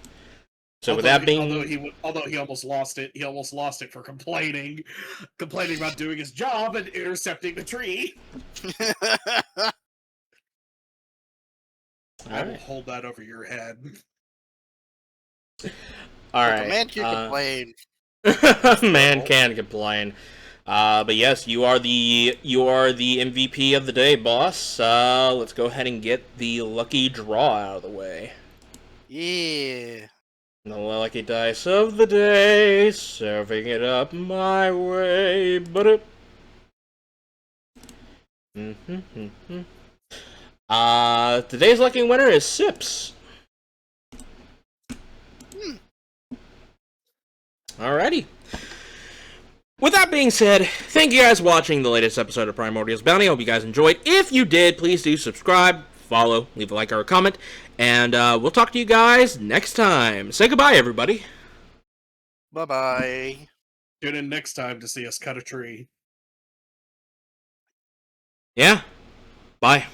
So with that being, although he almost lost it, for complaining about doing his job and intercepting the tree. I will hold that over your head. All Look, right. a man can complain. Man can complain. But yes, you are the MVP of the day, boss. Let's go ahead and get the lucky draw out of the way. Yeah. The lucky dice of the day, serving it up my way. But today's lucky winner is Sips. Alrighty. With that being said, thank you guys for watching the latest episode of Primordials Bounty. I hope you guys enjoyed. If you did, please do subscribe, follow, leave a like or a comment, and we'll talk to you guys next time. Say goodbye, everybody. Bye-bye. Tune in next time to see us cut a tree. Yeah. Bye.